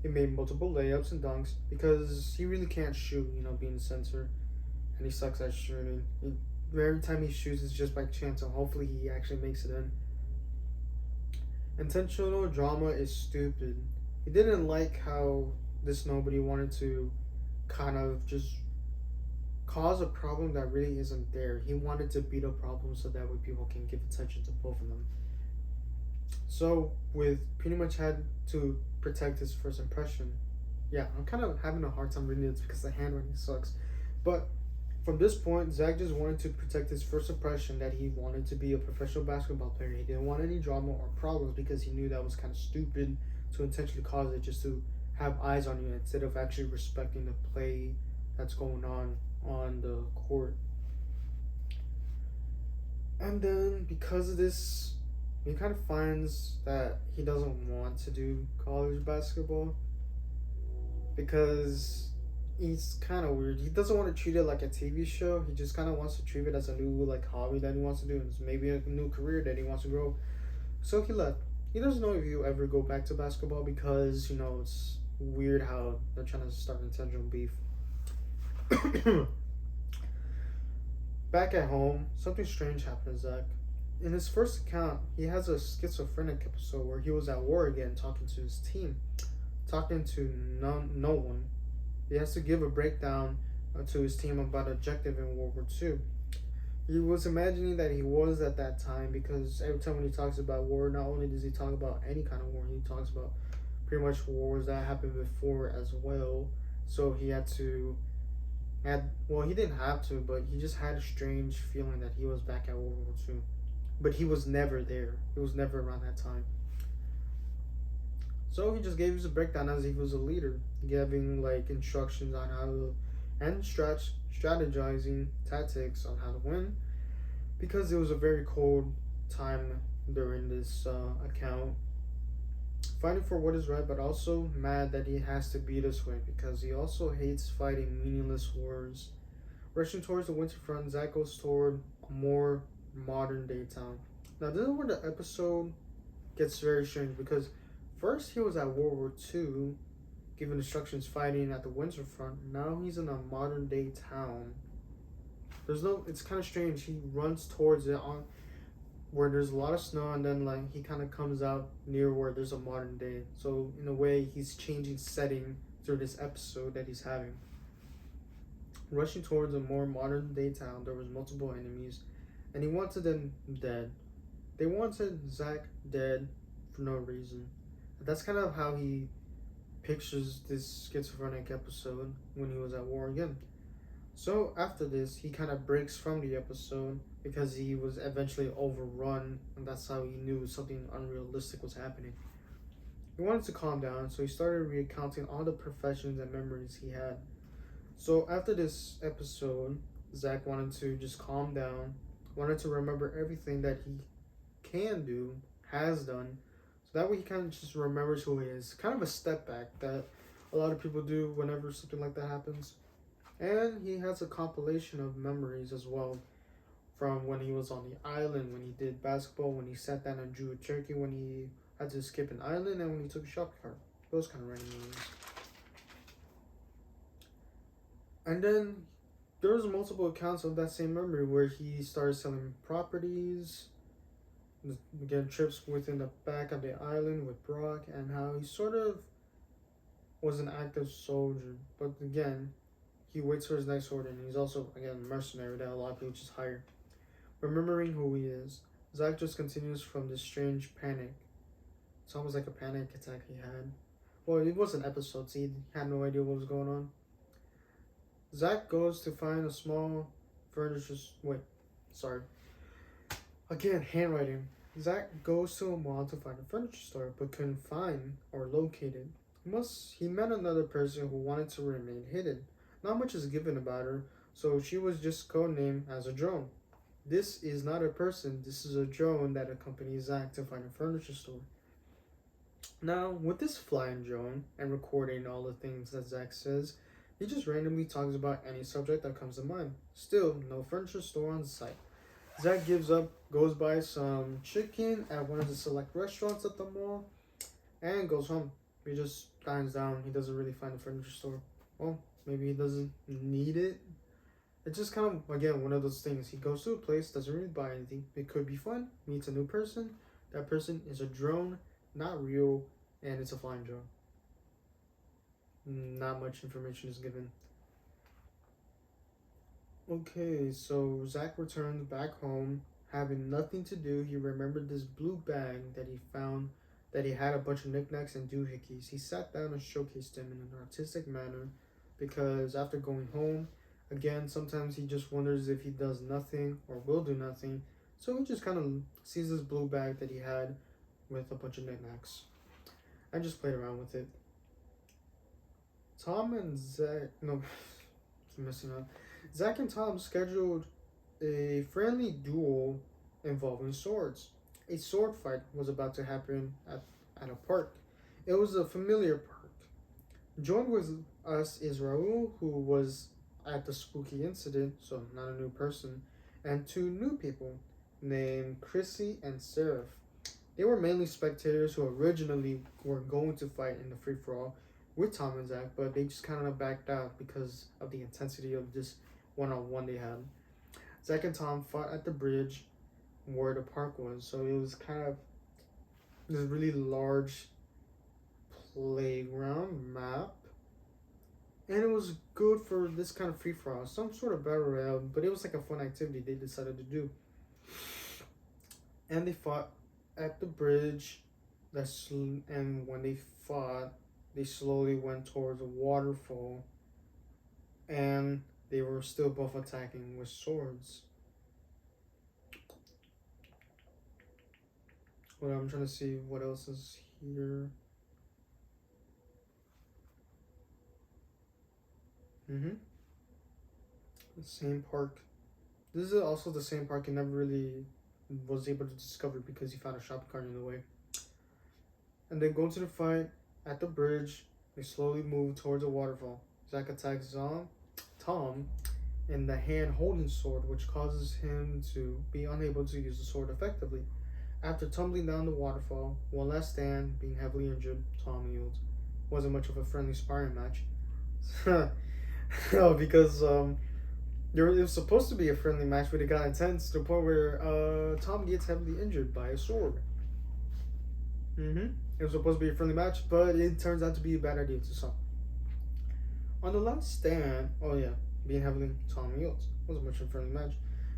He made multiple layups and dunks because he really can't shoot, being the center, and he sucks at shooting. Every time he shoots, it's just by chance, and hopefully he actually makes it in. Intentional drama is stupid. He didn't like how this nobody wanted to kind of just cause a problem that really isn't there. He wanted to beat a problem so that way people can give attention to both of them. So, with pretty much had to protect his first impression. Yeah, I'm kind of having a hard time reading this because the handwriting sucks. But from this point, Zach just wanted to protect his first impression that he wanted to be a professional basketball player. He didn't want any drama or problems because he knew that was kind of stupid to intentionally cause it just to have eyes on you instead of actually respecting the play that's going on the court. And then because of this, he kind of finds that he doesn't want to do college basketball because he's kind of weird. He doesn't want to treat it like a TV show. He just kind of wants to treat it as a new hobby that he wants to do, and maybe a new career that he wants to grow. So he left. He doesn't know if he'll ever go back to basketball because it's weird how they're trying to start intentional beef. Back at home, something strange happened to Zach. In his first account, he has a schizophrenic episode where he was at war again, talking to his team, talking to no one. He has to give a breakdown to his team about objective in World War II. He was imagining that he was at that time because every time when he talks about war, not only does he talk about any kind of war, he talks about pretty much wars that happened before as well. So he he didn't have to, but he just had a strange feeling that he was back at World War II. But he was never there. He was never around that time. So he just gave us a breakdown as if he was a leader, giving instructions on how to and strategizing tactics on how to win. Because it was a very cold time during this account. Fighting for what is right, but also mad that he has to be this way because he also hates fighting meaningless wars. Rushing towards the winter front, Zach goes toward a more modern day town. Now this is where the episode gets very strange because first he was at World War II, giving instructions fighting at the winter front. Now he's in a modern day town. It's kind of strange. He runs towards it on where there's a lot of snow, and then he kind of comes out near where there's a modern day. So in a way, he's changing setting through this episode that he's having. Rushing towards a more modern day town, there was multiple enemies, and he wanted them dead. They wanted Zach dead for no reason. That's kind of how he pictures this schizophrenic episode when he was at war again. So after this, he kind of breaks from the episode because he was eventually overrun, and that's how he knew something unrealistic was happening. He wanted to calm down, so he started recounting all the professions and memories he had. So after this episode, Zach wanted to just calm down, wanted to remember everything that he can do, has done, so that way he kind of just remembers who he is. Kind of a step back that a lot of people do whenever something like that happens. And he has a compilation of memories as well from when he was on the island, when he did basketball, when he sat down and drew a turkey, when he had to skip an island, and when he took a shop cart. Those kind of random memories. And then there's multiple accounts of that same memory where he started selling properties, again trips within the back of the island with Brock, and how he sort of was an active soldier, but again he waits for his next order, and he's also again a mercenary that a lot of people just hire. Remembering who he is, Zach just continues from this strange panic. It's almost like a panic attack he had. Well, it was an episode, so he had no idea what was going on. Zach goes to find a small furniture. Again, handwriting. Zach goes to a mall to find a furniture store, but couldn't find or locate it. He met another person who wanted to remain hidden. Not much is given about her, so she was just codenamed as a drone. This is not a person, this is a drone that accompanies Zach to find a furniture store. Now, with this flying drone and recording all the things that Zach says, he just randomly talks about any subject that comes to mind. Still, no furniture store on site. Zach gives up, goes buy some chicken at one of the select restaurants at the mall, and goes home. He just dines down. He doesn't really find a furniture store. Well, maybe he doesn't need it. It's just kind of, again, one of those things. He goes to a place, doesn't really buy anything. It could be fun, meets a new person. That person is a drone, not real, and it's a flying drone. Not much information is given. Okay, so Zach returned back home, having nothing to do. He remembered this blue bag that he found, that he had a bunch of knickknacks and doohickeys. He sat down and showcased them in an artistic manner because after going home, again, sometimes he just wonders if he does nothing or will do nothing. So he just kind of sees this blue bag that he had with a bunch of knickknacks and just played around with it. Tom and Zach, no, I'm messing up. Zach and Tom scheduled a friendly duel involving swords. A sword fight was about to happen at a park. It was a familiar park. Joined with us is Raul, who was at the spooky incident, so not a new person, and two new people named Chrissy and Seraph. They were mainly spectators who originally were going to fight in the free for all with Tom and Zach, but they just kind of backed out because of the intensity of this one-on-one they had. Zach and Tom fought at the bridge where the park was, so it was kind of this really large playground map, and it was good for this kind of free-for-all, some sort of battle royale, but it was like a fun activity they decided to do. And they fought at the bridge, and when they fought, they slowly went towards a waterfall, and they were still both attacking with swords. Well, I'm trying to see what else is here. The same park. This is also the same park he never really was able to discover because he found a shopping cart in the way. And they go to the fight at the bridge. They slowly move towards a waterfall. Zach attacks Tom in the hand holding sword, which causes him to be unable to use the sword effectively. After tumbling down the waterfall, one last stand, being heavily injured, Tom yields. Wasn't much of a friendly sparring match. No, because it was supposed to be a friendly match, but it got intense to the point where Tom gets heavily injured by a sword. It was supposed to be a friendly match, but it turns out to be a bad idea to some. On the last stand, being heavily, Tom yields. Wasn't much of a friendly match.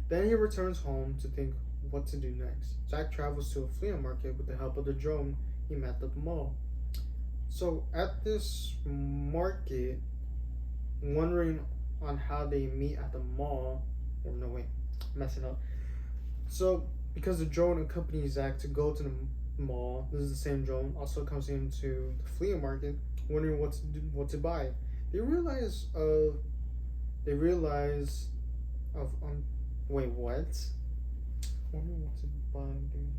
Then he returns home to think what to do next. Zach travels to a flea market with the help of the drone he met at the mall. So at this market, wondering on how they meet at the mall, or no wait, messing up. So because the drone accompanies Zach to go to the mall, this is the same drone, also comes into the flea market, wondering what to buy. They realize wait, what? Wondering what to buy, dude.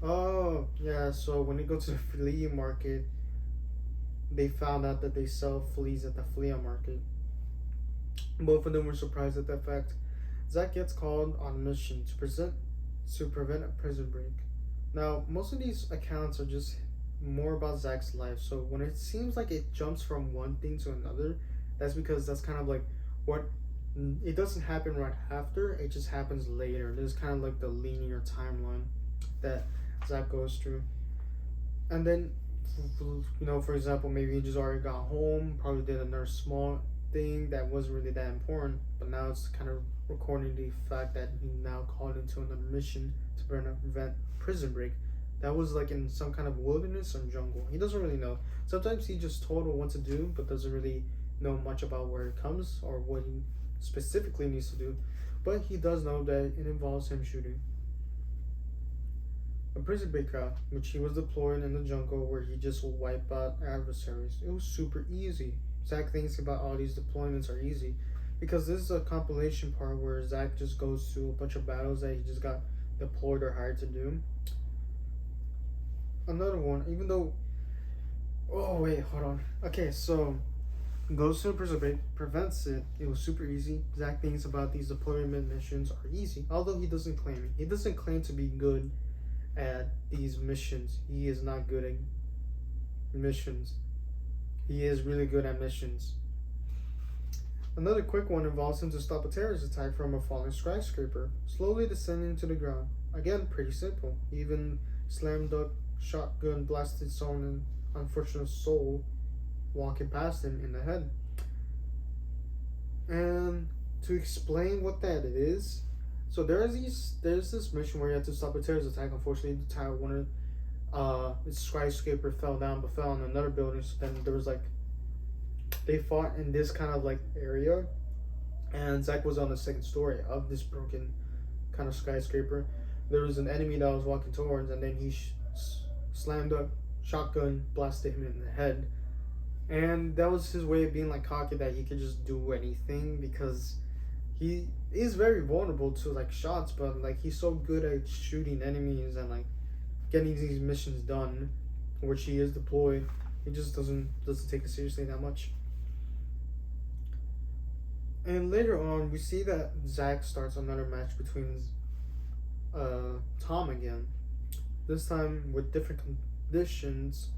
Oh, yeah, so when they go to the flea market, they found out that they sell fleas at the flea market. Both of them were surprised at that fact. Zach gets called on a mission to prevent a prison break. Now, most of these accounts are just more about Zach's life, so when it seems like it jumps from one thing to another, that's because that's kind of like what it doesn't happen right after, it just happens later. There's kind of like the linear timeline that Zach goes through. And then, for example, maybe he just already got home, probably did another small thing that wasn't really that important, but now it's kind of recording the fact that he now called into another mission to prevent prison break. That was like in some kind of wilderness or jungle. He doesn't really know. Sometimes he just told what to do, but doesn't really know much about where it comes or what he specifically needs to do. But he does know that it involves him shooting. a prison break route, which he was deployed in the jungle where he just will wipe out adversaries. It was super easy. Zack thinks about all these deployments are easy because this is a compilation part where Zack just goes to a bunch of battles that he just got deployed or hired to do. Another one, even though. Oh, wait, hold on. Okay, so goes to the prison break, prevents it. It was super easy. Zack thinks about these deployment missions are easy, although he doesn't claim it. He doesn't claim to be good at these missions. He is not good at missions. He is really good at missions. Another quick one involves him to stop a terrorist attack from a falling skyscraper, slowly descending to the ground. Again, pretty simple. He even slam dunk shotgun blasted someone, an unfortunate soul walking past him in the head. And to explain what that is, so there's this mission where you have to stop a terrorist attack. Unfortunately, the tower one the skyscraper fell down, but fell in another building. So then there was like they fought in this kind of like area, and Zack was on the second story of this broken kind of skyscraper. There was an enemy that was walking towards, and then he slammed a shotgun, blasted him in the head, and that was his way of being like cocky that he could just do anything because he is very vulnerable to like shots, but like he's so good at shooting enemies and like getting these missions done, which he is deployed. He just doesn't take it seriously that much. And later on, we see that Zack starts another match between Tom again. This time with different conditions,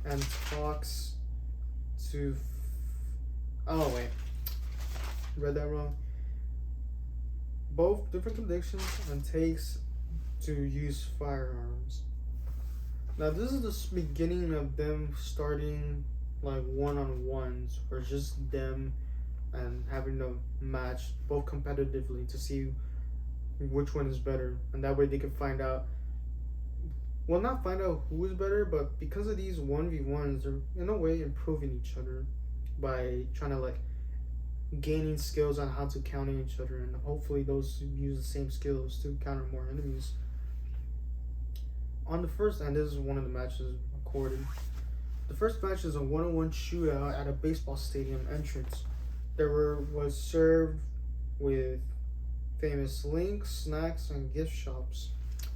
and talks to. Oh wait, read that wrong. Both different conditions and takes to use firearms. Now this is the beginning of them starting like one-on-ones or just them and having to match both competitively to see which one is better, and that way they can find out. Well, not find out who is better, but because of these 1v1s, they're in a way improving each other by trying to like gaining skills on how to counter each other, and hopefully those use the same skills to counter more enemies. On the first, and this is one of the matches recorded. The first match is a one-on-one shootout at a baseball stadium entrance. Was served with famous links, snacks, and gift shops.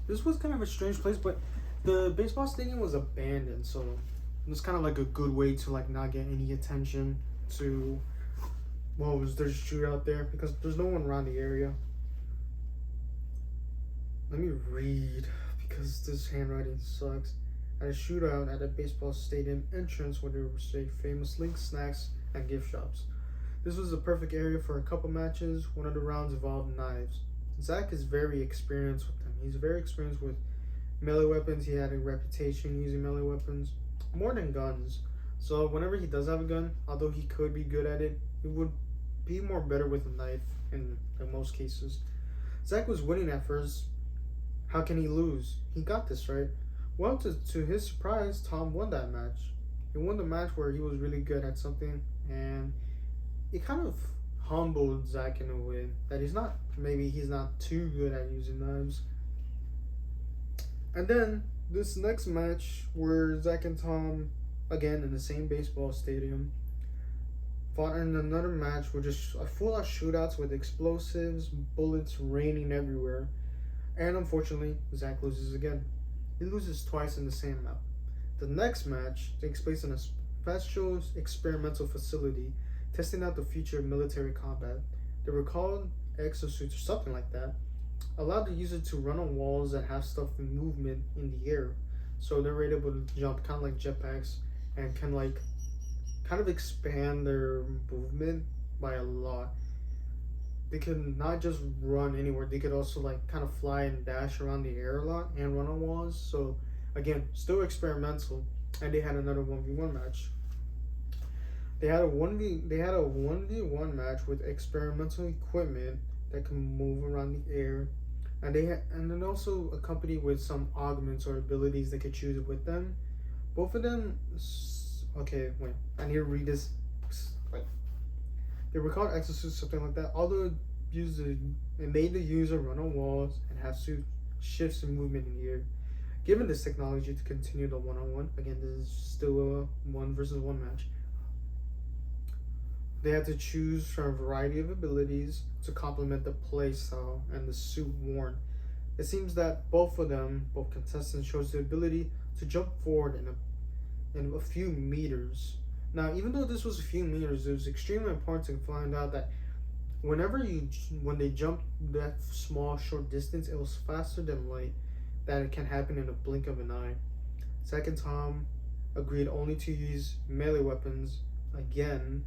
This was kind of a strange place, but the baseball stadium was abandoned, so it was kind of like a good way to like not get any attention to what was their shootout there because there's no one around the area. Let me read because this handwriting sucks. At a shootout at a baseball stadium entrance where there was a famous links, snacks, and gift shops. This was the perfect area for a couple matches. One of the rounds involved knives. Zack is very experienced with them. He's very experienced with melee weapons. He had a reputation using melee weapons more than guns. So whenever he does have a gun, although he could be good at it, he would be more better with a knife in most cases. Zack was winning at first. How can he lose? He got this, right? Well, to his surprise, Tom won that match. He won the match where he was really good at something, and it kind of humbled Zack in a way that he's not too good at using knives. And then this next match where Zack and Tom, again in the same baseball stadium, fought in another match with just a full-out shootouts with explosives, bullets raining everywhere, and unfortunately Zack loses again. He loses twice in the same map. The next match takes place in a special experimental facility testing out the future of military combat. They were called exosuits or something like that, allowed the user to run on walls that have stuff in movement in the air. So they were able to jump kind of like jetpacks and can like kind of expand their movement by a lot. They could not just run anywhere, they could also like kind of fly and dash around the air a lot and run on walls. So again, still experimental. And they had another 1v1 match. They had a 1v1 match with experimental equipment that can move around the air, and then also accompanied with some augments or abilities they could choose with them. Both of them. Okay, wait. I need to read this. Wait. They were called exosuits, something like that. Although it made the user run on walls and have suit shifts in movement in the air, given this technology to continue the one-on-one. Again, this is still a 1 versus 1 match. They had to choose from a variety of abilities to complement the playstyle and the suit worn. It seems that both contestants, chose the ability to jump forward in a few meters. Now, even though this was a few meters, it was extremely important to find out that when they jumped that small short distance, it was faster than light. That it can happen in a blink of an eye. Zack and Tom agreed only to use melee weapons. Again,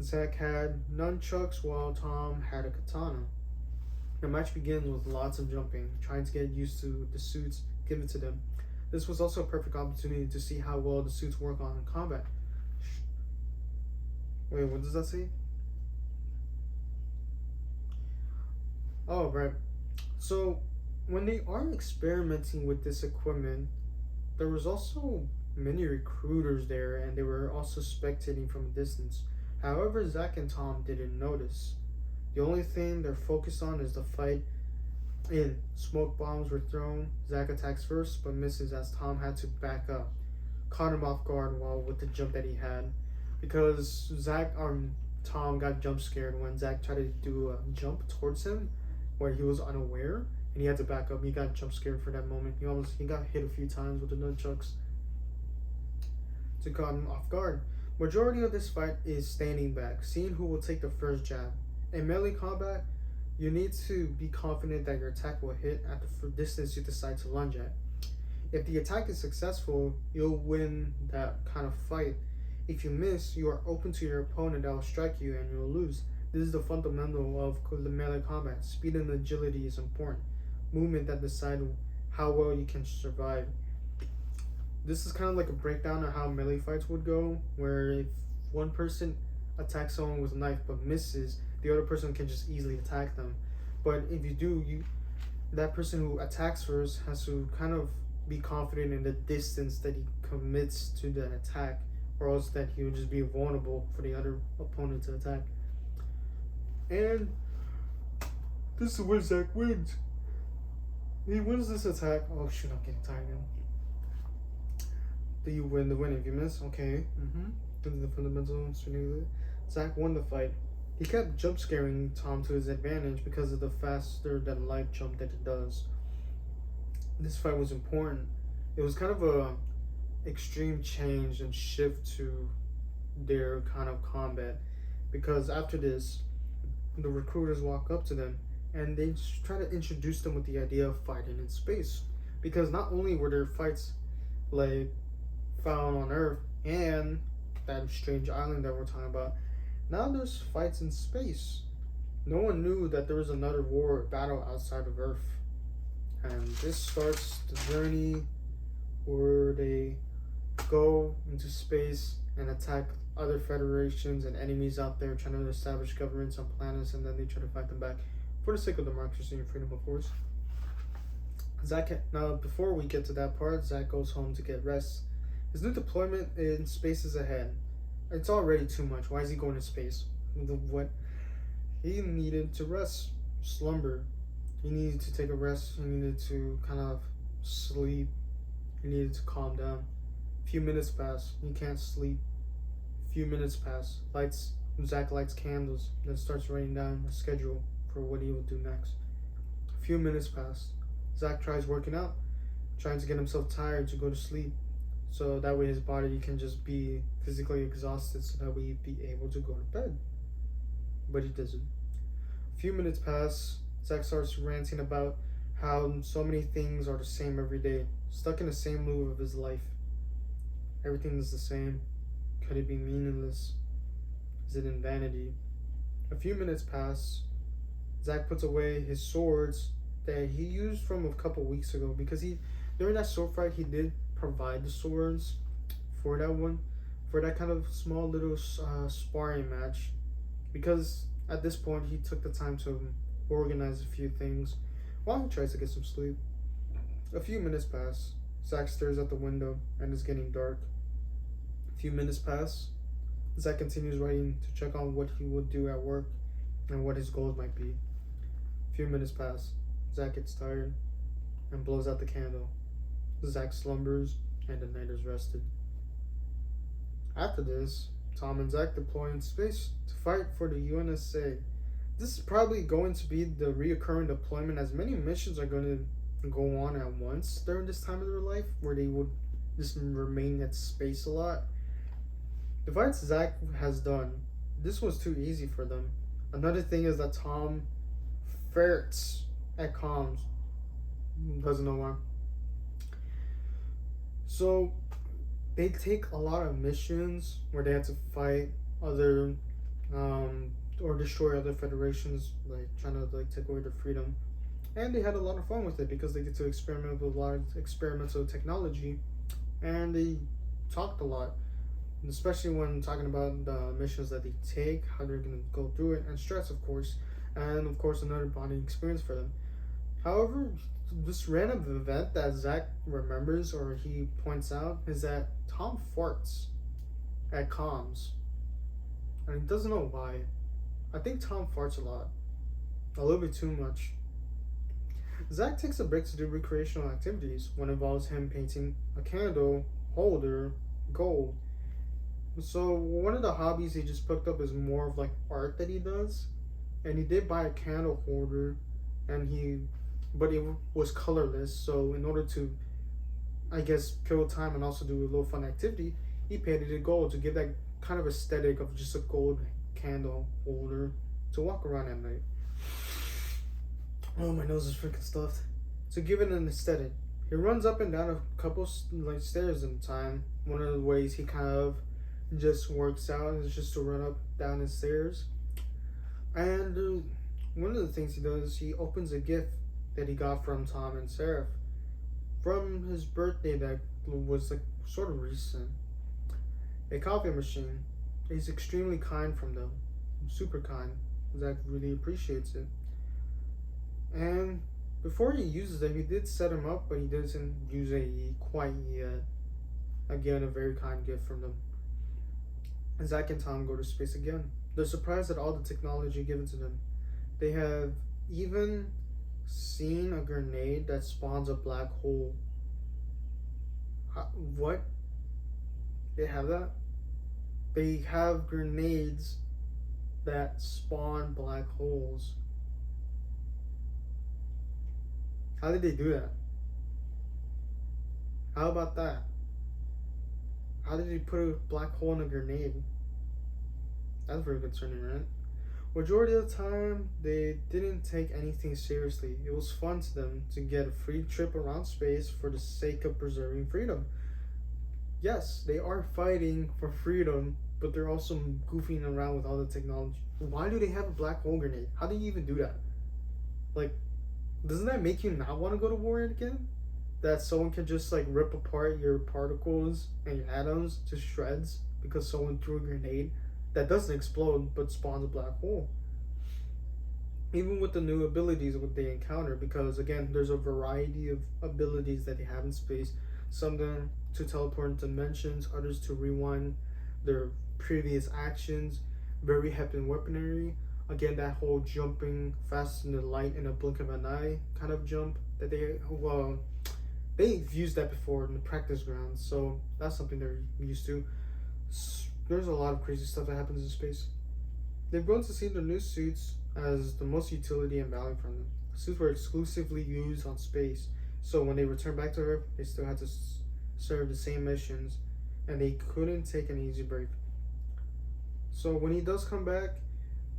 Zack had nunchucks while Tom had a katana. The match begins with lots of jumping, trying to get used to the suits given to them. This was also a perfect opportunity to see how well the suits work on combat. Wait, what does that say? Oh, right. So, when they are experimenting with this equipment, there was also many recruiters there, and they were also spectating from a distance. However, Zack and Tom didn't notice. The only thing they're focused on is the fight. In smoke bombs were thrown. Zack attacks first, but misses as Tom had to back up, caught him off guard while with the jump that he had, because Tom got jump scared when Zack tried to do a jump towards him, where he was unaware and he had to back up. He got jump scared for that moment. He got hit a few times with the nunchucks to caught him off guard. Majority of this fight is standing back, seeing who will take the first jab. In melee combat, you need to be confident that your attack will hit at the distance you decide to lunge at. If the attack is successful, you'll win that kind of fight. If you miss, you are open to your opponent that will strike you and you'll lose. This is the fundamental of the melee combat. Speed and agility is important. Movement that decide how well you can survive. This is kind of like a breakdown of how melee fights would go, where if one person attacks someone with a knife but misses, the other person can just easily attack them. But if you do, that person who attacks first has to kind of be confident in the distance that he commits to the attack, or else that he would just be vulnerable for the other opponent to attack. And this is where Zack wins. He wins this attack. Oh shoot, I'm getting tired now. Do you win the win if you miss? Okay. This is the fundamental. Zack won the fight. He kept jump scaring Tom to his advantage because of the faster than light jump that it does. This fight was important. It was kind of a extreme change and shift to their kind of combat, because after this, the recruiters walk up to them and they try to introduce them with the idea of fighting in space, because not only were there fights like found on Earth and that strange island that we're talking about, now there's fights in space. No one knew that there was another war or battle outside of Earth. And this starts the journey where they go into space and attack other federations and enemies out there trying to establish governments on planets, and then they try to fight them back for the sake of democracy and freedom of force. Now, before we get to that part, Zack goes home to get rest. His new deployment in space is ahead. It's already too much. Why is he going to space? What? He needed to rest, slumber. He needed to take a rest. He needed to kind of sleep. He needed to calm down. A few minutes pass. He can't sleep. A few minutes pass. Zack lights candles, then starts writing down a schedule for what he will do next. A few minutes pass. Zack tries working out, trying to get himself tired to go to sleep, so that way his body can just be physically exhausted, so that way he'd be able to go to bed. But he doesn't. A few minutes pass. Zack starts ranting about how so many things are the same every day, stuck in the same loop of his life. Everything is the same. Could it be meaningless? Is it in vanity? A few minutes pass. Zack puts away his swords that he used from a couple weeks ago, because during that sword fight he did provide the swords for that kind of small little sparring match, because at this point he took the time to organize a few things while he tries to get some sleep. A few minutes pass. Zack stares out the window and it's getting dark. A few minutes pass. Zack continues writing to check on what he would do at work and what his goals might be. A few minutes pass. Zack gets tired and blows out the candle. Zack slumbers, and the night is rested. After this, Tom and Zack deploy in space to fight for the UNSA. This is probably going to be the reoccurring deployment, as many missions are going to go on at once during this time of their life, where they would just remain at space a lot. The fights Zack has done, this was too easy for them. Another thing is that Tom ferrets at comms. Doesn't know why. So they take a lot of missions where they had to fight other or destroy other federations, like trying to like take away their freedom. And they had a lot of fun with it because they get to experiment with a lot of experimental technology, and they talked a lot, especially when talking about the missions that they take, how they're gonna go through it, and stress, of course, and of course another bonding experience for them. However, this random event that Zack remembers or he points out is that Tom farts at comms, and he doesn't know why. I think Tom farts a little bit too much. Zack takes a break to do recreational activities. One involves him painting a candle holder gold. So one of the hobbies he just picked up is more of like art that he does, and he did buy a candle holder, but it was colorless. So in order to, I guess, kill time and also do a little fun activity, he painted it gold to give that kind of aesthetic of just a gold candle holder to walk around at night. Oh, my nose is freaking stuffed. To give it an aesthetic, he runs up and down a couple like stairs in time. One of the ways he kind of just works out is just to run up down the stairs. And one of the things he does, he opens a gift that he got from Tom and Seraph from his birthday that was like sort of recent. A coffee machine. He's extremely kind from them, super kind. Zack really appreciates it. And before he uses it, he did set him up, but he doesn't use it quite yet. Again, a very kind gift from them. And Zack and Tom go to space again. They're surprised at all the technology given to them. They have even seen a grenade that spawns a black hole. What? They have that? They have grenades that spawn black holes. How did they do that? How about that? How did he put a black hole in a grenade? That's very concerning, right? Majority of the time, they didn't take anything seriously. It was fun to them to get a free trip around space for the sake of preserving freedom. Yes, they are fighting for freedom, but they're also goofing around with all the technology. Why do they have a black hole grenade? How do you even do that? Like, doesn't that make you not want to go to war again? That someone can just like rip apart your particles and your atoms to shreds because someone threw a grenade that doesn't explode but spawns a black hole. Even with the new abilities what they encounter, because again, there's a variety of abilities that they have in space. Some of them to teleport into dimensions, others to rewind their previous actions. Very weapon weaponry. Again, that whole jumping faster than the light in a blink of an eye kind of jump that they've used that before in the practice grounds, so that's something they're used to. There's a lot of crazy stuff that happens in space. They've grown to see their new suits as the most utility and value from them. Suits were exclusively used on space, so when they returned back to Earth, they still had to serve the same missions, and they couldn't take an easy break. So when he does come back,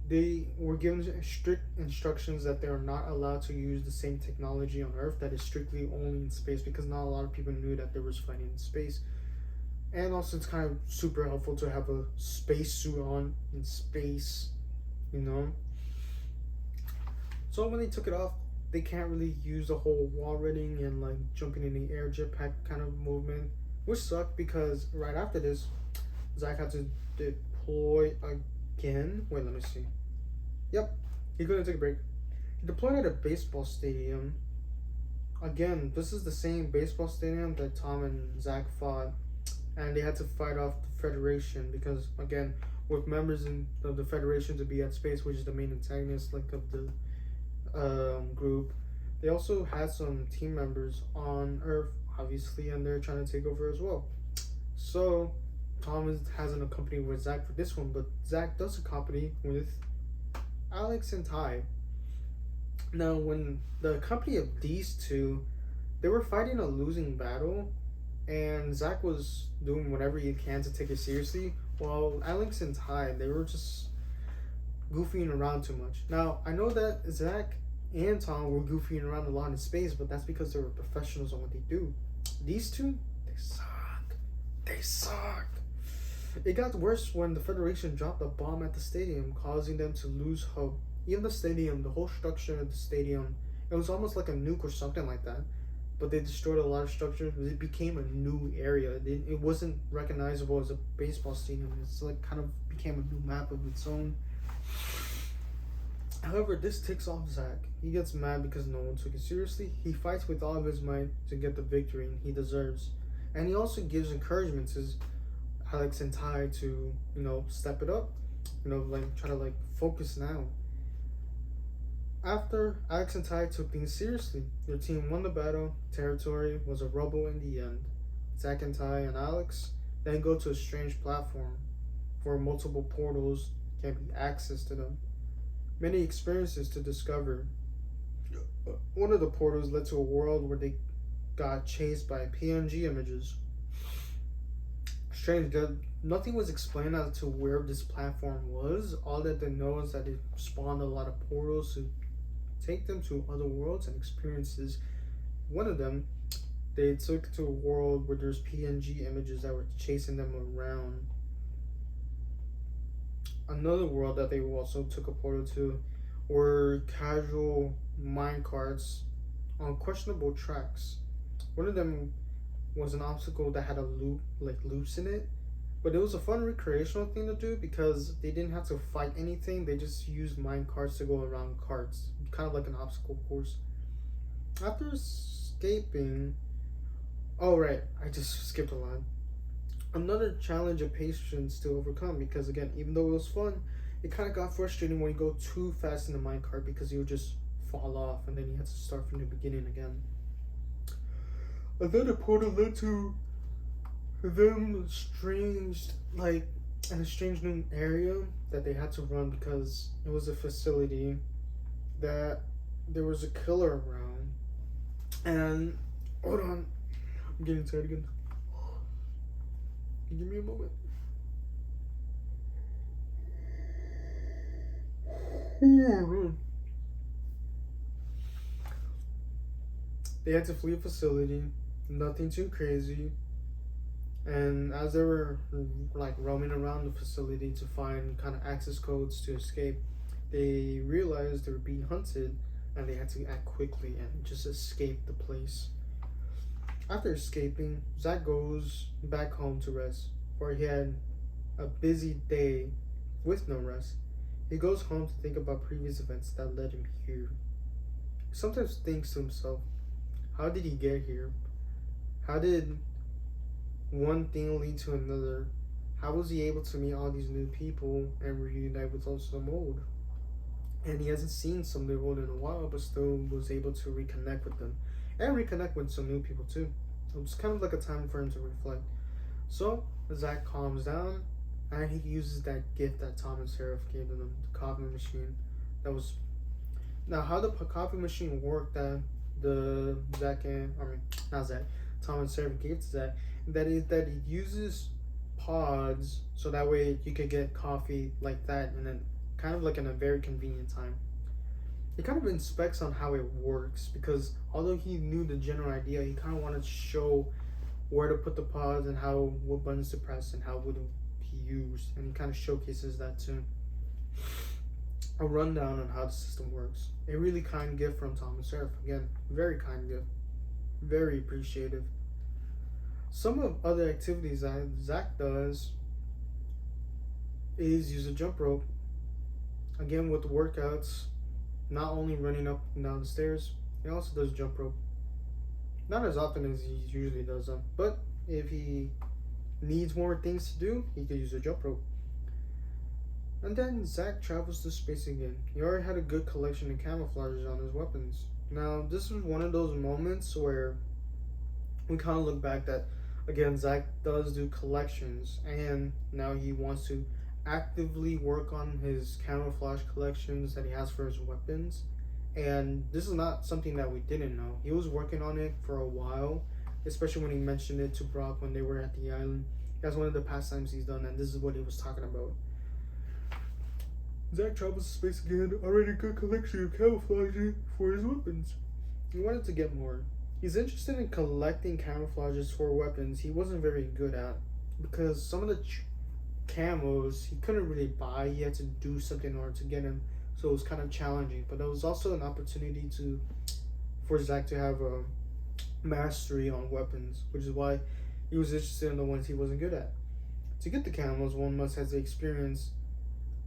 they were given strict instructions that they are not allowed to use the same technology on Earth that is strictly only in space, because not a lot of people knew that there was fighting in space. And also it's kind of super helpful to have a space suit on in space, you know? So when they took it off, they can't really use the whole wall running and like jumping in the air jetpack kind of movement, which sucked because right after this, Zack had to deploy again. Wait, let me see. Yep, he's gonna take a break. He deployed at a baseball stadium. Again, this is the same baseball stadium that Tom and Zack fought, and they had to fight off the Federation because, again, with members of the Federation to be at space, which is the main antagonist like of the group, they also had some team members on Earth. obviously, and they're trying to take over as well. So Tom hasn't accompanied with Zach for this one, but Zach does accompany with Alex and Ty. Now, when the company of these two, they were fighting a losing battle, and Zach was doing whatever he can to take it seriously, while Alex and Ty, they were just goofing around too much. Now, I know that Zach and Tom were goofing around a lot in space, but that's because they were professionals on what they do. These two, they suck. They suck. It got worse when the Federation dropped a bomb at the stadium, causing them to lose hope. Even the stadium, the whole structure of the stadium, it was almost like a nuke or something like that. But they destroyed a lot of structures. It became a new area. It wasn't recognizable as a baseball stadium. It's like kind of became a new map of its own. However, this ticks off Zach. He gets mad because no one took it seriously. He fights with all of his might to get the victory he deserves. And he also gives encouragement to Alex and Ty to, step it up. Try to focus now. After Alex and Ty took things seriously, their team won the battle. Territory was a rubble in the end. Zach and Ty and Alex then go to a strange platform where multiple portals can be accessed to them. Many experiences to discover. One of the portals led to a world where they got chased by PNG images. Strange that nothing was explained as to where this platform was. All that they know is that it spawned a lot of portals to take them to other worlds and experiences. One of them, they took to a world where there's PNG images that were chasing them around. Another world that they also took a portal to were casual mine carts on questionable tracks. One of them was an obstacle that had a loops in it, but it was a fun recreational thing to do because they didn't have to fight anything. They just used mine carts to go around carts, kind of like an obstacle course. After escaping, oh right, I just skipped a line. Another challenge of patience to overcome because again, even though it was fun, it kind of got frustrating when you go too fast in the minecart because you would just fall off and then you had to start from the beginning again. Another portal led to them in a strange new area that they had to run because it was a facility that there was a killer around. And hold on, I'm getting tired again. Give me a moment. They had to flee a facility, nothing too crazy. And as they were roaming around the facility to find kind of access codes to escape, they realized they were being hunted and they had to act quickly and just escape the place. After escaping, Zach goes back home to rest, for he had a busy day with no rest. He goes home to think about previous events that led him here. He sometimes thinks to himself, how did he get here? How did one thing lead to another? How was he able to meet all these new people and reunite with some old? And he hasn't seen some of the old in a while, but still was able to reconnect with them. And reconnect with some new people too. So it's kind of like a time for him to reflect. So Zach calms down and he uses that gift that Tom and Seraph gave them, the coffee machine. Now how the coffee machine worked that Tom and Seraph gave to Zach, that it uses pods so that way you could get coffee like that and then kind of like in a very convenient time. He kind of inspects on how it works because although he knew the general idea, he kind of wanted to show where to put the pods and what buttons to press and how would it be used, and he kind of showcases that too. A rundown on how the system works. A really kind gift from Tom and Seraph. Again, very kind gift, very appreciative. Some of other activities that Zach does is use a jump rope. Again, with the workouts, not only running up and down the stairs, he also does jump rope. Not as often as he usually does them, but if he needs more things to do, he could use a jump rope. And then Zach travels to space again. He already had a good collection of camouflages on his weapons. Now, this was one of those moments where we kind of look back that again Zach does do collections, and now he wants to actively work on his camouflage collections that he has for his weapons. And this is not something that we didn't know. He was working on it for a while, especially when he mentioned it to Brock when they were at the island. That's one of the pastimes he's done, and this is what he was talking about. Zach travels to space again, already good collection of camouflage for his weapons. He wanted to get more. He's interested in collecting camouflages for weapons he wasn't very good at, because some of the camos he couldn't really buy. He had to do something in order to get them, so it was kind of challenging. But it was also an opportunity for Zach to have a mastery on weapons, which is why he was interested in the ones he wasn't good at. To get the camos, one must have experience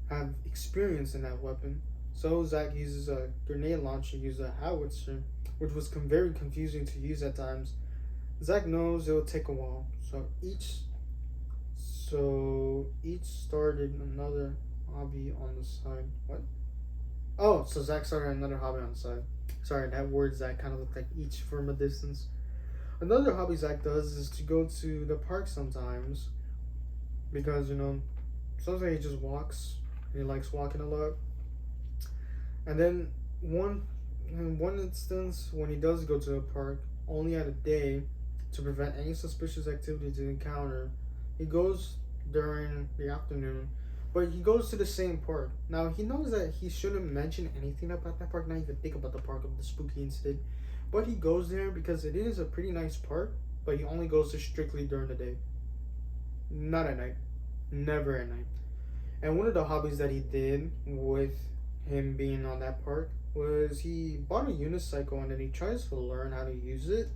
in that weapon. So Zach uses a grenade launcher, uses a howitzer, which was very confusing to use at times. Zach knows it will take a while, so each started another hobby on the side. What? Oh, so Zach started another hobby on the side. Sorry, that word Zach kind of looked like each from a distance. Another hobby Zach does is to go to the park sometimes, because sometimes he just walks. And he likes walking a lot. And then in one instance, when he does go to the park, only at a day, to prevent any suspicious activity to encounter, he goes during the afternoon, but he goes to the same park. Now, he knows that he shouldn't mention anything about that park, not even think about the park of the spooky incident, but he goes there because it is a pretty nice park, but he only goes there strictly during the day. Not at night. Never at night. And one of the hobbies that he did with him being on that park was he bought a unicycle, and then he tries to learn how to use it.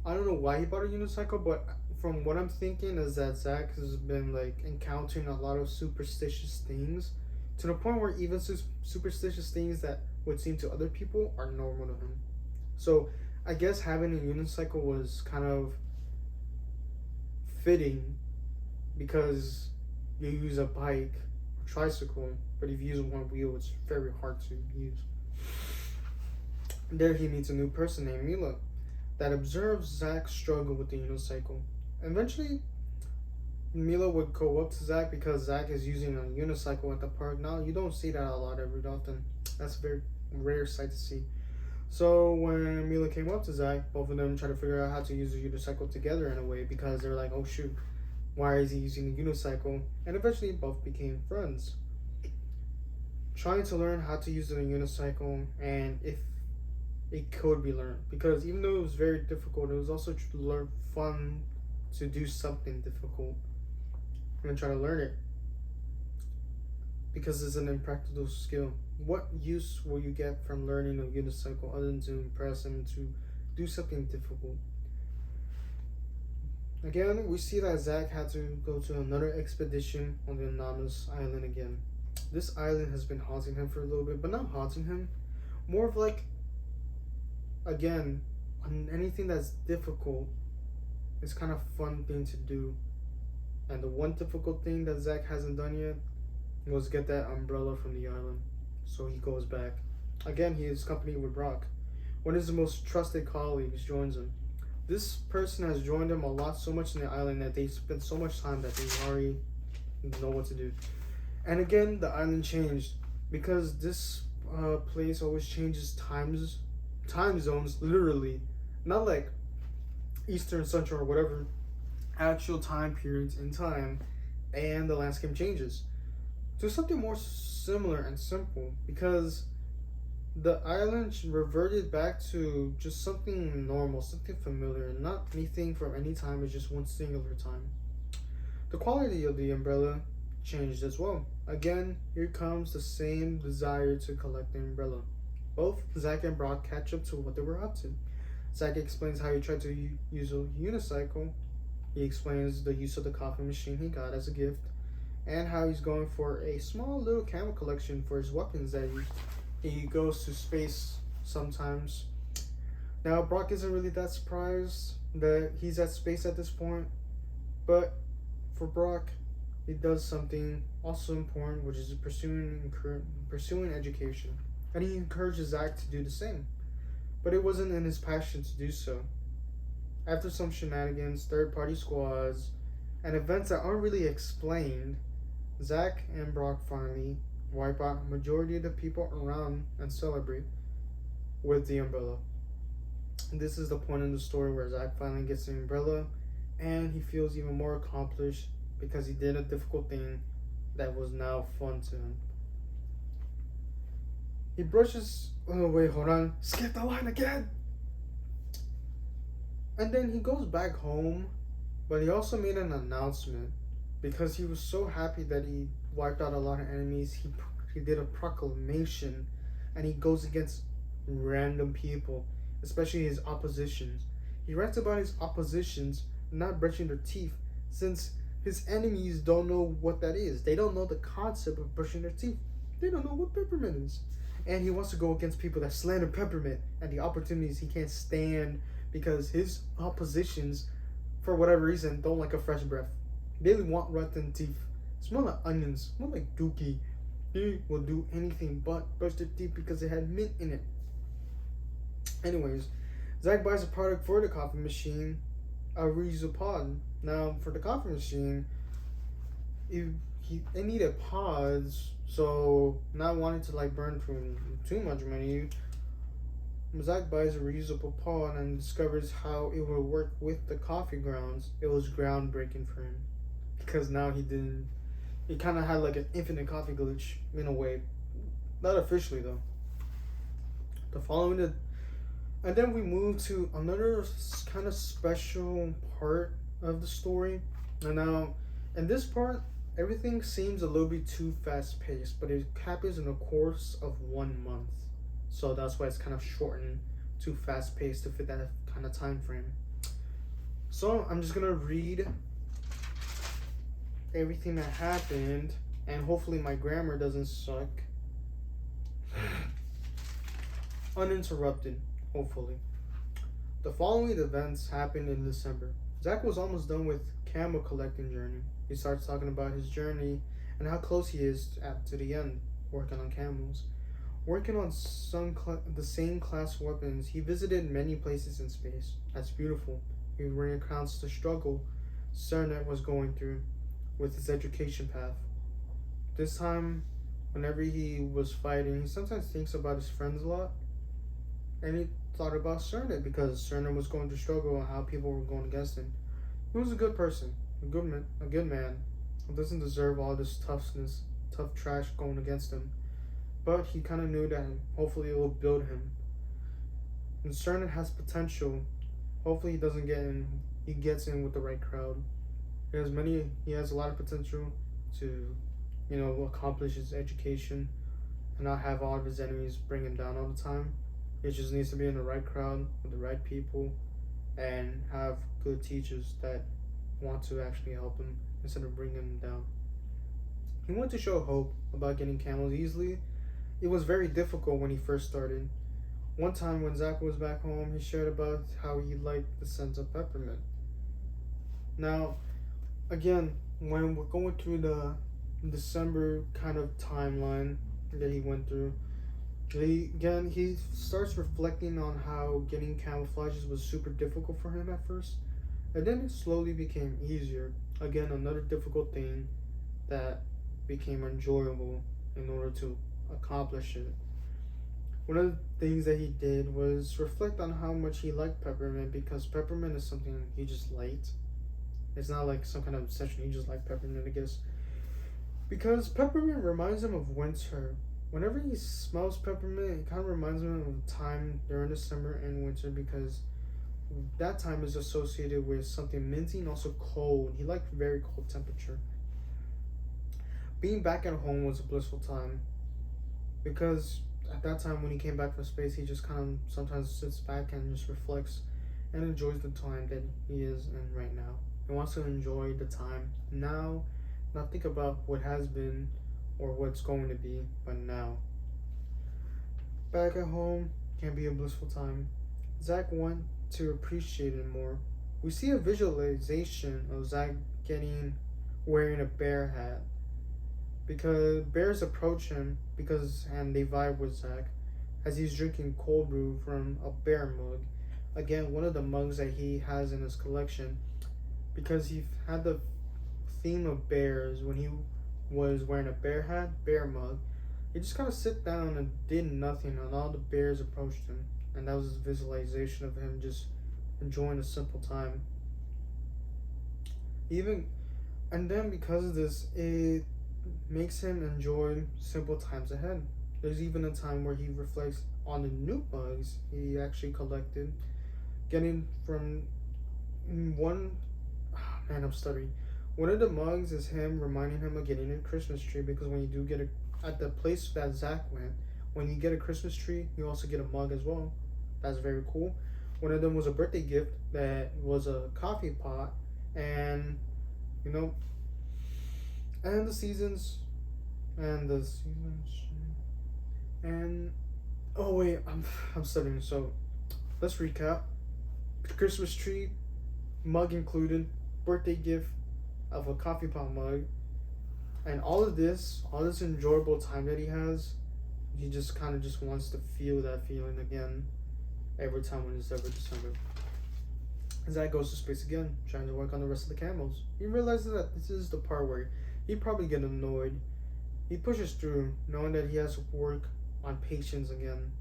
I don't know why he bought a unicycle, but from what I'm thinking is that Zach has been like encountering a lot of superstitious things, to the point where even superstitious things that would seem to other people are normal to him. So I guess having a unicycle was kind of fitting, because you use a bike or tricycle, but if you use one wheel, it's very hard to use. There he meets a new person named Mila that observes Zach struggle with the unicycle. Eventually, Mila would go up to Zach because Zach is using a unicycle at the park. Now, you don't see that a lot every often. That's a very rare sight to see. So when Mila came up to Zach, both of them tried to figure out how to use the unicycle together in a way, because they're like, oh shoot, why is he using a unicycle? And eventually both became friends. Trying to learn how to use the unicycle, and if it could be learned. Because even though it was very difficult, it was also fun to do something difficult and try to learn it. Because it's an impractical skill. What use will you get from learning a unicycle other than to impress him to do something difficult? Again, we see that Zach had to go to another expedition on the anonymous island again. This island has been haunting him for a little bit, but not haunting him. More of like, again, anything that's difficult is kind of fun thing to do. And the one difficult thing that Zach hasn't done yet was get that umbrella from the island. So he goes back. Again, he is accompanied with Brock. One of his most trusted colleagues joins him. This person has joined him a lot, so much in the island that they spent so much time that they already know what to do. And again, the island changed because this place always changes time zones, literally, not like Eastern, Central, or whatever, actual time periods in time, and the landscape changes to something more similar and simple, because the island reverted back to just something normal, something familiar, not anything from any time. It's just one singular time. The quality of the umbrella changed as well. Again, here comes the same desire to collect the umbrella. Both Zach and Brock catch up to what they were up to. Zach explains how he tried to use a unicycle. He explains the use of the coffee machine he got as a gift, and how he's going for a small little camo collection for his weapons that he goes to space sometimes. Now, Brock isn't really that surprised that he's at space at this point, but for Brock, he does something also important, which is pursuing education, and he encourages Zach to do the same. But it wasn't in his passion to do so. After some shenanigans, third party squads, and events that aren't really explained, Zack and Brock finally wipe out a majority of the people around and celebrate with the umbrella. And this is the point in the story where Zack finally gets the umbrella and he feels even more accomplished because he did a difficult thing that was now fun to him. He brushes. Oh, wait, hold on. Skip the line again! And then he goes back home, but he also made an announcement because he was so happy that he wiped out a lot of enemies. He did a proclamation and he goes against random people, especially his oppositions. He writes about his oppositions not brushing their teeth since his enemies don't know what that is. They don't know the concept of brushing their teeth. They don't know what peppermint is. And he wants to go against people that slander peppermint and the opportunities he can't stand because his oppositions, for whatever reason, don't like a fresh breath. They want rotten teeth. Smell like onions. Smell like dookie. They will do anything but brush their teeth because it had mint in it. Anyways, Zack buys a product for the coffee machine, a reusable pod. Now, for the coffee machine, it needed pods, so not wanting to like burn through too much money, Zack buys a reusable pod and discovers how it will work with the coffee grounds. It was groundbreaking for him because now he kind of had like an infinite coffee glitch in a way, not officially though. The following the And then we move to another kind of special part of the story. And now, in this part, everything seems a little bit too fast paced, but it happens in the course of 1 month. So that's why it's kind of shortened to fast paced to fit that kind of time frame. So I'm just gonna read everything that happened, and hopefully my grammar doesn't suck. Uninterrupted, hopefully. The following events happened in December. Zack was almost done with camel collecting journey. He starts talking about his journey and how close he is to the end, working on camels. Working on the same class weapons, he visited many places in space. That's beautiful. He recounts the struggle Cernet was going through with his education path. This time, whenever he was fighting, he sometimes thinks about his friends a lot. And he thought about Cernet because Cernet was going through struggle and how people were going against him. He was a good person, a good man who doesn't deserve all this tough trash going against him. But he kind of knew that hopefully it will build him. And Cernet has potential. Hopefully he doesn't get in. He gets in with the right crowd. He has a lot of potential to, accomplish his education and not have all of his enemies bring him down all the time. He just needs to be in the right crowd with the right people and have good teachers that want to actually help him instead of bringing him down. He wanted to show hope about getting camels easily. It was very difficult when he first started. One time when Zack was back home, he shared about how he liked the scent of peppermint. Now, again, when we're going through the December kind of timeline that he went through, he starts reflecting on how getting camouflages was super difficult for him at first, and then it slowly became easier. Again, another difficult thing that became enjoyable in order to accomplish it. One of the things that he did was reflect on how much he liked peppermint because peppermint is something he just liked. It's not like some kind of obsession, he just liked peppermint, I guess. Because peppermint reminds him of winter. Whenever he smells peppermint, it kind of reminds him of the time during the summer and winter because that time is associated with something minty and also cold. He liked very cold temperature. Being back at home was a blissful time because at that time when he came back from space, he just kind of sometimes sits back and just reflects and enjoys the time that he is in right now. He wants to enjoy the time now, not think about what has been or what's going to be, but now. Back at home can be a blissful time. Zack wants to appreciate it more. We see a visualization of Zack wearing a bear hat because bears approach him and they vibe with Zack as he's drinking cold brew from a bear mug. again, one of the mugs that he has in his collection, because he had the theme of bears when he was wearing a bear hat, bear mug. He just kind of sit down and did nothing, and all the bears approached him, and that was his visualization of him just enjoying a simple time. Even, and then because of this, it makes him enjoy simple times ahead. There's even a time where he reflects on the new bugs he actually collected, getting from one. Oh, man, I'm stuttering. One of the mugs is him reminding him of getting a Christmas tree, because when you do get a at the place that Zach went, when you get a Christmas tree, you also get a mug as well. That's very cool. One of them was a birthday gift that was a coffee pot, and you know, and the seasons, and oh wait, I'm studying. So let's recap. Christmas tree, mug included, birthday gift of a coffee pot mug, and all this enjoyable time that he has, he just kind of just wants to feel that feeling again every time when it's ever December. Zach goes to space again, trying to work on the rest of the camos. He realizes that this is the part where he probably get annoyed. He pushes through, knowing that he has to work on patience again.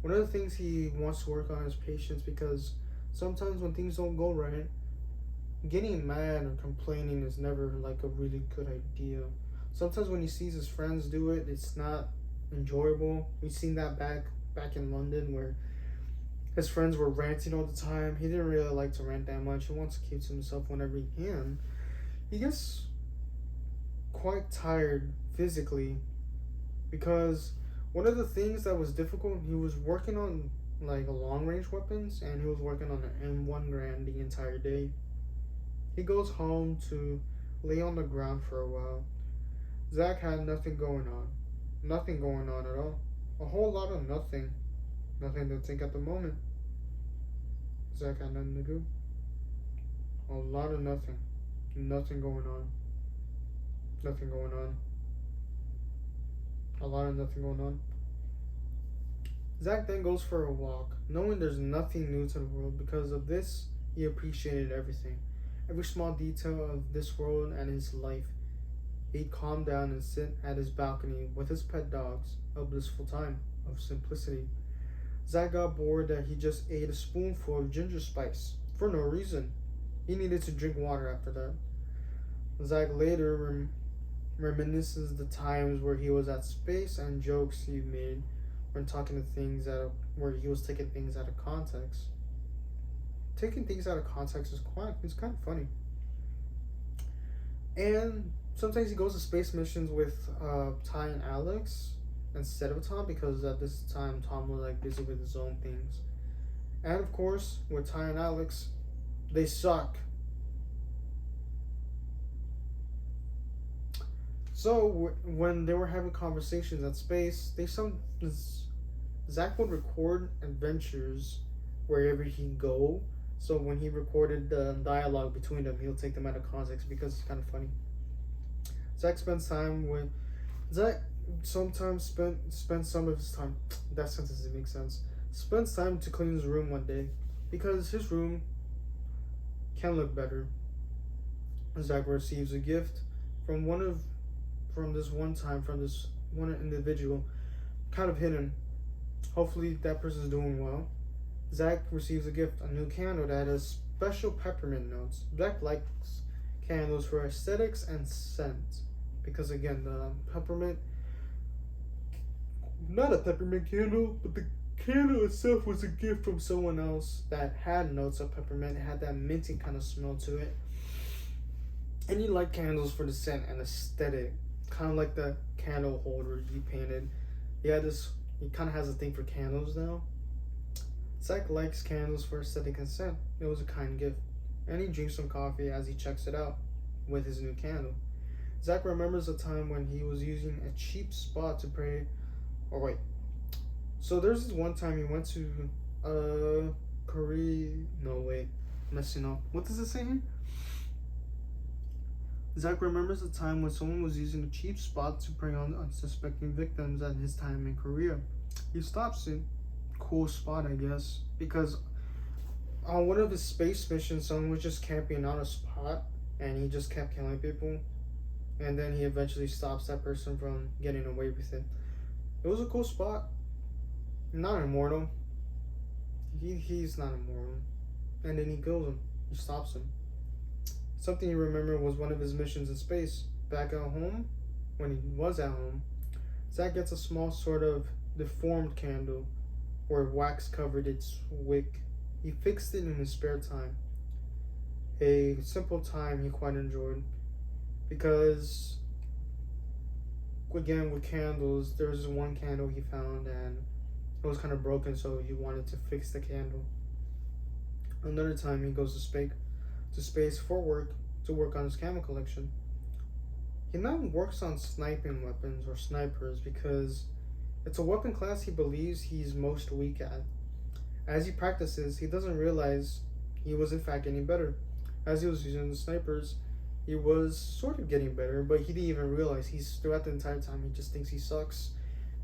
One of the things he wants to work on is patience, because sometimes when things don't go right, getting mad or complaining is never like a really good idea. Sometimes when he sees his friends do it, it's not enjoyable. We've seen that back in London, where his friends were ranting all the time. He didn't really like to rant that much. He wants to keep to himself whenever he can. He gets quite tired physically, because one of the things that was difficult, he was working on like a long range weapons, and he was working on an M1 Garand the entire day. He goes home to lay on the ground for a while. Zach had nothing going on. Nothing going on at all. A whole lot of nothing. Nothing to think at the moment. Zach had nothing to do. A lot of nothing. Nothing going on. Nothing going on. A lot of nothing going on. Zach then goes for a walk, knowing there's nothing new to the world. Because of this, he appreciated everything. Every small detail of this world and his life. He'd calm down and sit at his balcony with his pet dogs, a blissful time of simplicity. Zach got bored that he just ate a spoonful of ginger spice for no reason. He needed to drink water after that. Zach later reminisces the times where he was at space and jokes he made when talking to things where he was taking things out of context. Taking things out of context is kind of funny. And sometimes he goes to space missions with Ty and Alex instead of Tom, because at this time Tom was like busy with his own things. And of course, with Ty and Alex, they suck. So when they were having conversations at space, Zach would record adventures wherever he'd go. So when he recorded the dialogue between them, he'll take them out of context because it's kind of funny. Zach sometimes spends some of his time. That sentence doesn't make sense. Spends time to clean his room one day, because his room can look better. Zach receives a gift from this one individual, kind of hidden. Hopefully that person's doing well. Zach receives a gift, a new candle that has special peppermint notes. Zach likes candles for aesthetics and scent, because again, the peppermint, not a peppermint candle, but the candle itself was a gift from someone else that had notes of peppermint. It had that minty kind of smell to it. And he liked candles for the scent and aesthetic, kind of like the candle holder he painted. He kind of has a thing for candles now. Zach likes candles for aesthetic and scent. It was a kind gift. And he drinks some coffee as he checks it out with his new candle. Zach remembers a time when he was using a cheap spot to pray. Oh wait. So there's this one time he went to Korea. No wait. Messing up. What does it say here? Zach remembers a time when someone was using a cheap spot to prey on unsuspecting victims at his time in Korea. He stops it. Cool spot, I guess, because On one of his space missions, someone was just camping on a spot, and he just kept killing people. And then he eventually stops that person from getting away with it. It was a cool spot. Not immortal. He's not immortal. And then he kills him. He stops him. Something you remember was one of his missions in space. Back at home, when he was at home, Zack gets a small sort of deformed candle where wax covered its wick. He fixed it in his spare time. A simple time he quite enjoyed. Because, again, with candles, there was one candle he found and it was kind of broken, so he wanted to fix the candle. Another time he goes to space for work to work on his camo collection. He now works on sniping weapons or snipers because it's a weapon class he believes he's most weak at. As he practices, he doesn't realize he was in fact getting better. As he was using the snipers, he was sort of getting better, but he didn't even realize throughout the entire time he just thinks he sucks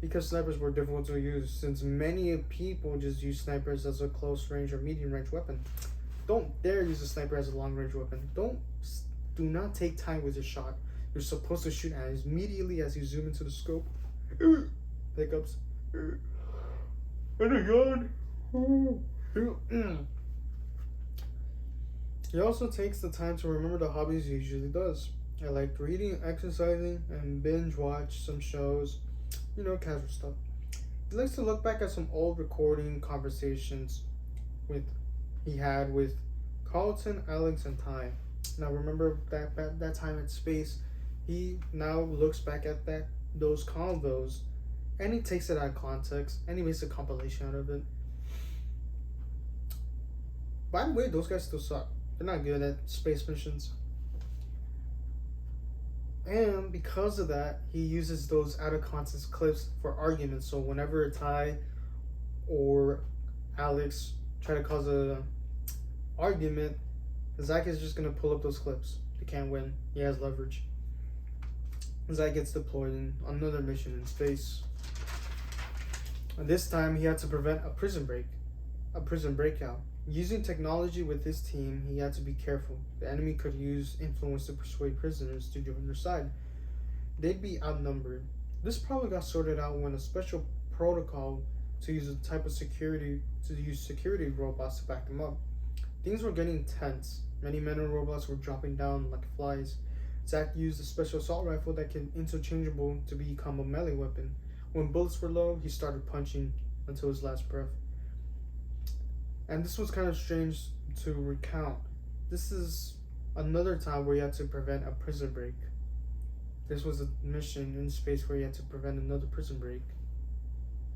because snipers were difficult to use since many people just use snipers as a close range or medium range weapon. Don't dare use a sniper as a long range weapon. Do not take time with your shot. You're supposed to shoot at it immediately as you zoom into the scope. Hiccups. And a gun. He also takes the time to remember the hobbies he usually does. I like reading, exercising, and binge watch some shows. Casual stuff. He likes to look back at some old recording conversations he had with Carlton, Alex, and Ty. Now remember that time at space. He now looks back at those convos, and he takes it out of context, and he makes a compilation out of it. By the way, those guys still suck. They're not good at space missions. And because of that, he uses those out of context clips for arguments. So whenever Ty or Alex try to cause a argument, Zack is just gonna pull up those clips. He can't win. He has leverage. Zack gets deployed in another mission in space. And this time he had to prevent a prison breakout. Using technology with his team, he had to be careful. The enemy could use influence to persuade prisoners to join their side. They'd be outnumbered. This probably got sorted out when a special protocol to use security robots to back them up. Things were getting tense. Many men and robots were dropping down like flies. Zack used a special assault rifle that can interchangeable to become a melee weapon. When bullets were low, he started punching until his last breath. And this was kind of strange to recount. This is another time where he had to prevent a prison break. This was a mission in space where he had to prevent another prison break.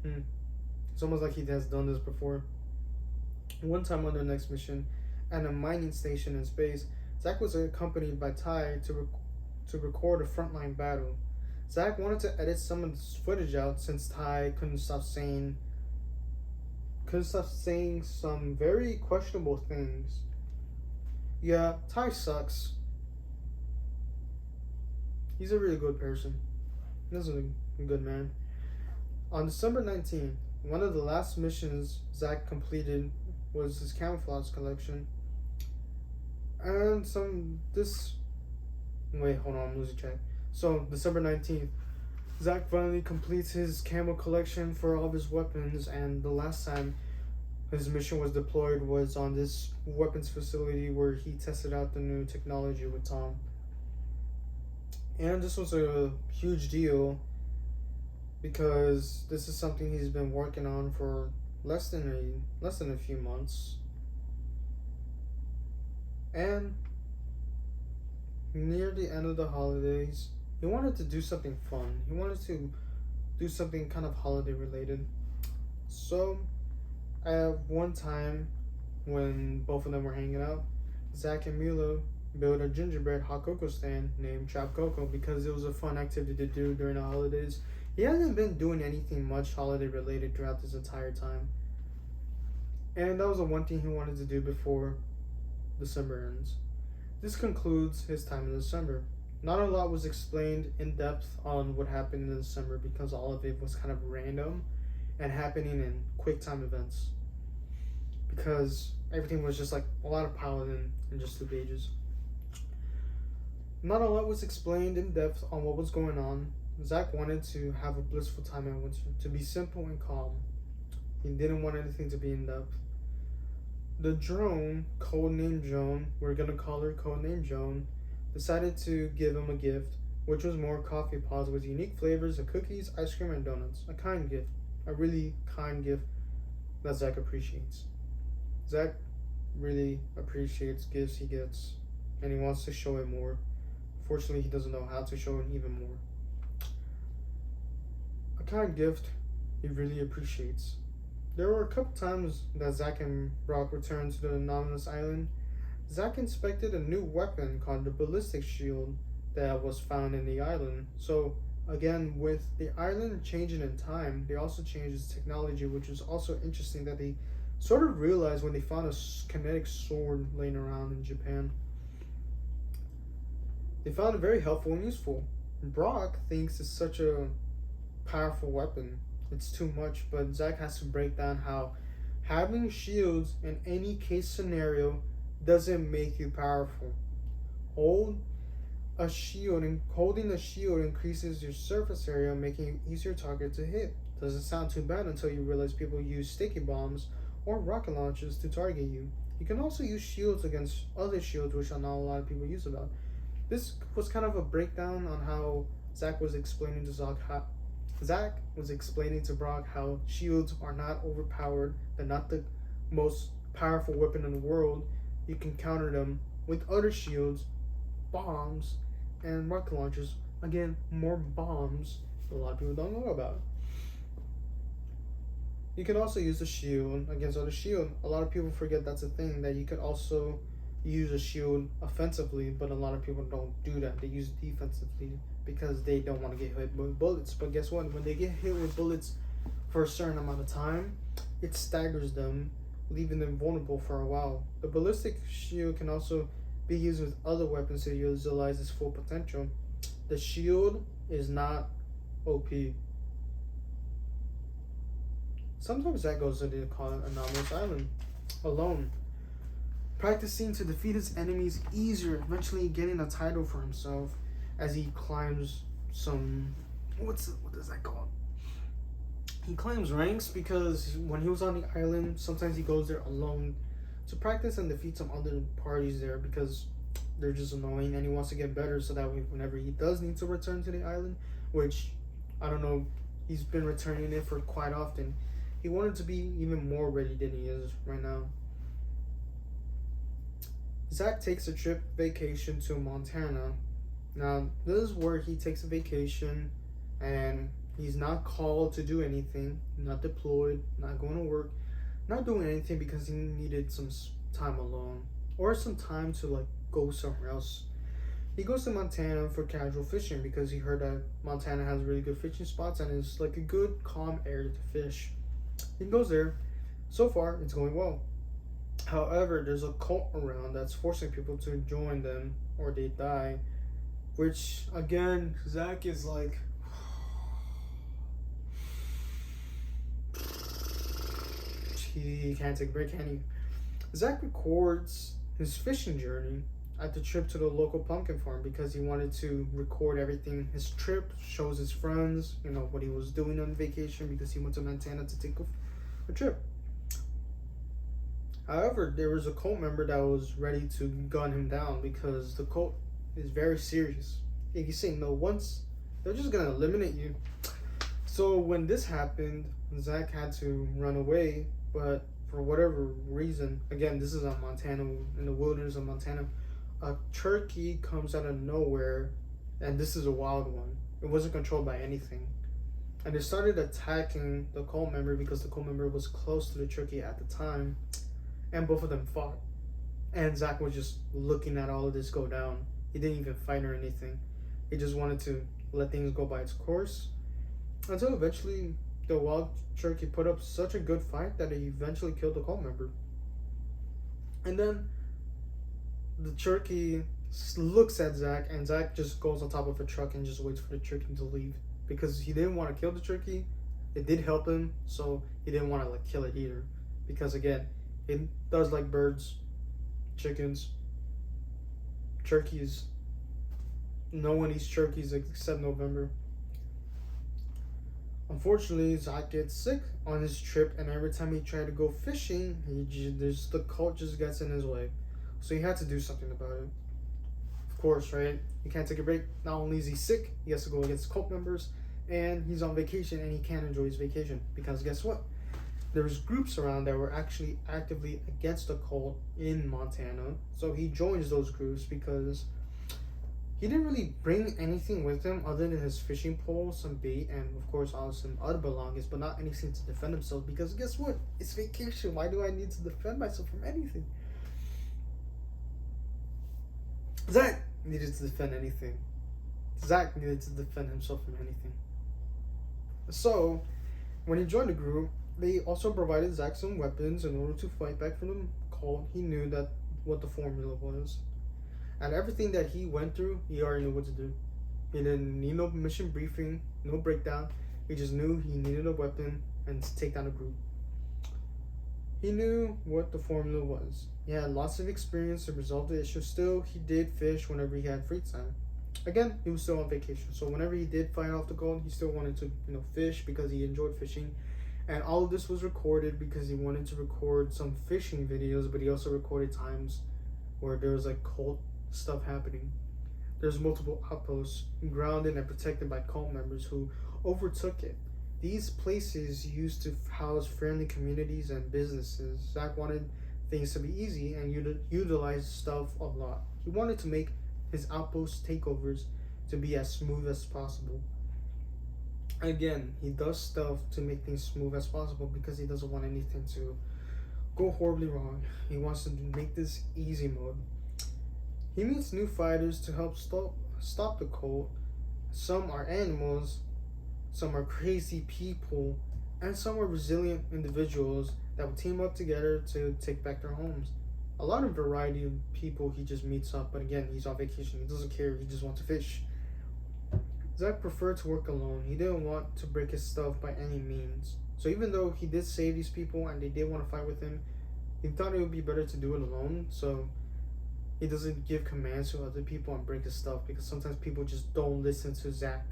It's almost like he has done this before. One time on the next mission, at a mining station in space, Zack was accompanied by Ty to record a frontline battle. Zack wanted to edit some of this footage out since Ty couldn't stop saying some very questionable things. Yeah, Ty sucks. He's a really good person. He's a good man. On December 19th, one of the last missions Zack completed was his camouflage collection. And I'm losing track. So, December 19th, Zack finally completes his camo collection for all of his weapons, and the last time his mission was deployed was on this weapons facility where he tested out the new technology with Tom. And this was a huge deal because this is something he's been working on for less than a few months. And near the end of the holidays, he wanted to do something fun. He wanted to do something kind of holiday related. So, at one time, when both of them were hanging out, Zack and Milo built a gingerbread hot cocoa stand named Trap Cocoa because it was a fun activity to do during the holidays. He hasn't been doing anything much holiday related throughout this entire time. And that was the one thing he wanted to do before December ends. This concludes his time in December. Not a lot was explained in depth on what happened in December because all of it was kind of random and happening in quick time events. Because everything was just like a lot of paladin in just 2 pages. Not a lot was explained in depth on what was going on. Zack wanted to have a blissful time in winter, to be simple and calm. He didn't want anything to be in depth. The drone, codenamed Joan, we're gonna call her codenamed Joan, decided to give him a gift, which was more coffee pods with unique flavors of cookies, ice cream, and donuts. A kind gift. A really kind gift that Zack appreciates. Zack really appreciates gifts he gets, and he wants to show it more. Fortunately, he doesn't know how to show it even more. A kind gift he really appreciates. There were a couple times that Zack and Brock returned to the anomalous island. Zack inspected a new weapon called the ballistic shield that was found in the island. So again, with the island changing in time, they also changed its technology, which was also interesting that they sort of realized when they found a kinetic sword laying around in Japan. They found it very helpful and useful. Brock thinks it's such a powerful weapon. It's too much, but Zack has to break down how having shields in any case scenario doesn't make you powerful. Holding a shield increases your surface area, making you easier target to hit. Doesn't sound too bad until you realize people use sticky bombs or rocket launchers to target you. You can also use shields against other shields, which are not a lot of people use about. This was kind of a breakdown on how Zack was explaining to Brock how shields are not overpowered. They're not the most powerful weapon in the world. You can counter them with other shields, bombs, and rocket launchers. Again, more bombs that a lot of people don't know about. You can also use the shield against other shield. A lot of people forget that's a thing, that you could also use a shield offensively, but a lot of people don't do that. They use it defensively because they don't want to get hit with bullets. But guess what? When they get hit with bullets for a certain amount of time, it staggers them, leaving them vulnerable for a while. The ballistic shield can also be used with other weapons to utilize its full potential. The shield is not OP. Sometimes that goes to the anomalous island alone, practicing to defeat his enemies easier, eventually getting a title for himself as he climbs some what is that called? He climbs ranks because when he was on the island, sometimes he goes there alone to practice and defeat some other parties there because they're just annoying, and he wants to get better so that way whenever he does need to return to the island, which I don't know, he's been returning it for quite often. He wanted to be even more ready than he is right now. Zack takes a trip vacation to Montana. Now, this is where he takes a vacation and he's not called to do anything, not deployed, not going to work, not doing anything because he needed some time alone or some time to like go somewhere else. He goes to Montana for casual fishing because he heard that Montana has really good fishing spots and it's like a good calm area to fish. He goes there. So far, it's going well. However, there's a cult around that's forcing people to join them or they die. Which, again, Zack is like... he can't take a break, can he? Zack records his fishing journey at the trip to the local pumpkin farm because he wanted to record everything. His trip shows his friends, what he was doing on vacation because he went to Montana to take a trip. However, there was a cult member that was ready to gun him down because the cult is very serious. If you say no once, they're just gonna eliminate you. So when this happened, Zack had to run away, but for whatever reason, again, this is on Montana, in the wilderness of Montana, a turkey comes out of nowhere, and this is a wild one. It wasn't controlled by anything. And they started attacking the cult member because the cult member was close to the turkey at the time, and both of them fought. And Zack was just looking at all of this go down. He didn't even fight or anything. He just wanted to let things go by its course, until eventually the wild turkey put up such a good fight that he eventually killed the cult member. And then the turkey looks at Zack, and Zack just goes on top of a truck and just waits for the turkey to leave because he didn't want to kill the turkey. It did help him, so he didn't want to kill it either. Because again, He does like birds, chickens, turkeys. No one eats turkeys except November. Unfortunately, Zach gets sick on his trip, and every time he tried to go fishing, the cult just gets in his way. So he had to do something about it. Of course, right? He can't take a break. Not only is he sick, he has to go against cult members, and he's on vacation, and he can't enjoy his vacation because guess what? There's groups around that were actually actively against the cult in Montana. So he joins those groups because he didn't really bring anything with him other than his fishing pole, some bait, and of course all some other belongings, but not anything to defend himself because guess what? It's vacation. Why do I need to defend myself from anything? Zach needed to defend anything. Zach needed to defend himself from anything. So, when he joined the group, they also provided Zach some weapons in order to fight back from the cult. He knew that what the formula was. And everything that he went through, he already knew what to do. He didn't need no mission briefing, no breakdown. He just knew he needed a weapon and to take down a group. He knew what the formula was. He had lots of experience to resolve the issue. Still, he did fish whenever he had free time. Again, he was still on vacation. So whenever he did fight off the cult, he still wanted to, fish because he enjoyed fishing. And all of this was recorded because he wanted to record some fishing videos, but he also recorded times where there was like cult stuff happening. There's multiple outposts grounded and protected by cult members who overtook it. These places used to house friendly communities and businesses. Zach wanted things to be easy and utilize stuff a lot. He wanted to make his outpost takeovers to be as smooth as possible. Again, he does stuff to make things smooth as possible because he doesn't want anything to go horribly wrong. He wants to make this easy mode. He meets new fighters to help stop the cult. Some are animals, some are crazy people, and some are resilient individuals that will team up together to take back their homes. A lot of variety of people he just meets up, but again, he's on vacation. He doesn't care. He just wants to fish. Zach preferred to work alone. He didn't want to break his stuff by any means. So even though he did save these people and they did want to fight with him, he thought it would be better to do it alone. So he doesn't give commands to other people and break his stuff because sometimes people just don't listen to Zach.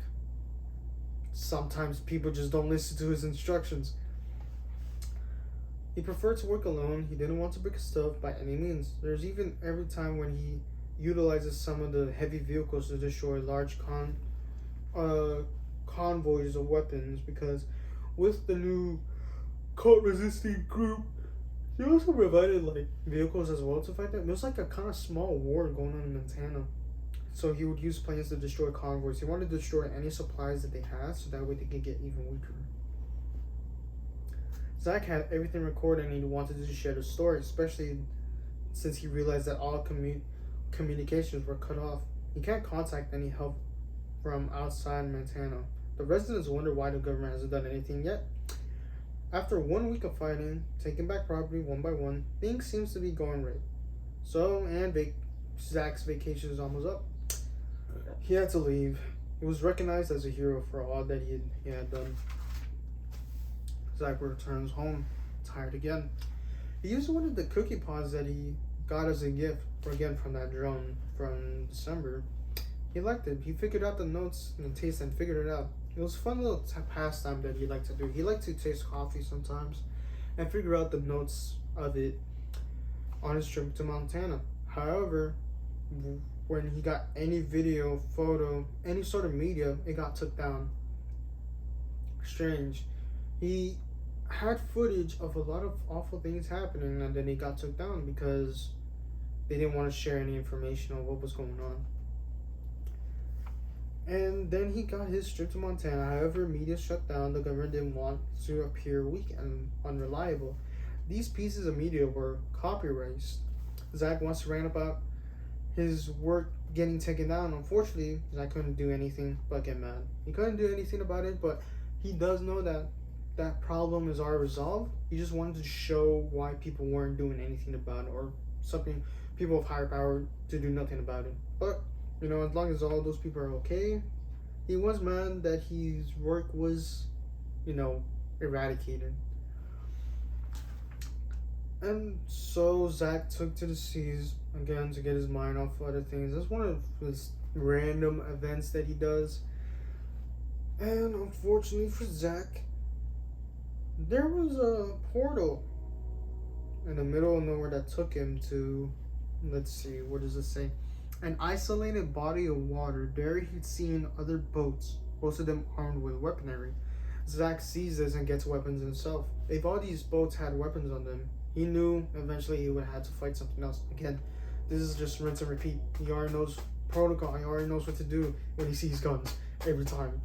Sometimes people just don't listen to his instructions. He preferred to work alone. He didn't want to break his stuff by any means. There's even every time when he utilizes some of the heavy vehicles to destroy large convoys of weapons because with the new cult resisting group, he also provided like vehicles as well to fight them. It was like a kind of small war going on in Montana. So he would use planes to destroy convoys. He wanted to destroy any supplies that they had so that way they could get even weaker. Zach had everything recorded and he wanted to share the story, especially since he realized that all communications were cut off. He can't contact any help from outside Montana. The residents wonder why the government hasn't done anything yet. After 1 week of fighting, taking back property one by one, things seems to be going right. So, Zach's vacation is almost up. He had to leave. He was recognized as a hero for all that he had done. Zach returns home, tired again. He used one of the cookie pods that he got as a gift, from that drone from December. He liked it. He figured out the notes and the taste and figured it out. It was a fun little pastime that he liked to do. He liked to taste coffee sometimes and figure out the notes of it on his trip to Montana. However, when he got any video, photo, any sort of media, it got took down. Strange. He had footage of a lot of awful things happening and then it got took down because they didn't want to share any information on what was going on. And then he got his trip to Montana. However, media shut down. The government didn't want to appear weak and unreliable. These pieces of media were copyrights. Zach wants to rant about his work getting taken down. Unfortunately, Zach couldn't do anything but get mad. He couldn't do anything about it, but he does know that that problem is already resolved. He just wanted to show why people weren't doing anything about it or something, people of higher power to do nothing about it. But as long as all those people are okay, he was mad that his work was, eradicated. And so Zach took to the seas again to get his mind off other things. That's one of his random events that he does. And unfortunately for Zach, there was a portal in the middle of nowhere that took him to, let's see, what does it say? An isolated body of water. There he'd seen other boats, most of them armed with weaponry. Zack sees this and gets weapons himself. If all these boats had weapons on them, he knew eventually he would have to fight something else. Again, this is just rinse and repeat. He already knows protocol. He already knows what to do when he sees guns every time.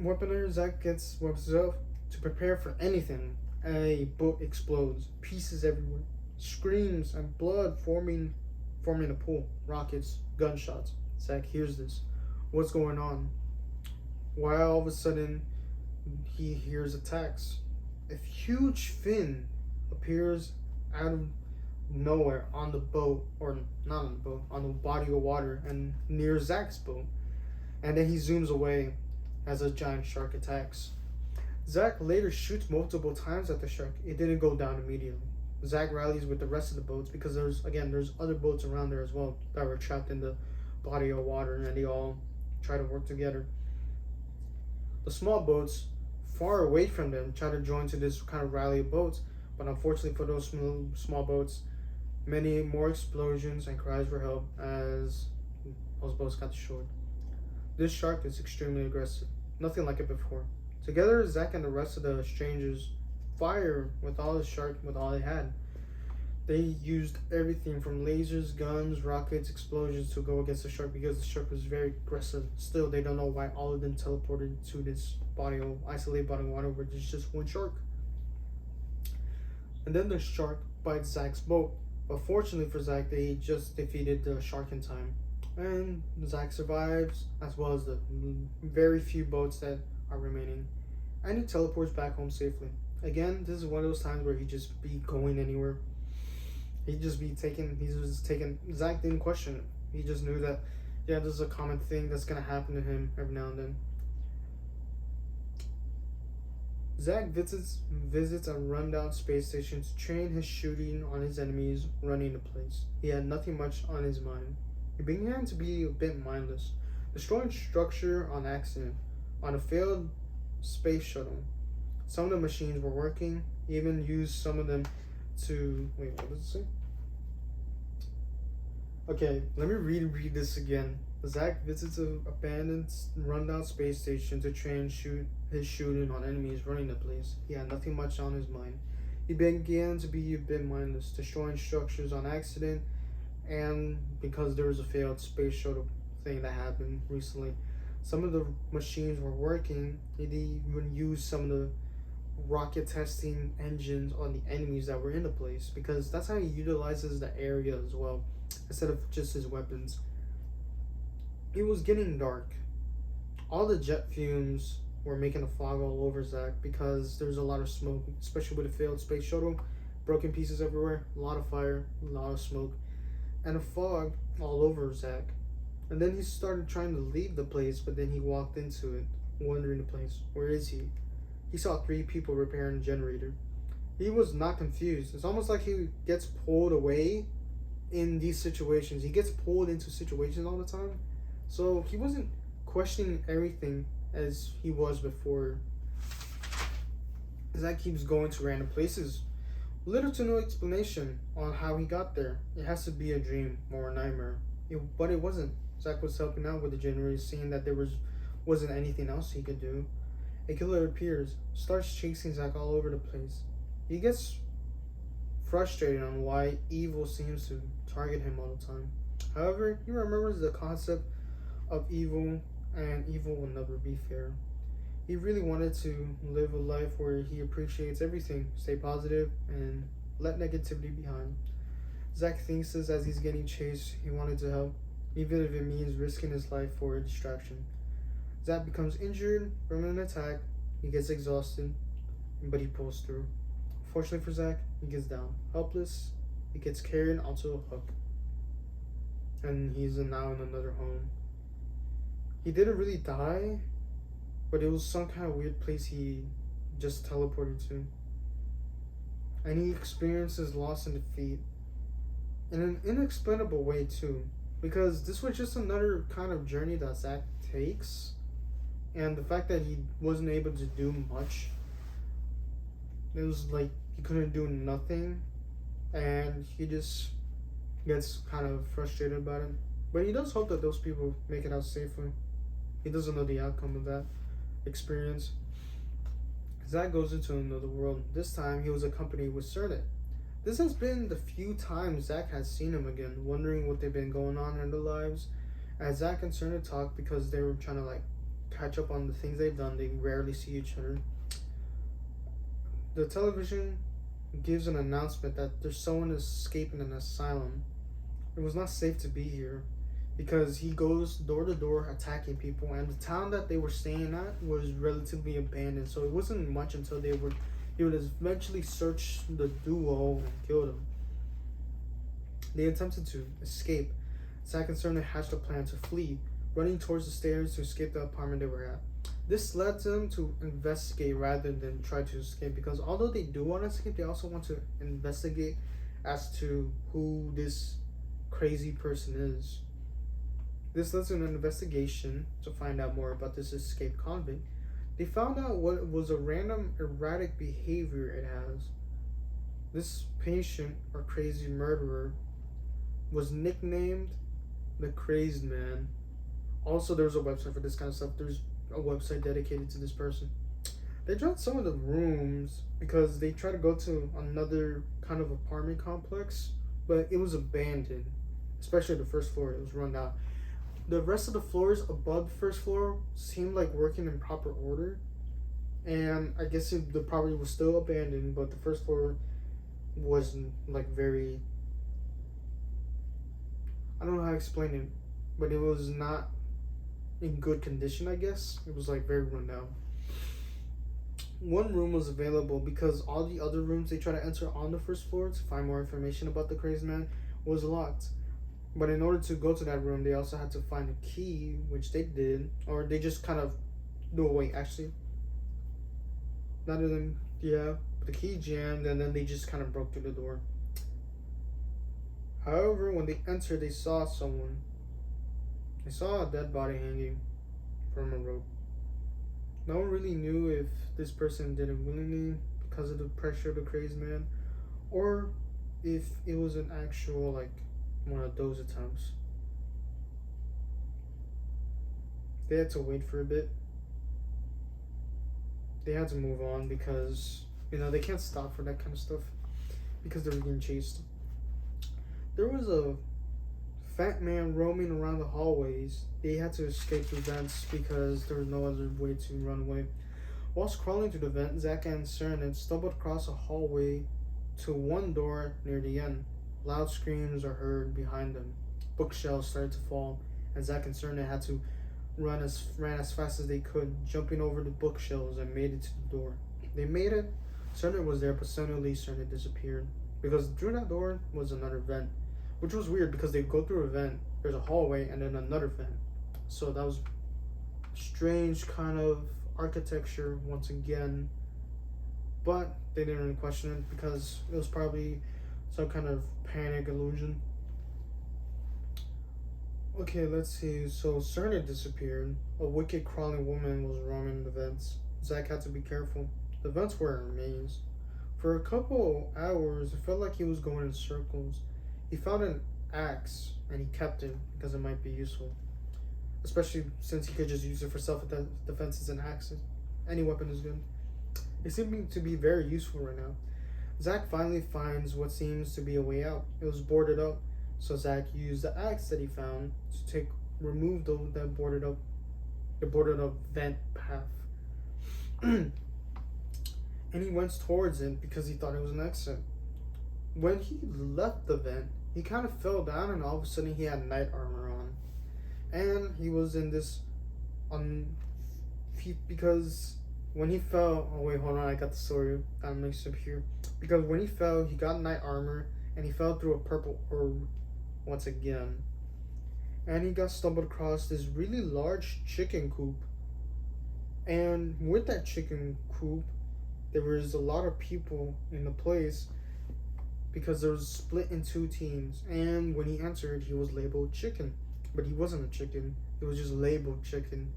Weaponer Zack gets himself to prepare for anything. A boat explodes, pieces everywhere, screams and blood forming a pool, rockets, gunshots. Zack hears this. What's going on? Why all of a sudden he hears attacks? A huge fin appears out of nowhere on the boat, or not on the boat, on the body of water and near Zack's boat. And then he zooms away as a giant shark attacks. Zack later shoots multiple times at the shark. It didn't go down immediately. Zack rallies with the rest of the boats because there's other boats around there as well that were trapped in the body of water, and they all try to work together. The small boats far away from them try to join to this kind of rally of boats, but unfortunately for those small boats, many more explosions and cries for help as those boats got destroyed. This shark is extremely aggressive, nothing like it before. Together, Zack and the rest of the strangers fire with all the shark with all they had. They used everything from lasers, guns, rockets, explosions to go against the shark because the shark was very aggressive. Still, they don't know why all of them teleported to this isolated body of water where there's just one shark. And then the shark bites Zack's boat. But fortunately for Zack, they just defeated the shark in time. And Zack survives, as well as the very few boats that are remaining. And he teleports back home safely. Again, this is one of those times where he just be going anywhere. He'd just be taking, Zack didn't question it. He just knew that, yeah, this is a common thing that's going to happen to him every now and then. Zack visits a rundown space station to train his shooting on his enemies running the place. He had nothing much on his mind. He began to be a bit mindless, destroying structure on accident on a failed space shuttle. Some of the machines were working, he even used some of them to wait, what does it say? Okay, let me read this again. Zack visits an abandoned rundown space station to train his shooting on enemies running the place. He had nothing much on his mind. He began to be a bit mindless, destroying structures on accident, and because there was a failed space shuttle thing that happened recently. Some of the machines were working. He even used some of the rocket testing engines on the enemies that were in the place because that's how he utilizes the area as well instead of just his weapons. It was getting dark. All the jet fumes were making a fog all over Zack because there was a lot of smoke, especially with a failed space shuttle, broken pieces everywhere, a lot of fire, a lot of smoke, and a fog all over Zack. And then he started trying to leave the place, but then he walked into it, wondering the place. Where is he? He saw 3 people repairing a generator. He was not confused. It's almost like he gets pulled away in these situations. He gets pulled into situations all the time. So he wasn't questioning everything as he was before. Zack keeps going to random places. Little to no explanation on how he got there. It has to be a dream or a nightmare. But it wasn't. Zack was helping out with the generator, seeing that there wasn't anything else he could do. A killer appears, starts chasing Zack all over the place. He gets frustrated on why evil seems to target him all the time. However, he remembers the concept of evil, and evil will never be fair. He really wanted to live a life where he appreciates everything, stay positive, and let negativity behind. Zack thinks this as he's getting chased. He wanted to help, even if it means risking his life for a distraction. Zack becomes injured from an attack. He gets exhausted, but he pulls through. Fortunately for Zack, he gets down. Helpless, he gets carried onto a hook. And he's now in another home. He didn't really die, but it was some kind of weird place he just teleported to. and he experiences loss and defeat in an inexplainable way too, because this was just another kind of journey that Zack takes, and the fact that he wasn't able to do much, it was like he couldn't do nothing, and he just gets kind of frustrated about it. But he does hope that those people make it out safely. He doesn't know the outcome of that experience. Zack goes into another world. This time he was accompanied with Cernet. This has been the few times Zack has seen him again, wondering what they've been going on in their lives. As Zack and Cernet talk, because they were trying to like catch up on the things they've done, they rarely see each other. The television gives an announcement that there's someone escaping an asylum. It was not safe to be here, because he goes door to door attacking people, and the town that they were staying at was relatively abandoned, so it wasn't much until he would eventually search the duo and kill them. They attempted to escape. Zack and Cernet hatched a plan to flee, running towards the stairs to escape the apartment they were at. This led them to investigate rather than try to escape, because although they do want to escape, they also want to investigate as to who this crazy person is. This led to an investigation to find out more about this escaped convict. They found out what was a random erratic behavior it has. This patient or crazy murderer was nicknamed the Crazed Man. Also, there's a website for this kind of stuff. There's a website dedicated to this person. They dropped some of the rooms because they tried to go to another kind of apartment complex, but it was abandoned. Especially the first floor, it was run down. The rest of the floors above the first floor seemed like working in proper order, and I guess the property was still abandoned, but the first floor wasn't like very, I don't know how to explain it, but it was not in good condition. I guess it was like very run down. One room was available because all the other rooms they tried to enter on the first floor to find more information about the Crazed Man was locked. But in order to go to that room, they also had to find a key, which they did, or they just kind of, no wait, actually, not even, yeah, the key jammed, and then they just kind of broke through the door. However, when they entered, they saw someone. They saw a dead body hanging from a rope. No one really knew if this person did it willingly because of the pressure of the Crazed Man, or if it was an actual, like, one of those attempts. They had to wait for a bit. They had to move on because, they can't stop for that kind of stuff because they were getting chased. There was a fat man roaming around the hallways. They had to escape the vents because there was no other way to run away. Whilst crawling through the vent, Zack and Cernet stumbled across a hallway to one door near the end. Loud screams are heard behind them. Bookshelves started to fall, and Zack and Cernet had to ran as fast as they could, jumping over the bookshelves, and made it to the door. They made it. Cernet was there, but suddenly Cernet disappeared, because through that door was another vent, which was weird because they go through a vent, there's a hallway, and then another vent. So that was strange kind of architecture once again, but they didn't really question it because it was probably some kind of panic illusion. Okay, let's see. So Cernet disappeared. A wicked crawling woman was roaming the vents. Zack had to be careful. The vents were a maze. For a couple hours, it felt like he was going in circles. He found an axe and he kept it because it might be useful, especially since he could just use it for self-defense as an axe. Any weapon is good. It seemed to be very useful right now. Zack finally finds what seems to be a way out. It was boarded up, so Zack used the axe that he found to remove the boarded up vent path. And he went towards it because he thought it was an exit. When he left the vent, he kind of fell down, and all of a sudden he had knight armor on, and he was in this because when he fell, oh wait, hold on, I got the story mixed up here. Because when he fell, he got knight armor, and he fell through a purple orb once again. And he got stumbled across this really large chicken coop. And with that chicken coop, there was a lot of people in the place, because there was split in two teams. And when he entered, he was labeled chicken, but he wasn't a chicken. He was just labeled chicken.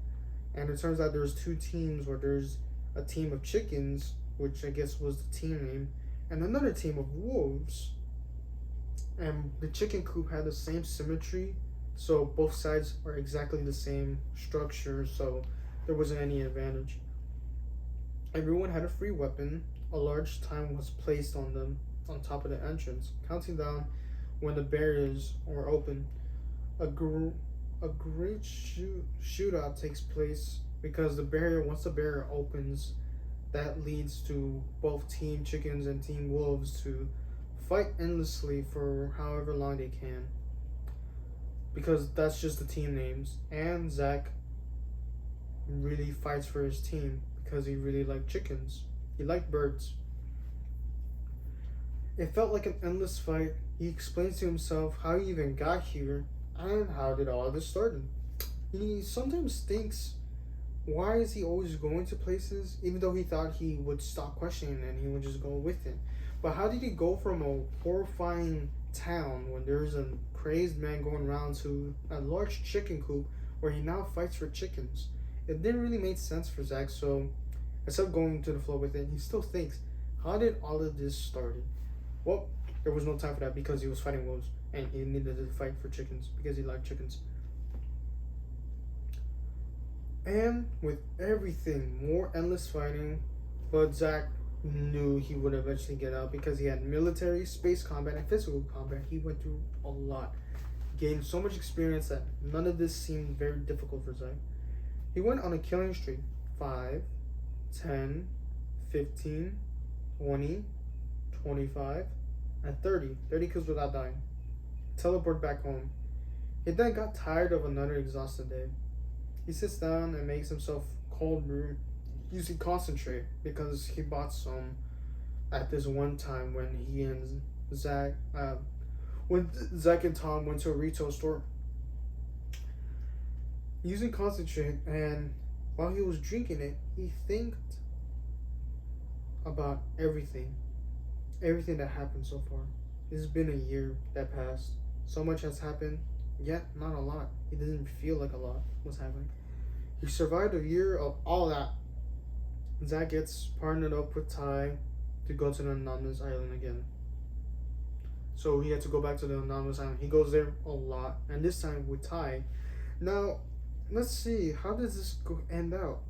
And it turns out there's two teams where there's a team of chickens, which I guess was the team name, and another team of wolves. And the chicken coop had the same symmetry, so both sides are exactly the same structure, so there wasn't any advantage. Everyone had a free weapon. A large time was placed on them on top of the entrance, counting down when the barriers were open. A great shootout takes place because once the barrier opens, that leads to both Team Chickens and Team Wolves to fight endlessly for however long they can. Because that's just the team names. And Zack really fights for his team because he really liked chickens. He liked birds. It felt like an endless fight. He explains to himself how he even got here and how did all this started. He sometimes thinks, why is he always going to places, even though he thought he would stop questioning and he would just go with it. But how did he go from a horrifying town when there's a crazed man going around to a large chicken coop where he now fights for chickens? It didn't really make sense for Zack, so instead of going to the flow with it, he still thinks, how did all of this started? Well, there was no time for that because he was fighting wolves and he needed to fight for chickens because he liked chickens. And with everything, more endless fighting, but Zack knew he would eventually get out because he had military, space combat, and physical combat. He went through a lot, gained so much experience that none of this seemed very difficult for Zack. He went on a killing streak: 5, 10, 15, 20, 25, and 30. 30 kills without dying. Teleport back home. He then got tired of another exhausted day. He sits down and makes himself cold brew using concentrate because he bought some at this one time when he and Zack, when Zack and Tom went to a retail store. Using concentrate, and while he was drinking it, he think about everything that happened so far. It's been a year that passed. So much has happened, yet not a lot. It didn't feel like a lot was happening. He survived a year of all that. Zack gets partnered up with Ty to go to the Anonymous Island again. So he had to go back to the Anonymous Island. He goes there a lot, and this time with Ty. Now, let's see, how does this end out?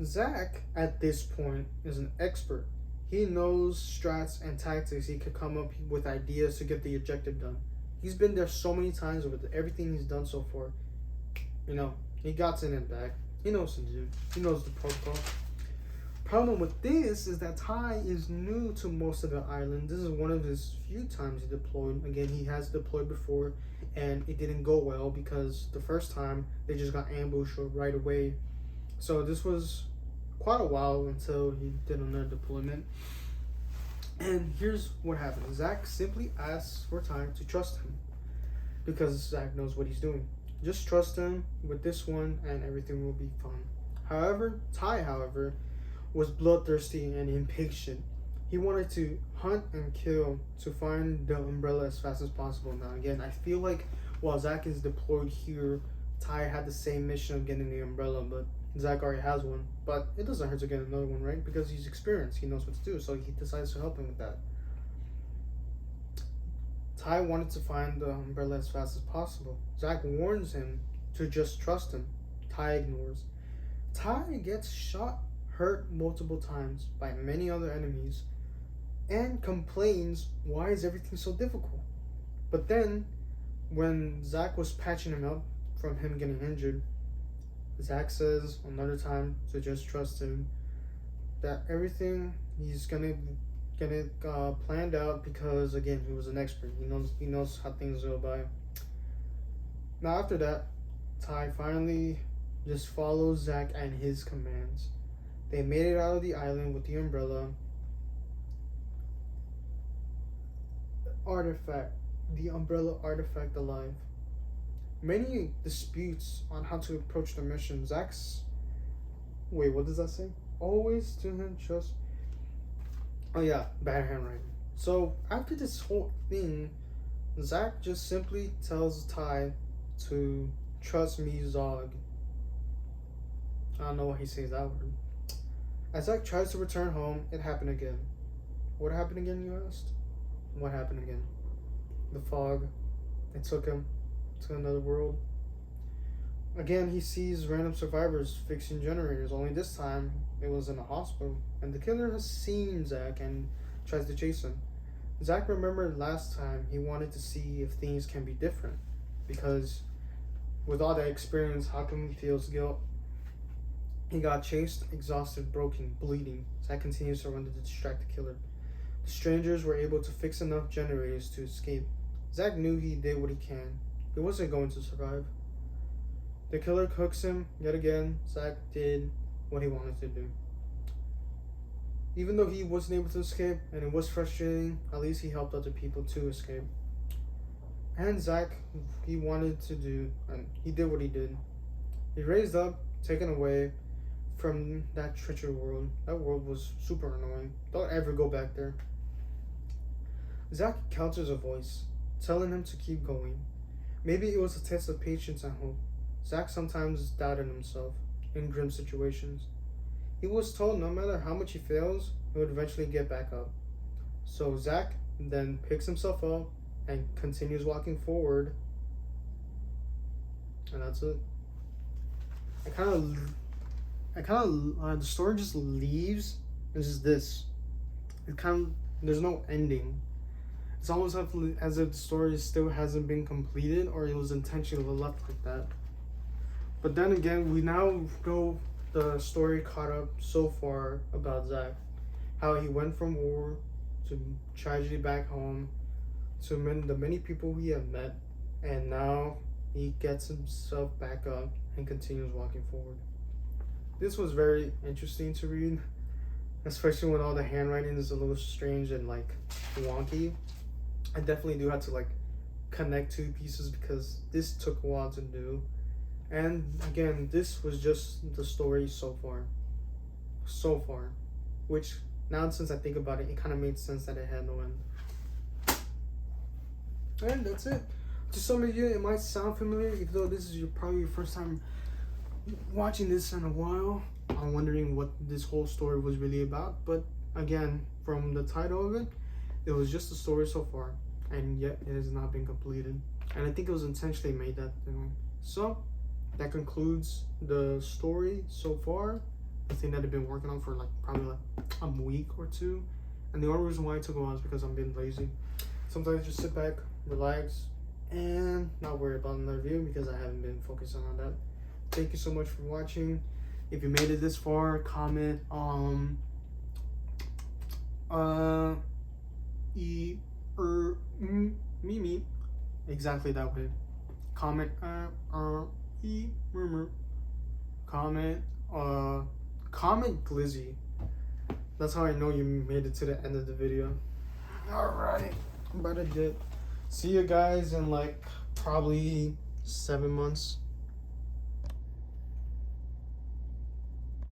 Zack, at this point, is an expert. He knows strats and tactics. He could come up with ideas to get the objective done. He's been there so many times with everything he's done so far. You know, he got in and back. He knows what to do. He knows the protocol. Problem with this is that Ty is new to most of the island. This is one of his few times he deployed. Again, he has deployed before, and it didn't go well because the first time they just got ambushed right away. So this was quite a while until he did another deployment. And here's what happened. Zack simply asks for Ty to trust him because Zack knows what he's doing. Just trust him with this one and everything will be fine. Ty, was bloodthirsty and impatient. He wanted to hunt and kill to find the umbrella as fast as possible. Now again, I feel like while Zack is deployed here, Ty had the same mission of getting the umbrella, but Zack already has one. But it doesn't hurt to get another one, right? Because he's experienced, he knows what to do, so he decides to help him with that. Ty wanted to find the umbrella as fast as possible. Zack warns him to just trust him. Ty ignores. Ty gets shot, hurt multiple times by many other enemies, and complains, why is everything so difficult? But then, when Zack was patching him up from him getting injured, Zack says another time to just trust him, that everything he's gonna get it planned out because again he was an expert. He knows how things go by. Now after that, Ty finally just follows Zack and his commands. They made it out of the island with the umbrella artifact, alive. Many disputes on how to approach the mission. What does that say? Always to him trust. Oh yeah, bad handwriting. So after this whole thing, Zach just simply tells Ty to trust me, Zog. I don't know why he says that word. As Zach tries to return home, it happened again. What happened again, you asked? What happened again? The fog. It took him to another world. Again, he sees random survivors fixing generators, only this time it was in a hospital. And the killer has seen Zach and tries to chase him. Zach remembered last time he wanted to see if things can be different. Because with all that experience, how come he feels guilt? He got chased, exhausted, broken, bleeding. Zach continues to run to distract the killer. The strangers were able to fix enough generators to escape. Zach knew he did what he can. He wasn't going to survive. The killer cooks him yet again. Zach did what he wanted to do. Even though he wasn't able to escape and it was frustrating, at least he helped other people to escape. And Zach, he wanted to do, and he did what he did. He raised up, taken away from that treacherous world. That world was super annoying. Don't ever go back there. Zach encounters a voice telling him to keep going. Maybe it was a test of patience and hope. Zach sometimes doubted himself in grim situations. He was told no matter how much he fails, he would eventually get back up. So Zach then picks himself up and continues walking forward. And that's it. The story just leaves. It's just this. There's no ending. It's almost as if the story still hasn't been completed or it was intentionally left like that. But then again, we now know the story caught up so far about Zach. How he went from war to tragedy back home to the many people he had met. And now he gets himself back up and continues walking forward. This was very interesting to read, especially when all the handwriting is a little strange and like wonky. I definitely do have to like connect two pieces because this took a while to do. And again, this was just the story so far. Which now since I think about it, it kind of made sense that it had no end. And that's it. To some of you, it might sound familiar, even though this is probably your first time watching this in a while. I'm wondering what this whole story was really about. But again, from the title of it, it was just a story so far, and yet it has not been completed. And I think it was intentionally made that way. So that concludes the story so far. The thing that I've been working on for probably a week or two. And the only reason why it took a while is because I'm being lazy. Sometimes just sit back, relax, and not worry about another video because I haven't been focusing on that. Thank you so much for watching. If you made it this far, comment me exactly that way. Comment comment Glizzy. That's how I know you made it to the end of the video. Alright, I'm about to dip. See you guys in like probably 7 months.